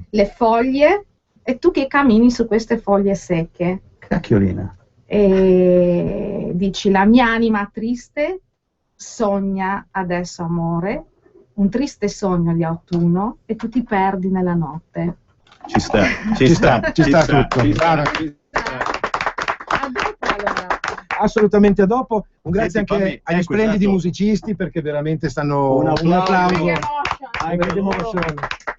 le foglie, e tu che cammini su queste foglie secche. Cacchiolina. E dici: la mia anima triste sogna adesso amore, un triste sogno di autunno, e tu ti perdi nella notte. Ci sta tutto. Assolutamente a dopo. Un grazie anche agli splendidi musicisti, perché veramente stanno un applauso.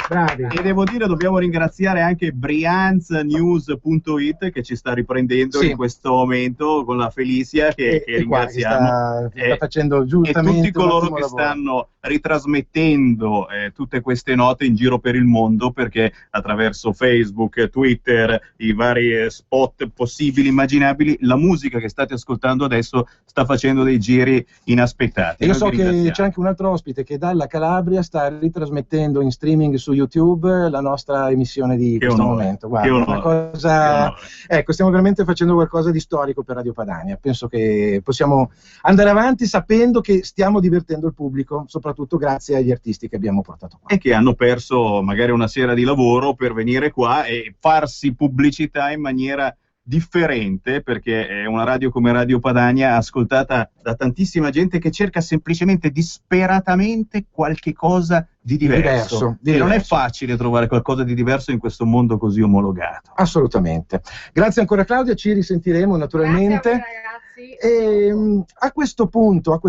Bravi. E devo dire, dobbiamo ringraziare anche brianznews.it che ci sta riprendendo in questo momento, con la Felicia che ringraziamo, sta facendo giustamente, e tutti coloro che stanno ritrasmettendo tutte queste note in giro per il mondo, perché attraverso Facebook, Twitter, i vari spot possibili, immaginabili, la musica che state ascoltando adesso sta facendo dei giri inaspettati. Io so che c'è anche un altro ospite che dalla Calabria sta ritrasmettendo in streaming su YouTube la nostra emissione di questo momento. Guarda, una cosa... Ecco, stiamo veramente facendo qualcosa di storico per Radio Padania. Penso che possiamo andare avanti sapendo che stiamo divertendo il pubblico, soprattutto grazie agli artisti che abbiamo portato qua. E che hanno perso magari una sera di lavoro per venire qua e farsi pubblicità in maniera differente, perché è una radio come Radio Padania ascoltata da tantissima gente che cerca semplicemente disperatamente qualche cosa di diverso. E non è facile trovare qualcosa di diverso in questo mondo così omologato. Assolutamente. Grazie ancora Claudia, ci risentiremo naturalmente. Grazie a voi, ragazzi. E, a questo punto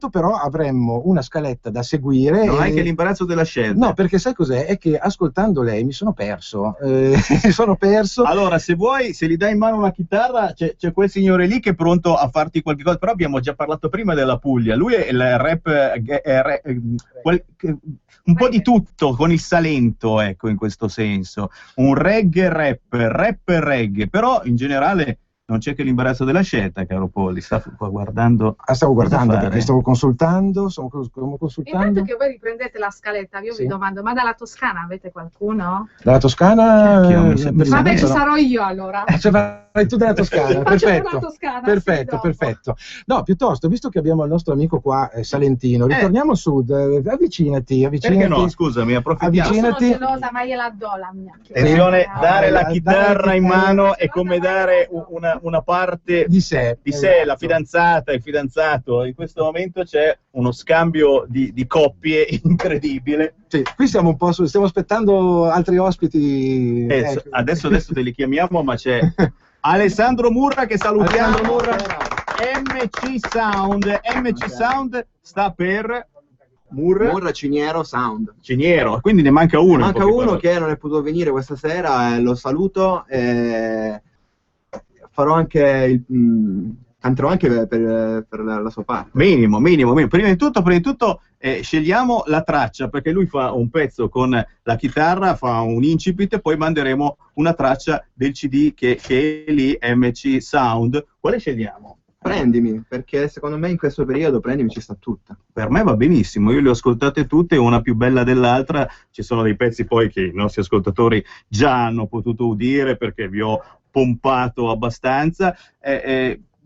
però avremmo una scaletta da seguire. Non hai che l'imbarazzo della scelta. No, perché sai cos'è? È che ascoltando lei mi sono perso. Allora, se vuoi, se gli dai in mano una chitarra, c'è quel signore lì che è pronto a farti qualche cosa. Però abbiamo già parlato prima della Puglia. Lui è il rap, un po' di tutto con il Salento, ecco, in questo senso. Un reggae rap reggae, però in generale non c'è che l'imbarazzo della scelta, caro Polli. Stavo guardando perché stavo consultando. Intanto che voi riprendete la scaletta, io vi domando: ma dalla Toscana avete qualcuno? Dalla Toscana? Vabbè, ci sarò io allora. Vai tu dalla Toscana, perfetto. Perfetto. No, piuttosto, visto che abbiamo il nostro amico qua salentino, ritorniamo al sud, avvicinati. Perché no? Scusami, approfittiamo. Io sono gelosa, ma gliela do la mia. Attenzione, dare la chitarra in mano è come dare una parte di sé, la fidanzata, il fidanzato. In questo momento c'è uno scambio di coppie incredibile. Sì, qui stiamo aspettando altri ospiti. Adesso te li chiamiamo, ma c'è Alessandro Murra che salutiamo. MC Sound sta per Murra Ciniero Sound. Ciniero, quindi ne manca uno. Manca uno che non è potuto venire questa sera, lo saluto. Farò anche canterò anche per la sua parte. Minimo. Prima di tutto scegliamo la traccia, perché lui fa un pezzo con la chitarra, fa un incipit, e poi manderemo una traccia del CD che è lì, MC Sound. Quale scegliamo? Prendimi, perché secondo me in questo periodo Prendimi ci sta tutta. Per me va benissimo, io le ho ascoltate tutte, una più bella dell'altra. Ci sono dei pezzi poi che i nostri ascoltatori già hanno potuto udire, perché vi ho pompato abbastanza.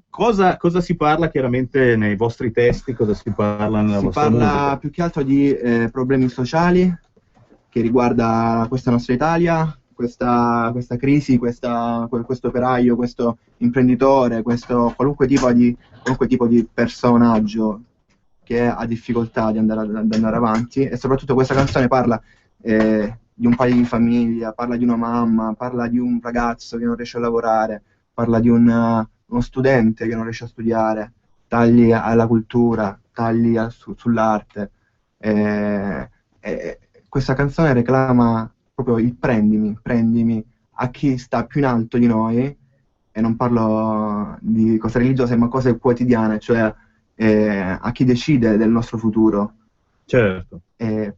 Cosa si parla chiaramente nei vostri testi? Cosa si parla nella vostra musica? Si parla più che altro di problemi sociali che riguarda questa nostra Italia, questa crisi, questo operaio, questo imprenditore, questo qualunque tipo di personaggio che ha difficoltà di andare avanti. E soprattutto questa canzone parla di un paio di famiglia, parla di una mamma, parla di un ragazzo che non riesce a lavorare, parla di uno studente che non riesce a studiare, tagli alla cultura, tagli sull'arte. Questa canzone reclama proprio il prendimi a chi sta più in alto di noi, e non parlo di cose religiose ma cose quotidiane, cioè a chi decide del nostro futuro. Certo.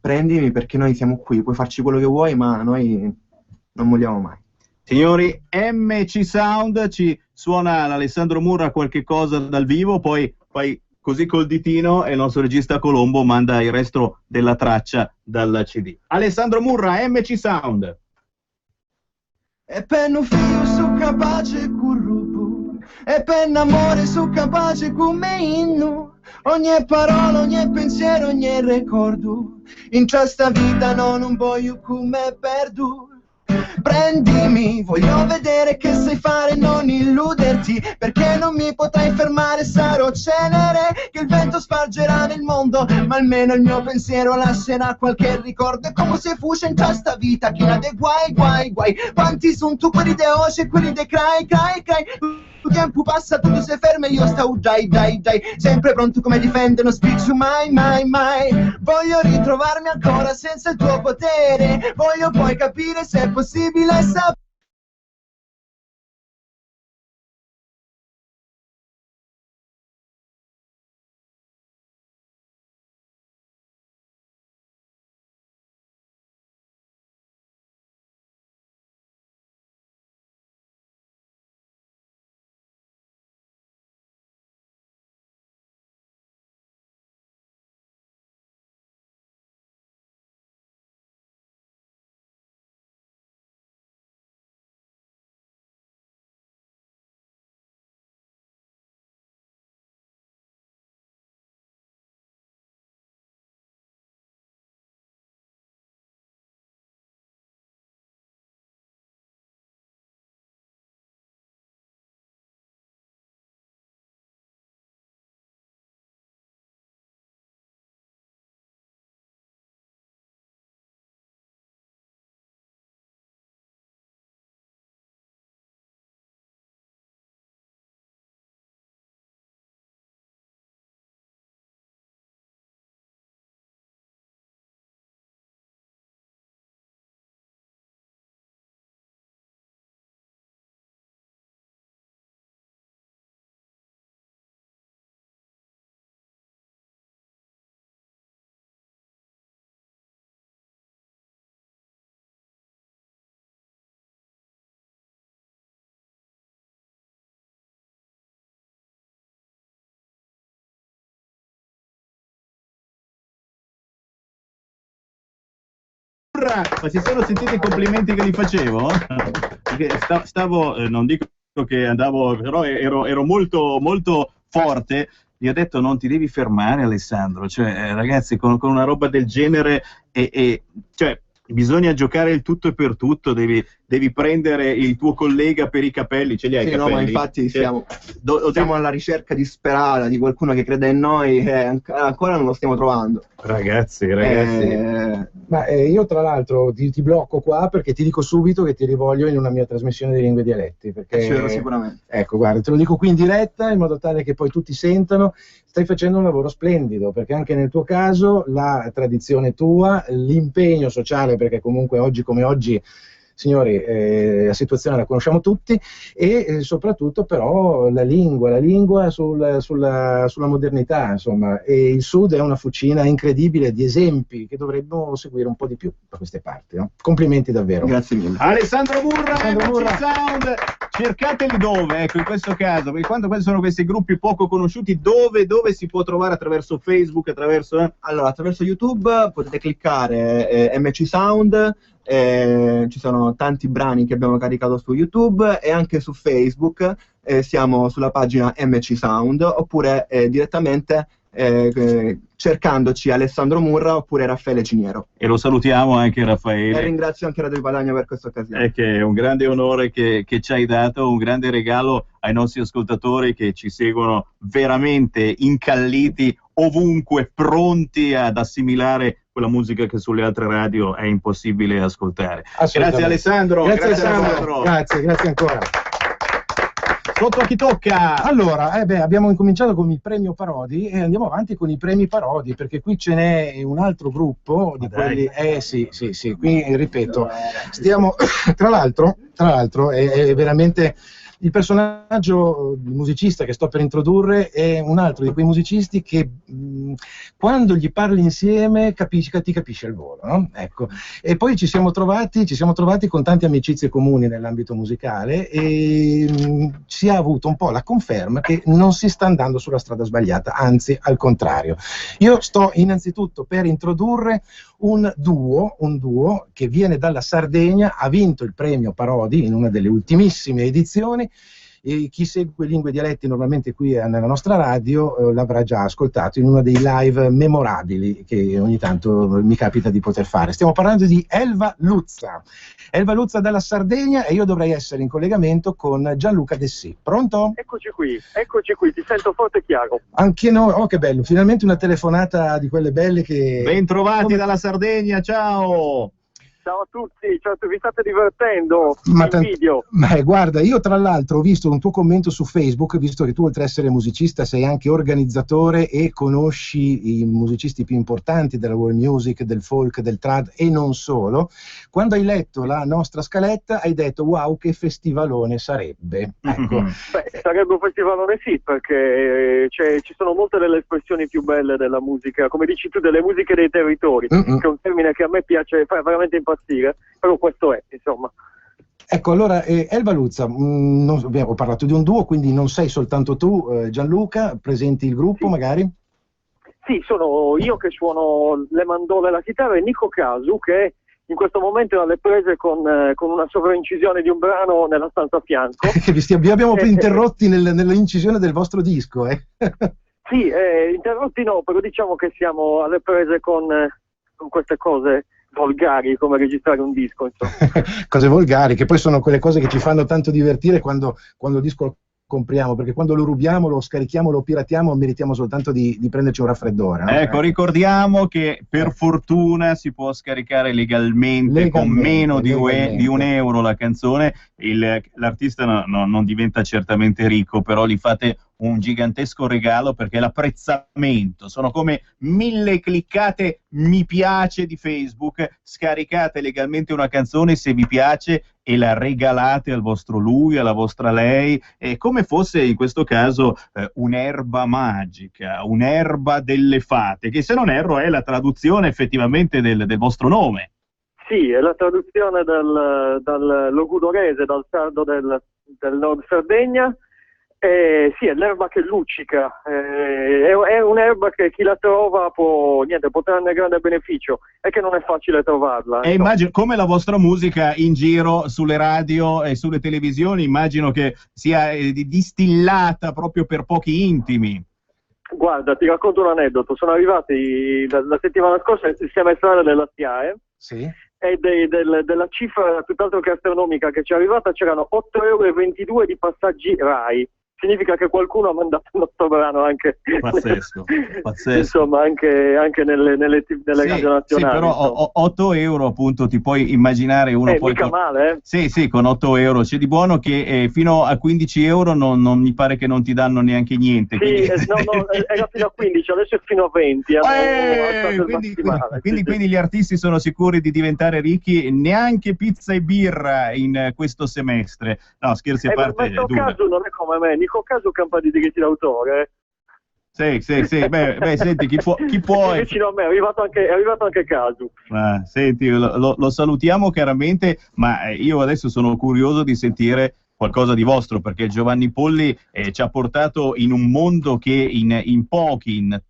Prendimi perché noi siamo qui, puoi farci quello che vuoi, ma noi non molliamo mai. Signori, MC Sound, ci suona l'Alessandro Murra qualche cosa dal vivo, poi così col ditino e il nostro regista Colombo manda il resto della traccia dal CD. Alessandro Murra, MC Sound. E penno fio su capace currupu, e penno amore su capace come inno. Ogni parola, ogni pensiero, ogni ricordo, in questa vita non voglio come perdo. Prendimi, voglio vedere che sai fare, non illuderti, perché non mi potrai fermare, sarò cenere che il vento spargerà nel mondo, ma almeno il mio pensiero lascerà qualche ricordo. È come se fosse in questa vita che ha dei guai, guai, guai. Quanti sono tu quelli de oce, quelli de cry, cry, cry. Il tempo passa, tutto si ferma e io sto dai, dai, dai, sempre pronto come difendere, non spiccio mai, mai, mai. Voglio ritrovarmi ancora senza il tuo potere, voglio poi capire se è possibile sapere. Ma si sono sentiti i complimenti che gli facevo? Perché stavo, non dico che andavo, però ero molto, molto forte. Gli ho detto non ti devi fermare, Alessandro, cioè ragazzi con una roba del genere cioè bisogna giocare il tutto e per tutto, devi prendere il tuo collega per i capelli, ce li hai i capelli? No, ma infatti siamo alla ricerca disperata di qualcuno che creda in noi e ancora non lo stiamo trovando. Ragazzi. Io tra l'altro ti blocco qua perché ti dico subito che ti rivoglio in una mia trasmissione di lingue e dialetti, perché sicuramente. Ecco, guarda, te lo dico qui in diretta in modo tale che poi tutti sentano. Stai facendo un lavoro splendido, perché anche nel tuo caso la tradizione tua, l'impegno sociale, perché comunque oggi come oggi, signori, la situazione la conosciamo tutti, e soprattutto però la lingua sulla modernità, insomma, e il Sud è una fucina incredibile di esempi che dovremmo seguire un po' di più da queste parti, no? Complimenti davvero. Grazie mille. Alessandro Murra, Sound, cercateli dove? Ecco, in questo caso, perché quando sono questi gruppi poco conosciuti, dove si può trovare? Attraverso Facebook, Allora, attraverso YouTube potete cliccare MC Sound. Ci sono tanti brani che abbiamo caricato su YouTube e anche su Facebook, siamo sulla pagina MC Sound, oppure direttamente cercandoci Alessandro Murra oppure Raffaele Ciniero. E lo salutiamo anche Raffaele. E ringrazio anche Radio Padania per questa occasione. È che è un grande onore che ci hai dato, un grande regalo ai nostri ascoltatori che ci seguono veramente incalliti ovunque, pronti ad assimilare quella musica che sulle altre radio è impossibile ascoltare. Grazie Alessandro. Grazie ancora. Sotto a chi tocca? Allora, abbiamo incominciato con il premio Parodi e andiamo avanti con i premi Parodi, perché qui ce n'è un altro gruppo di quelli. Sì, qui ripeto, stiamo tra l'altro è veramente Il personaggio musicista che sto per introdurre è un altro di quei musicisti che quando gli parli insieme ti capisce al volo, no? Ecco. E poi ci siamo trovati con tante amicizie comuni nell'ambito musicale e si è avuto un po' la conferma che non si sta andando sulla strada sbagliata, anzi al contrario. Io sto innanzitutto per introdurre un duo che viene dalla Sardegna, ha vinto il premio Parodi in una delle ultimissime edizioni. E chi segue lingue e dialetti normalmente qui nella nostra radio l'avrà già ascoltato in uno dei live memorabili che ogni tanto mi capita di poter fare. Stiamo parlando di Elva Luzza. Elva Luzza dalla Sardegna, e io dovrei essere in collegamento con Gianluca Dessì. Pronto? Eccoci qui, ti sento forte e chiaro. Anche noi, oh che bello, finalmente una telefonata di quelle belle che... Bentrovati dalla Sardegna, ciao! Ciao a tutti, vi state divertendo in video? Ma guarda, io tra l'altro ho visto un tuo commento su Facebook, visto che tu oltre ad essere musicista sei anche organizzatore e conosci i musicisti più importanti della world music, del folk, del trad e non solo. Quando hai letto la nostra scaletta hai detto wow, che festivalone sarebbe. Ecco. Beh, sarebbe un festivalone sì, perché ci sono molte delle espressioni più belle della musica, come dici tu, delle musiche dei territori, che è un termine che a me piace, fa veramente impazzire. Però questo è, insomma. Ecco, allora, Elva Luzza, ho parlato di un duo, quindi non sei soltanto tu, Gianluca, presenti il gruppo magari? Sì, sono io che suono le mandole e la chitarra e Nico Casu che in questo momento è alle prese con una sovraincisione di un brano nella stanza a fianco. Vi abbiamo interrotti nell'incisione del vostro disco, Sì, interrotti no, però diciamo che siamo alle prese con queste cose volgari, come registrare un disco, insomma. Cose volgari, che poi sono quelle cose che ci fanno tanto divertire quando il disco lo compriamo, perché quando lo rubiamo, lo scarichiamo, lo piratiamo, meritiamo soltanto di prenderci un raffreddore, no? Ecco, ricordiamo che per fortuna si può scaricare legalmente con meno di €1 la canzone. L'artista non diventa certamente ricco, però gli fate un gigantesco regalo, perché l'apprezzamento sono come 1000 cliccate mi piace di Facebook. Scaricate legalmente una canzone se vi piace e la regalate al vostro lui, alla vostra lei, come fosse in questo caso un'erba magica, un'erba delle fate, che se non erro è la traduzione effettivamente del vostro nome. Sì, è la traduzione dal logudorese, dal sardo del Nord Sardegna. Sì, è l'erba che luccica, è un'erba che chi la trova può trarne grande beneficio, e che non è facile trovarla. E immagino, come la vostra musica in giro sulle radio e sulle televisioni, immagino che sia distillata proprio per pochi intimi. Guarda, ti racconto un aneddoto. Sono arrivati la settimana scorsa il sistema estraneo della SIAE. Sì. E della cifra tutt'altro che astronomica che ci è arrivata c'erano €8,22 di passaggi RAI. Significa che qualcuno ha mandato il nostro brano anche pazzesco. Insomma, anche nelle radio nazionali. Sì, però €8 appunto ti puoi immaginare uno poi mica male, Sì, con €8 c'è di buono che fino a €15 non mi pare che non ti danno neanche niente. Sì, no, era fino a 15, adesso è fino a 20. Quindi gli artisti sono sicuri di diventare ricchi, neanche pizza e birra in questo semestre. No, scherzi a parte. In questo caso non è come me. Nico Casu campa di diritti d'autore. Sì. Beh, senti, chi può... Vicino a me è arrivato anche Casu. Senti, lo salutiamo chiaramente, ma io adesso sono curioso di sentire qualcosa di vostro, perché Giovanni Polli ci ha portato in un mondo che in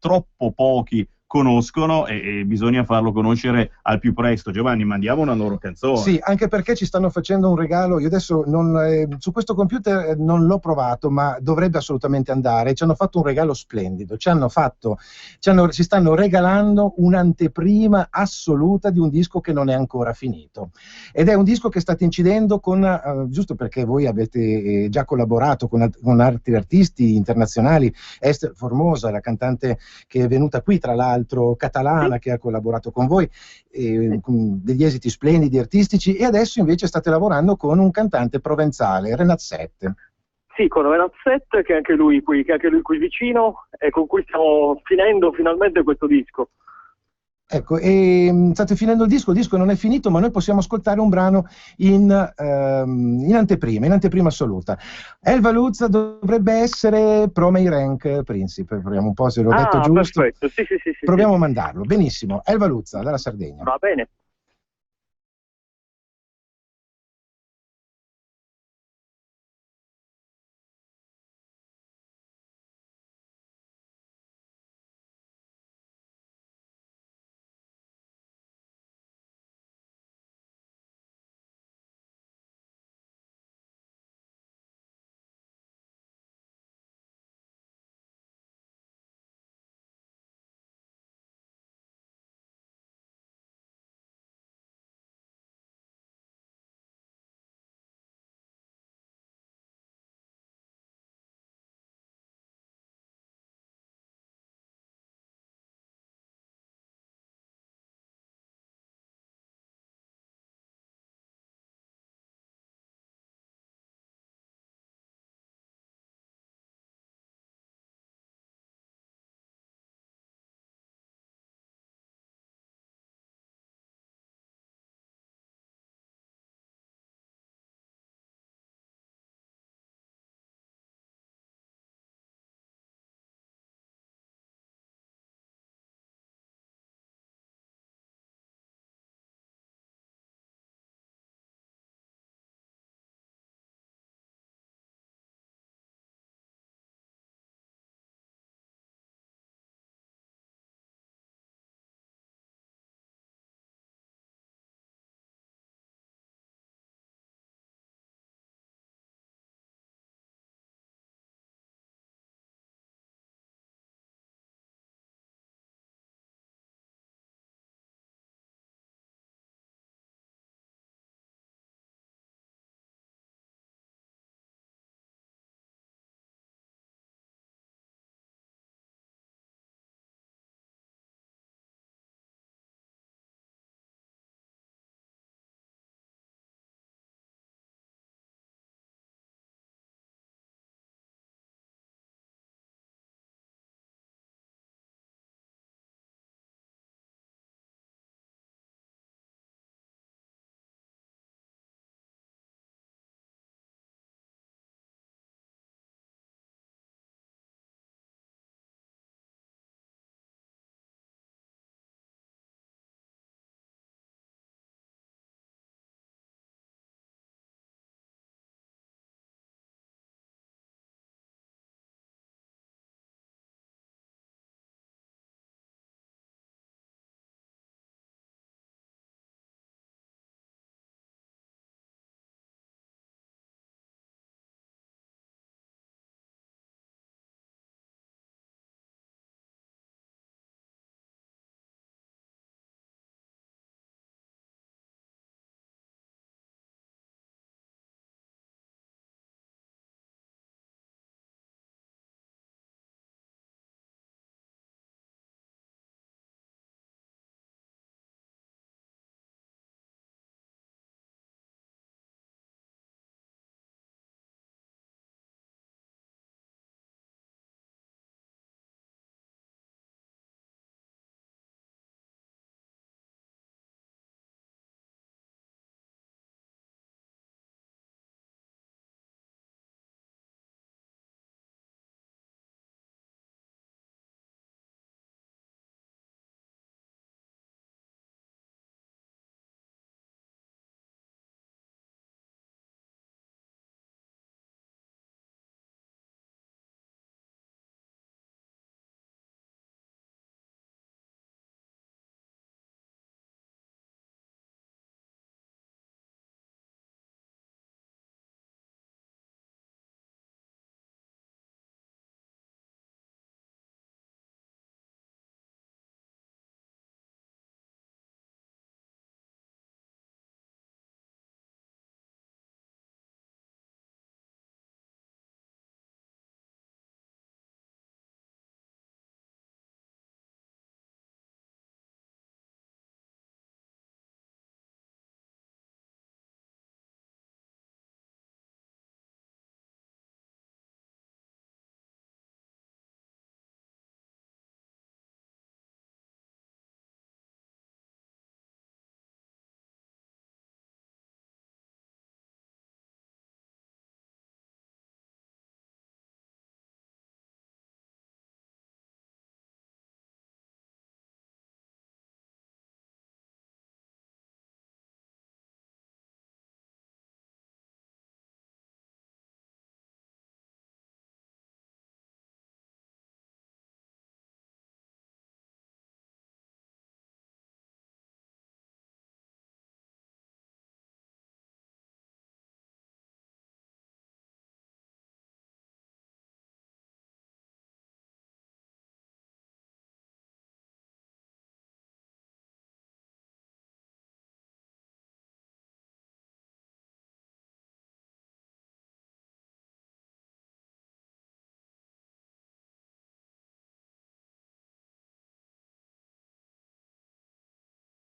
troppo pochi conoscono, e bisogna farlo conoscere al più presto. Giovanni, mandiamo una loro canzone. Sì, anche perché ci stanno facendo un regalo. Io adesso su questo computer non l'ho provato, ma dovrebbe assolutamente andare. Ci hanno fatto un regalo splendido. Si stanno regalando un'anteprima assoluta di un disco che non è ancora finito, ed è un disco che state incidendo con giusto perché voi avete già collaborato con altri artisti internazionali. Esther Formosa, la cantante che è venuta qui, tra l'altro catalana, che ha collaborato con voi, con degli esiti splendidi artistici, e adesso invece state lavorando con un cantante provenzale, Renat Sette. Sì, con Renat Sette, che è anche lui qui vicino, e con cui stiamo finendo finalmente questo disco. Ecco, e state finendo il disco non è finito, ma noi possiamo ascoltare un brano in anteprima assoluta. Elva Luzza dovrebbe essere Promei Rank Principe, proviamo un po' se l'ho detto giusto. Perfetto, sì. Proviamo a mandarlo, benissimo. Elva Luzza, dalla Sardegna. Va bene.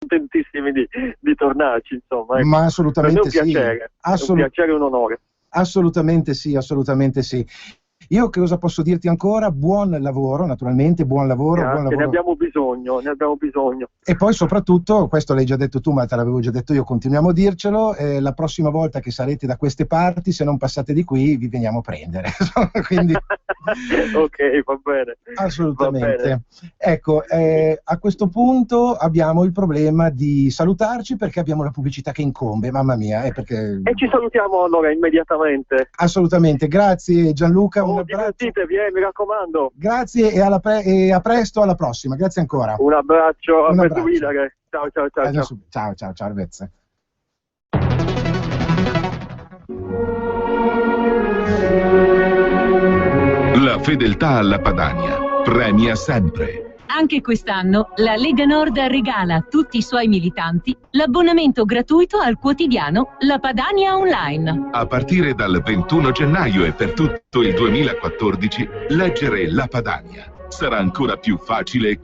contentissimi di tornarci, insomma. Ma assolutamente sì. È un piacere e un onore. Assolutamente sì, assolutamente sì. Io che cosa posso dirti ancora? Buon lavoro, naturalmente, buon lavoro. Grazie, buon lavoro. Ne abbiamo bisogno. E poi soprattutto, questo l'hai già detto tu, ma te l'avevo già detto io, continuiamo a dircelo, la prossima volta che sarete da queste parti, se non passate di qui, vi veniamo a prendere. Quindi... Ok, va bene. Assolutamente. Va bene. Ecco, a questo punto abbiamo il problema di salutarci perché abbiamo la pubblicità che incombe, mamma mia. Perché... E ci salutiamo allora immediatamente. Assolutamente, grazie Gianluca. Divertitevi, mi raccomando. Grazie e a presto, alla prossima. Grazie ancora. Un abbraccio, Un a abbraccio. Ciao, ciao, ciao. Ciao, Arvezze. La fedeltà alla Padania premia sempre. Anche quest'anno la Lega Nord regala a tutti i suoi militanti l'abbonamento gratuito al quotidiano La Padania Online. A partire dal 21 gennaio e per tutto il 2014, leggere La Padania sarà ancora più facile e